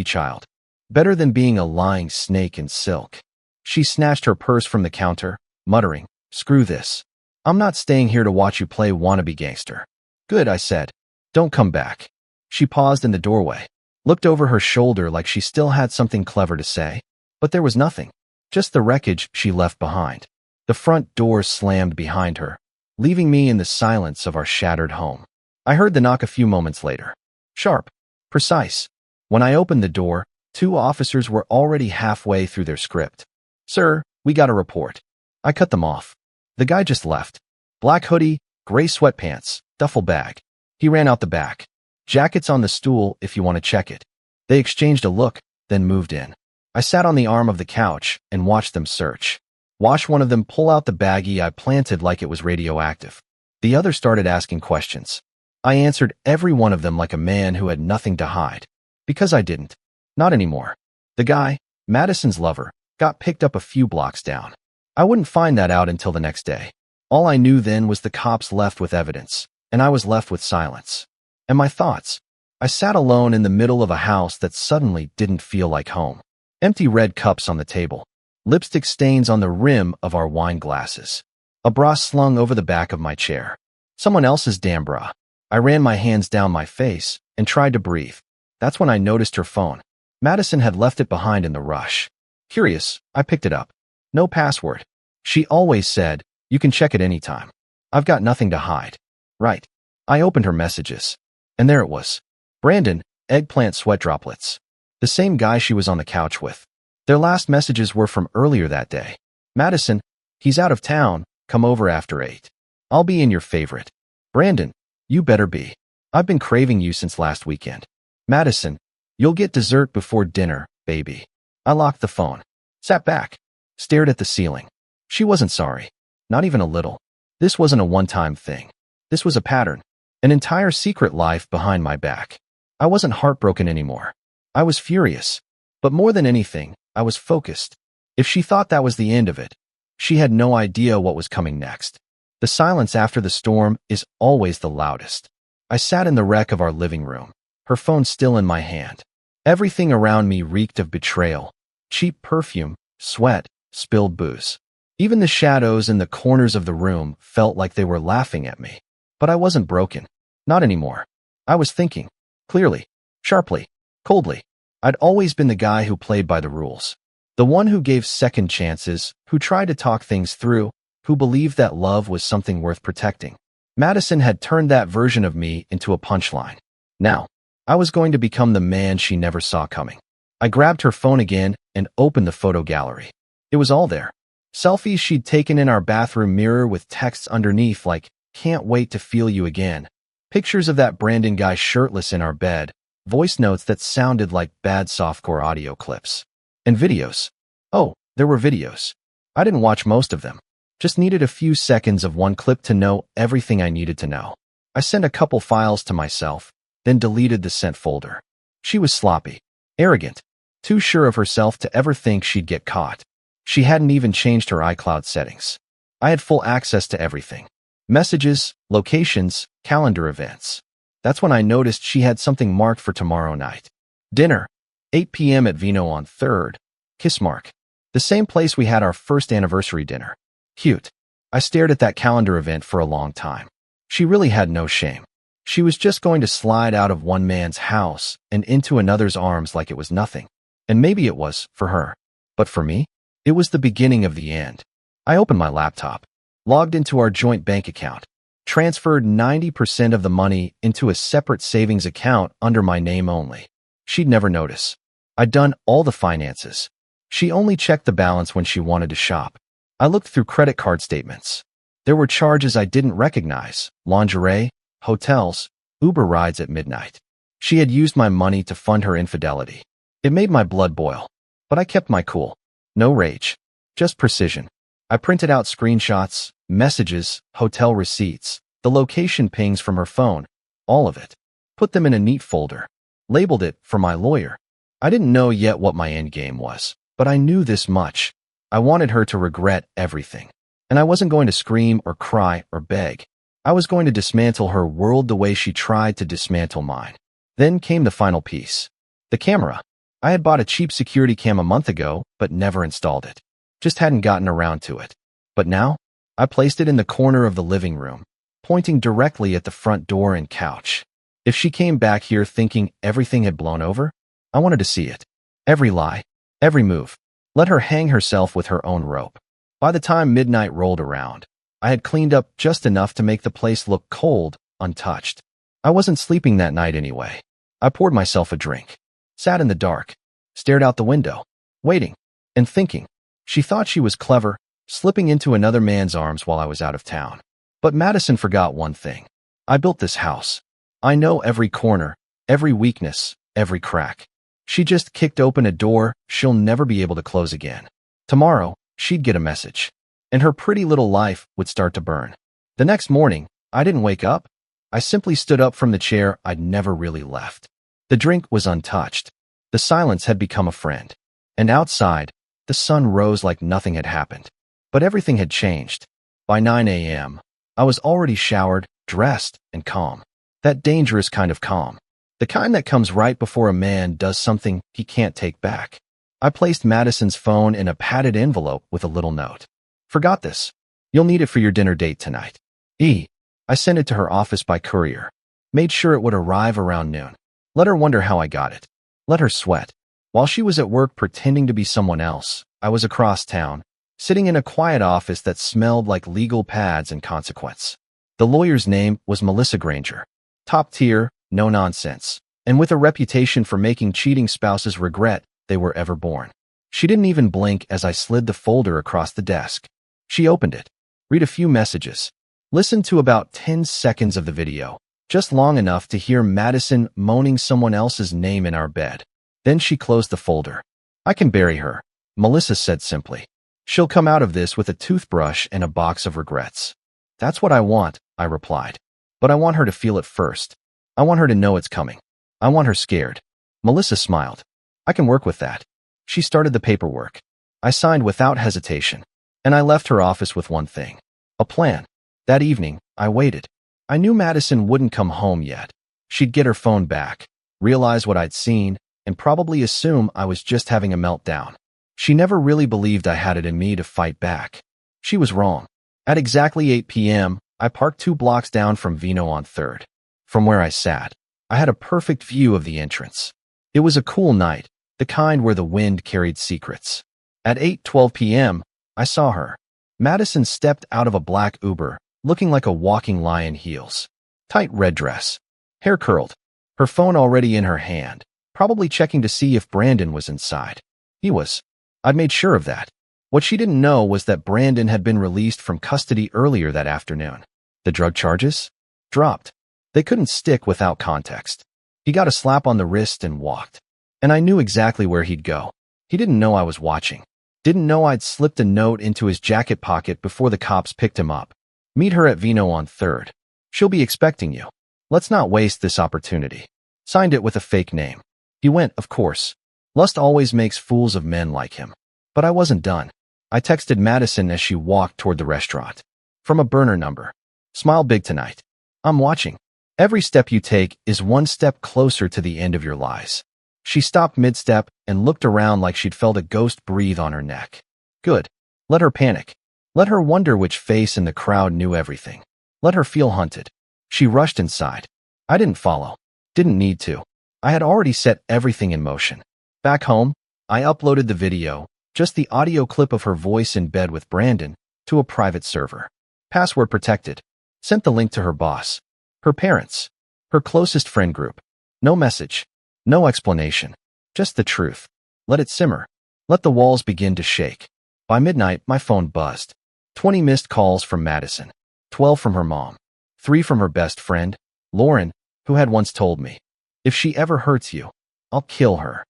child. Better than being a lying snake in silk. She snatched her purse from the counter, muttering, screw this. I'm not staying here to watch you play wannabe gangster. Good, I said. Don't come back. She paused in the doorway, looked over her shoulder like she still had something clever to say, but there was nothing. Just the wreckage she left behind. The front door slammed behind her, leaving me in the silence of our shattered home. I heard the knock a few moments later. Sharp. Precise. When I opened the door, 2 officers were already halfway through their script. Sir, we got a report. I cut them off. The guy just left. Black hoodie, gray sweatpants, duffel bag. He ran out the back. Jacket's on the stool if you want to check it. They exchanged a look, then moved in. I sat on the arm of the couch and watched them search. Watched one of them pull out the baggie I planted like it was radioactive. The other started asking questions. I answered every one of them like a man who had nothing to hide. Because I didn't. Not anymore. The guy, Madison's lover, got picked up a few blocks down. I wouldn't find that out until the next day. All I knew then was the cops left with evidence, and I was left with silence. And my thoughts. I sat alone in the middle of a house that suddenly didn't feel like home. Empty red cups on the table. Lipstick stains on the rim of our wine glasses. A bra slung over the back of my chair. Someone else's damn bra. I ran my hands down my face and tried to breathe. That's when I noticed her phone. Madison had left it behind in the rush. Curious, I picked it up. No password. She always said, you can check it anytime. I've got nothing to hide. Right. I opened her messages. And there it was. Brandon, eggplant sweat droplets. The same guy she was on the couch with. Their last messages were from earlier that day. Madison, he's out of town, come over after 8. I'll be in your favorite. Brandon, you better be. I've been craving you since last weekend. Madison, you'll get dessert before dinner, baby. I locked the phone. Sat back. Stared at the ceiling. She wasn't sorry. Not even a little. This wasn't a one-time thing. This was a pattern. An entire secret life behind my back. I wasn't heartbroken anymore. I was furious. But more than anything, I was focused. If she thought that was the end of it, she had no idea what was coming next. The silence after the storm is always the loudest. I sat in the wreck of our living room, her phone still in my hand. Everything around me reeked of betrayal. Cheap perfume, sweat, spilled booze. Even the shadows in the corners of the room felt like they were laughing at me. But I wasn't broken. Not anymore. I was thinking. Clearly. Sharply. Coldly. I'd always been the guy who played by the rules. The one who gave second chances, who tried to talk things through, who believed that love was something worth protecting. Madison had turned that version of me into a punchline. Now, I was going to become the man she never saw coming. I grabbed her phone again and opened the photo gallery. It was all there. Selfies she'd taken in our bathroom mirror with texts underneath like, can't wait to feel you again. Pictures of that Brandon guy shirtless in our bed. Voice notes that sounded like bad softcore audio clips. And videos. Oh, there were videos. I didn't watch most of them. Just needed a few seconds of one clip to know everything I needed to know. I sent a couple files to myself, then deleted the sent folder. She was sloppy. Arrogant. Too sure of herself to ever think she'd get caught. She hadn't even changed her iCloud settings. I had full access to everything. Messages, locations, calendar events. That's when I noticed she had something marked for tomorrow night. Dinner. 8 p.m. at Vino on 3rd. Kiss mark. The same place we had our first anniversary dinner. Cute. I stared at that calendar event for a long time. She really had no shame. She was just going to slide out of one man's house and into another's arms like it was nothing. And maybe it was, for her. But for me, it was the beginning of the end. I opened my laptop, logged into our joint bank account, transferred 90% of the money into a separate savings account under my name only. She'd never notice. I'd done all the finances. She only checked the balance when she wanted to shop. I looked through credit card statements. There were charges I didn't recognize: lingerie, hotels, Uber rides at midnight. She had used my money to fund her infidelity. It made my blood boil. But I kept my cool. No rage. Just precision. I printed out screenshots, messages, hotel receipts, the location pings from her phone, all of it. Put them in a neat folder. Labeled it for my lawyer. I didn't know yet what my endgame was, but I knew this much. I wanted her to regret everything. And I wasn't going to scream or cry or beg. I was going to dismantle her world the way she tried to dismantle mine. Then came the final piece. The camera. I had bought a cheap security cam a month ago, but never installed it. Just hadn't gotten around to it. But now, I placed it in the corner of the living room, pointing directly at the front door and couch. If she came back here thinking everything had blown over, I wanted to see it. Every lie, every move. Let her hang herself with her own rope. By the time midnight rolled around, I had cleaned up just enough to make the place look cold, untouched. I wasn't sleeping that night anyway. I poured myself a drink, sat in the dark, stared out the window, waiting, and thinking. She thought she was clever, slipping into another man's arms while I was out of town. But Madison forgot one thing. I built this house. I know every corner, every weakness, every crack. She just kicked open a door she'll never be able to close again. Tomorrow, she'd get a message, and her pretty little life would start to burn. The next morning, I didn't wake up. I simply stood up from the chair I'd never really left. The drink was untouched. The silence had become a friend. And outside, the sun rose like nothing had happened. But everything had changed. By 9 a.m., I was already showered, dressed, and calm. That dangerous kind of calm. The kind that comes right before a man does something he can't take back. I placed Madison's phone in a padded envelope with a little note. Forgot this. You'll need it for your dinner date tonight. I sent it to her office by courier. Made sure it would arrive around noon. Let her wonder how I got it. Let her sweat. While she was at work pretending to be someone else, I was across town, sitting in a quiet office that smelled like legal pads and consequence. The lawyer's name was Melissa Granger. Top tier, no nonsense, and with a reputation for making cheating spouses regret they were ever born. She didn't even blink as I slid the folder across the desk. She opened it, read a few messages, listened to about 10 seconds of the video, just long enough to hear Madison moaning someone else's name in our bed. Then she closed the folder. I can bury her, Melissa said simply. She'll come out of this with a toothbrush and a box of regrets. That's what I want, I replied. But I want her to feel it first. I want her to know it's coming. I want her scared. Melissa smiled. I can work with that. She started the paperwork. I signed without hesitation. And I left her office with one thing. A plan. That evening, I waited. I knew Madison wouldn't come home yet. She'd get her phone back, realize what I'd seen, and probably assume I was just having a meltdown. She never really believed I had it in me to fight back. She was wrong. At exactly 8 p.m., I parked 2 blocks down from Vino on 3rd. From where I sat, I had a perfect view of the entrance. It was a cool night, the kind where the wind carried secrets. At 8:12 p.m., I saw her. Madison stepped out of a black Uber, looking like a walking lie in heels. Tight red dress. Hair curled. Her phone already in her hand, probably checking to see if Brandon was inside. He was. I'd made sure of that. What she didn't know was that Brandon had been released from custody earlier that afternoon. The drug charges? Dropped. They couldn't stick without context. He got a slap on the wrist and walked. And I knew exactly where he'd go. He didn't know I was watching. Didn't know I'd slipped a note into his jacket pocket before the cops picked him up. Meet her at Vino on 3rd. She'll be expecting you. Let's not waste this opportunity. Signed it with a fake name. He went, of course. Lust always makes fools of men like him. But I wasn't done. I texted Madison as she walked toward the restaurant. From a burner number. Smile big tonight. I'm watching. Every step you take is one step closer to the end of your lies. She stopped mid-step and looked around like she'd felt a ghost breathe on her neck. Good. Let her panic. Let her wonder which face in the crowd knew everything. Let her feel hunted. She rushed inside. I didn't follow. Didn't need to. I had already set everything in motion. Back home, I uploaded the video, just the audio clip of her voice in bed with Brandon, to a private server. Password protected. Sent the link to her boss. Her parents. Her closest friend group. No message. No explanation. Just the truth. Let it simmer. Let the walls begin to shake. By midnight, my phone buzzed. 20 missed calls from Madison. 12 from her mom. 3 from her best friend, Lauren, who had once told me, "If she ever hurts you, I'll kill her."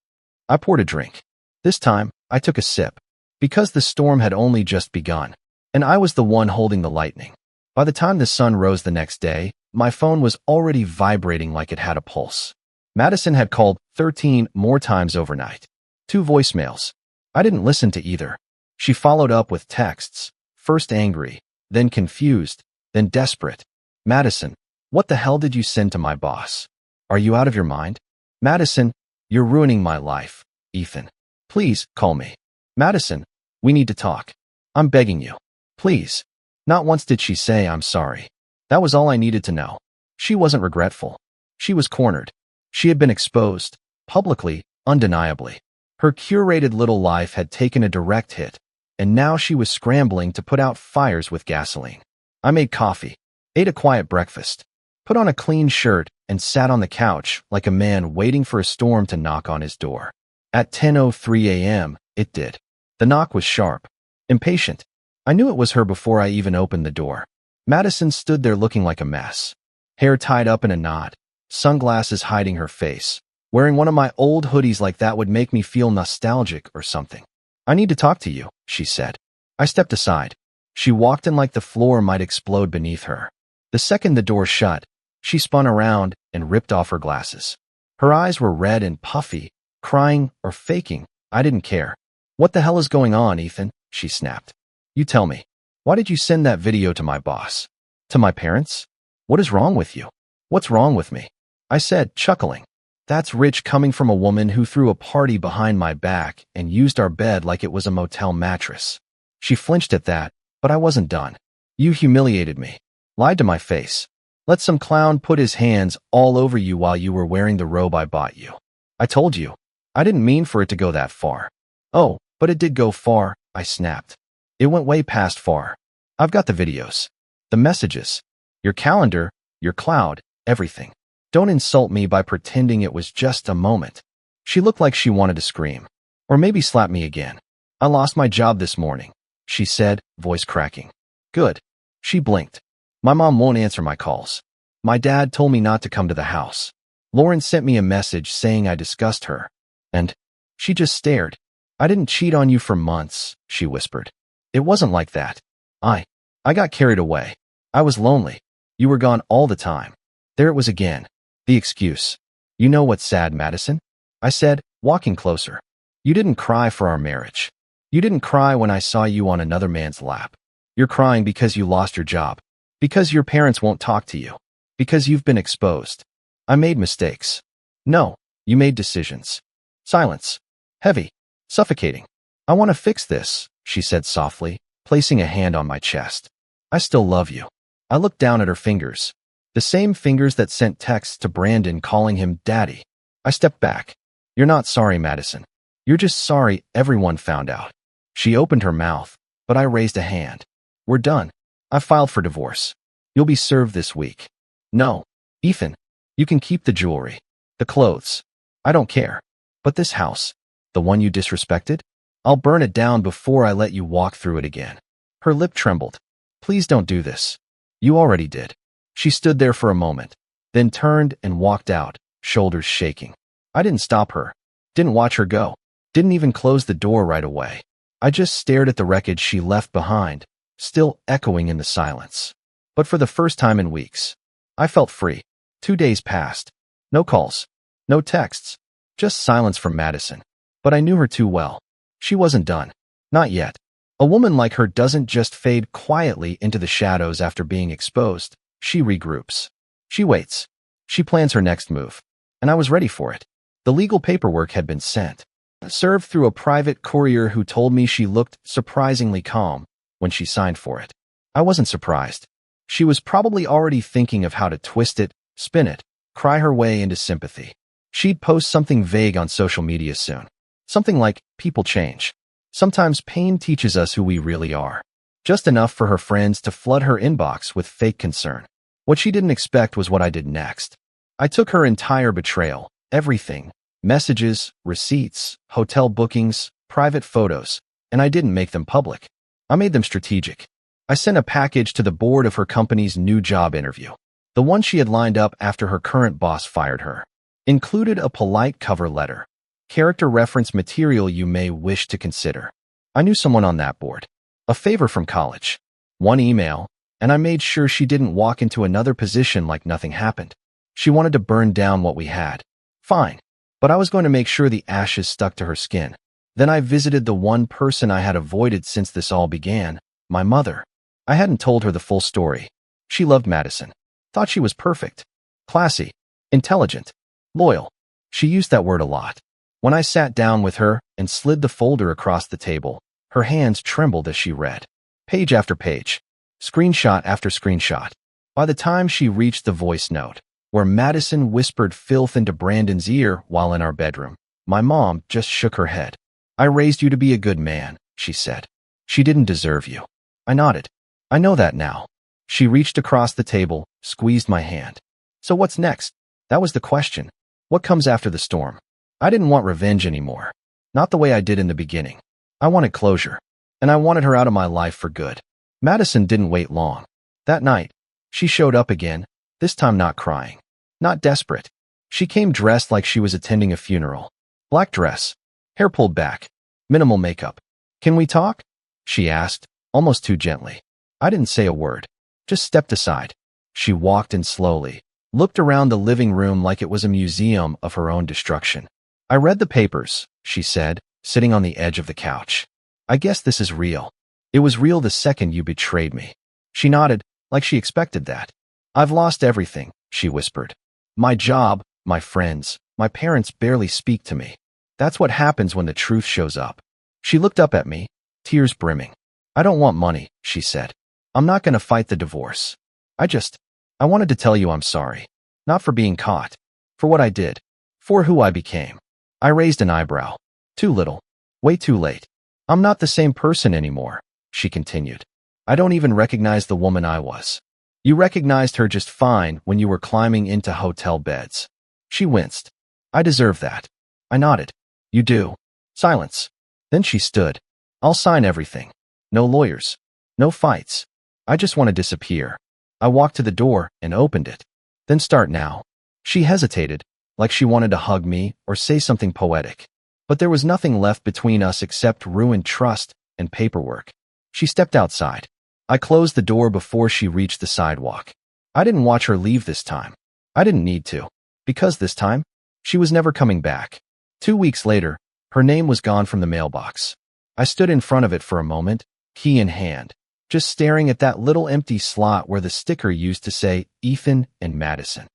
I poured a drink. This time, I took a sip, because the storm had only just begun, and I was the one holding the lightning. By the time the sun rose the next day, my phone was already vibrating like it had a pulse. Madison had called 13 more times overnight. 2 voicemails. I didn't listen to either. She followed up with texts, first angry, then confused, then desperate. "Madison, what the hell did you send to my boss? Are you out of your mind? Madison, you're ruining my life. Ethan, please call me. Madison, we need to talk. I'm begging you. Please." Not once did she say I'm sorry. That was all I needed to know. She wasn't regretful. She was cornered. She had been exposed, publicly, undeniably. Her curated little life had taken a direct hit, and now she was scrambling to put out fires with gasoline. I made coffee, ate a quiet breakfast, put on a clean shirt, and sat on the couch like a man waiting for a storm to knock on his door. At 10:03 a.m., it did. The knock was sharp, impatient. I knew it was her before I even opened the door. Madison stood there looking like a mess. Hair tied up in a knot, sunglasses hiding her face. Wearing one of my old hoodies like that would make me feel nostalgic or something. "I need to talk to you," she said. I stepped aside. She walked in like the floor might explode beneath her. The second the door shut, she spun around and ripped off her glasses. Her eyes were red and puffy, crying or faking. I didn't care. "What the hell is going on, Ethan?" she snapped. "You tell me. Why did you send that video to my boss? To my parents? What is wrong with you?" "What's wrong with me?" I said, chuckling. "That's rich coming from a woman who threw a party behind my back and used our bed like it was a motel mattress." She flinched at that, but I wasn't done. "You humiliated me. Lied to my face. Let some clown put his hands all over you while you were wearing the robe I bought you. I told you. I didn't mean for it to go that far." "Oh, but it did go far," I snapped. "It went way past far. I've got the videos, the messages, your calendar, your cloud, everything. Don't insult me by pretending it was just a moment." She looked like she wanted to scream. Or maybe slap me again. "I lost my job this morning," she said, voice cracking. "Good." She blinked. "My mom won't answer my calls. My dad told me not to come to the house. Lauren sent me a message saying I discussed her. And she just stared. I didn't cheat on you for months," she whispered. "It wasn't like that. I got carried away. I was lonely. You were gone all the time." There it was again. The excuse. "You know what's sad, Madison?" I said, walking closer. "You didn't cry for our marriage. You didn't cry when I saw you on another man's lap. You're crying because you lost your job. Because your parents won't talk to you. Because you've been exposed. I made mistakes. No, you made decisions. Silence. Heavy. Suffocating. I want to fix this," she said softly, placing a hand on my chest. "I still love you." I looked down at her fingers. The same fingers that sent texts to Brandon calling him Daddy. I stepped back. "You're not sorry, Madison. You're just sorry everyone found out." She opened her mouth, but I raised a hand. "We're done. I filed for divorce. You'll be served this week." "No, Ethan. You can keep the jewelry. The clothes. I don't care. But this house, the one you disrespected, I'll burn it down before I let you walk through it again." Her lip trembled. "Please don't do this. You already did." She stood there for a moment, then turned and walked out, shoulders shaking. I didn't stop her, didn't watch her go, didn't even close the door right away. I just stared at the wreckage she left behind, still echoing in the silence. But for the first time in weeks, I felt free. 2 days passed. No calls, no texts, just silence from Madison. But I knew her too well. She wasn't done. Not yet. A woman like her doesn't just fade quietly into the shadows after being exposed. She regroups. She waits. She plans her next move. And I was ready for it. The legal paperwork had been sent, served through a private courier who told me she looked surprisingly calm when she signed for it. I wasn't surprised. She was probably already thinking of how to twist it, spin it, cry her way into sympathy. She'd post something vague on social media soon. Something like, "People change. Sometimes pain teaches us who we really are." Just enough for her friends to flood her inbox with fake concern. What she didn't expect was what I did next. I took her entire betrayal, everything, messages, receipts, hotel bookings, private photos, and I didn't make them public. I made them strategic. I sent a package to the board of her company's new job interview. The one she had lined up after her current boss fired her. Included a polite cover letter. Character reference material you may wish to consider. I knew someone on that board. A favor from college. One email, and I made sure she didn't walk into another position like nothing happened. She wanted to burn down what we had. Fine. But I was going to make sure the ashes stuck to her skin. Then I visited the one person I had avoided since this all began, my mother. I hadn't told her the full story. She loved Madison. Thought she was perfect. Classy. Intelligent. Loyal. She used that word a lot. When I sat down with her and slid the folder across the table, her hands trembled as she read. Page after page. Screenshot after screenshot. By the time she reached the voice note, where Madison whispered filth into Brandon's ear while in our bedroom, my mom just shook her head. I raised you to be a good man, she said. She didn't deserve you. I nodded. I know that now. She reached across the table, squeezed my hand. So what's next? That was the question. What comes after the storm? I didn't want revenge anymore. Not the way I did in the beginning. I wanted closure. And I wanted her out of my life for good. Madison didn't wait long. That night, she showed up again, this time not crying. Not desperate. She came dressed like she was attending a funeral. Black dress. Hair pulled back. Minimal makeup. Can we talk? She asked, almost too gently. I didn't say a word. Just stepped aside. She walked in slowly, looked around the living room like it was a museum of her own destruction. I read the papers, she said, sitting on the edge of the couch. I guess this is real. It was real the second you betrayed me. She nodded, like she expected that. I've lost everything, she whispered. My job, my friends, my parents barely speak to me. That's what happens when the truth shows up. She looked up at me, tears brimming. I don't want money, she said. I'm not going to fight the divorce. I wanted to tell you I'm sorry. Not for being caught. For what I did. For who I became. I raised an eyebrow. Too little. Way too late. I'm not the same person anymore, she continued. I don't even recognize the woman I was. You recognized her just fine when you were climbing into hotel beds. She winced. I deserve that. I nodded. You do. Silence. Then she stood. I'll sign everything. No lawyers. No fights. I just want to disappear. I walked to the door and opened it. Then start now. She hesitated, like she wanted to hug me or say something poetic. But there was nothing left between us except ruined trust and paperwork. She stepped outside. I closed the door before she reached the sidewalk. I didn't watch her leave this time. I didn't need to. Because this time, she was never coming back. 2 weeks later, her name was gone from the mailbox. I stood in front of it for a moment, key in hand, just staring at that little empty slot where the sticker used to say Ethan and Madison.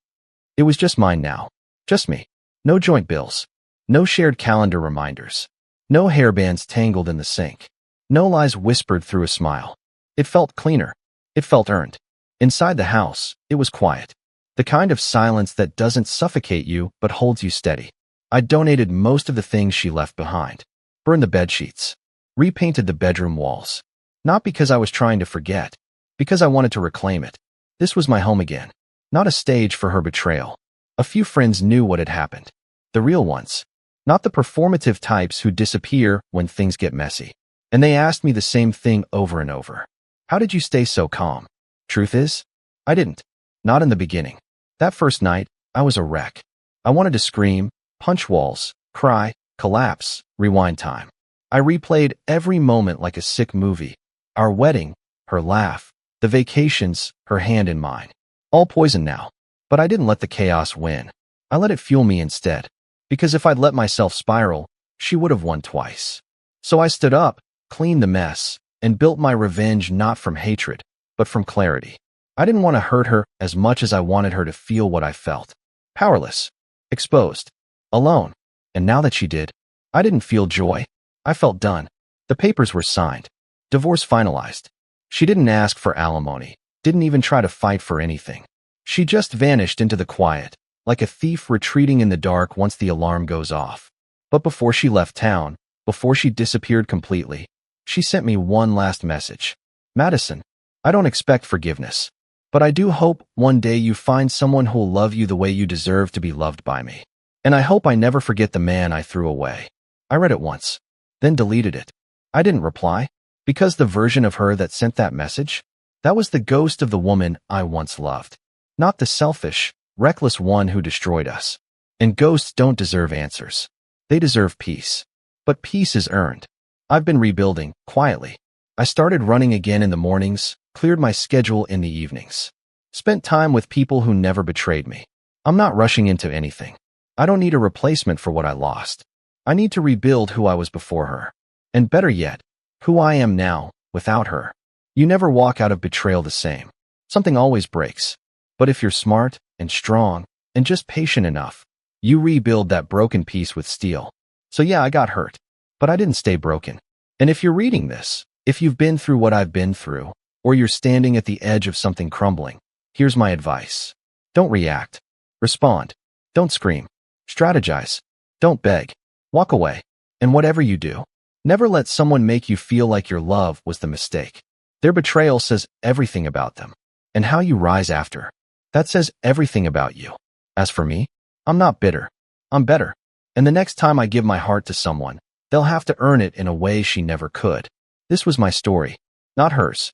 It was just mine now. Just me. No joint bills. No shared calendar reminders. No hairbands tangled in the sink. No lies whispered through a smile. It felt cleaner. It felt earned. Inside the house, it was quiet. The kind of silence that doesn't suffocate you but holds you steady. I donated most of the things she left behind. Burned the bedsheets. Repainted the bedroom walls. Not because I was trying to forget. Because I wanted to reclaim it. This was my home again. Not a stage for her betrayal. A few friends knew what had happened. The real ones. Not the performative types who disappear when things get messy. And they asked me the same thing over and over. How did you stay so calm? Truth is, I didn't. Not in the beginning. That first night, I was a wreck. I wanted to scream, punch walls, cry, collapse, rewind time. I replayed every moment like a sick movie. Our wedding, her laugh, the vacations, her hand in mine. All poison now. But I didn't let the chaos win. I let it fuel me instead. Because if I'd let myself spiral, she would have won twice. So I stood up, cleaned the mess, and built my revenge not from hatred, but from clarity. I didn't want to hurt her as much as I wanted her to feel what I felt. Powerless. Exposed. Alone. And now that she did, I didn't feel joy. I felt done. The papers were signed. Divorce finalized. She didn't ask for alimony. Didn't even try to fight for anything. She just vanished into the quiet, like a thief retreating in the dark once the alarm goes off. But before she left town, before she disappeared completely, she sent me one last message. Madison, I don't expect forgiveness. But I do hope one day you find someone who'll love you the way you deserve to be loved by me. And I hope I never forget the man I threw away. I read it once, then deleted it. I didn't reply, because the version of her that sent that message, that was the ghost of the woman I once loved. not the selfish, reckless one who destroyed us. And ghosts don't deserve answers. They deserve peace. But peace is earned. I've been rebuilding, quietly. I started running again in the mornings, cleared my schedule in the evenings. Spent time with people who never betrayed me. I'm not rushing into anything. I don't need a replacement for what I lost. I need to rebuild who I was before her. And better yet, who I am now, without her. You never walk out of betrayal the same. Something always breaks. But if you're smart and strong and just patient enough, you rebuild that broken piece with steel. So yeah, I got hurt, but I didn't stay broken. And if you're reading this, if you've been through what I've been through, or you're standing at the edge of something crumbling, here's my advice. Don't react. Respond. Don't scream. Strategize. Don't beg. Walk away. And whatever you do, never let someone make you feel like your love was the mistake. Their betrayal says everything about them. And how you rise after, that says everything about you. As for me, I'm not bitter. I'm better. And the next time I give my heart to someone, they'll have to earn it in a way she never could. This was my story, not hers.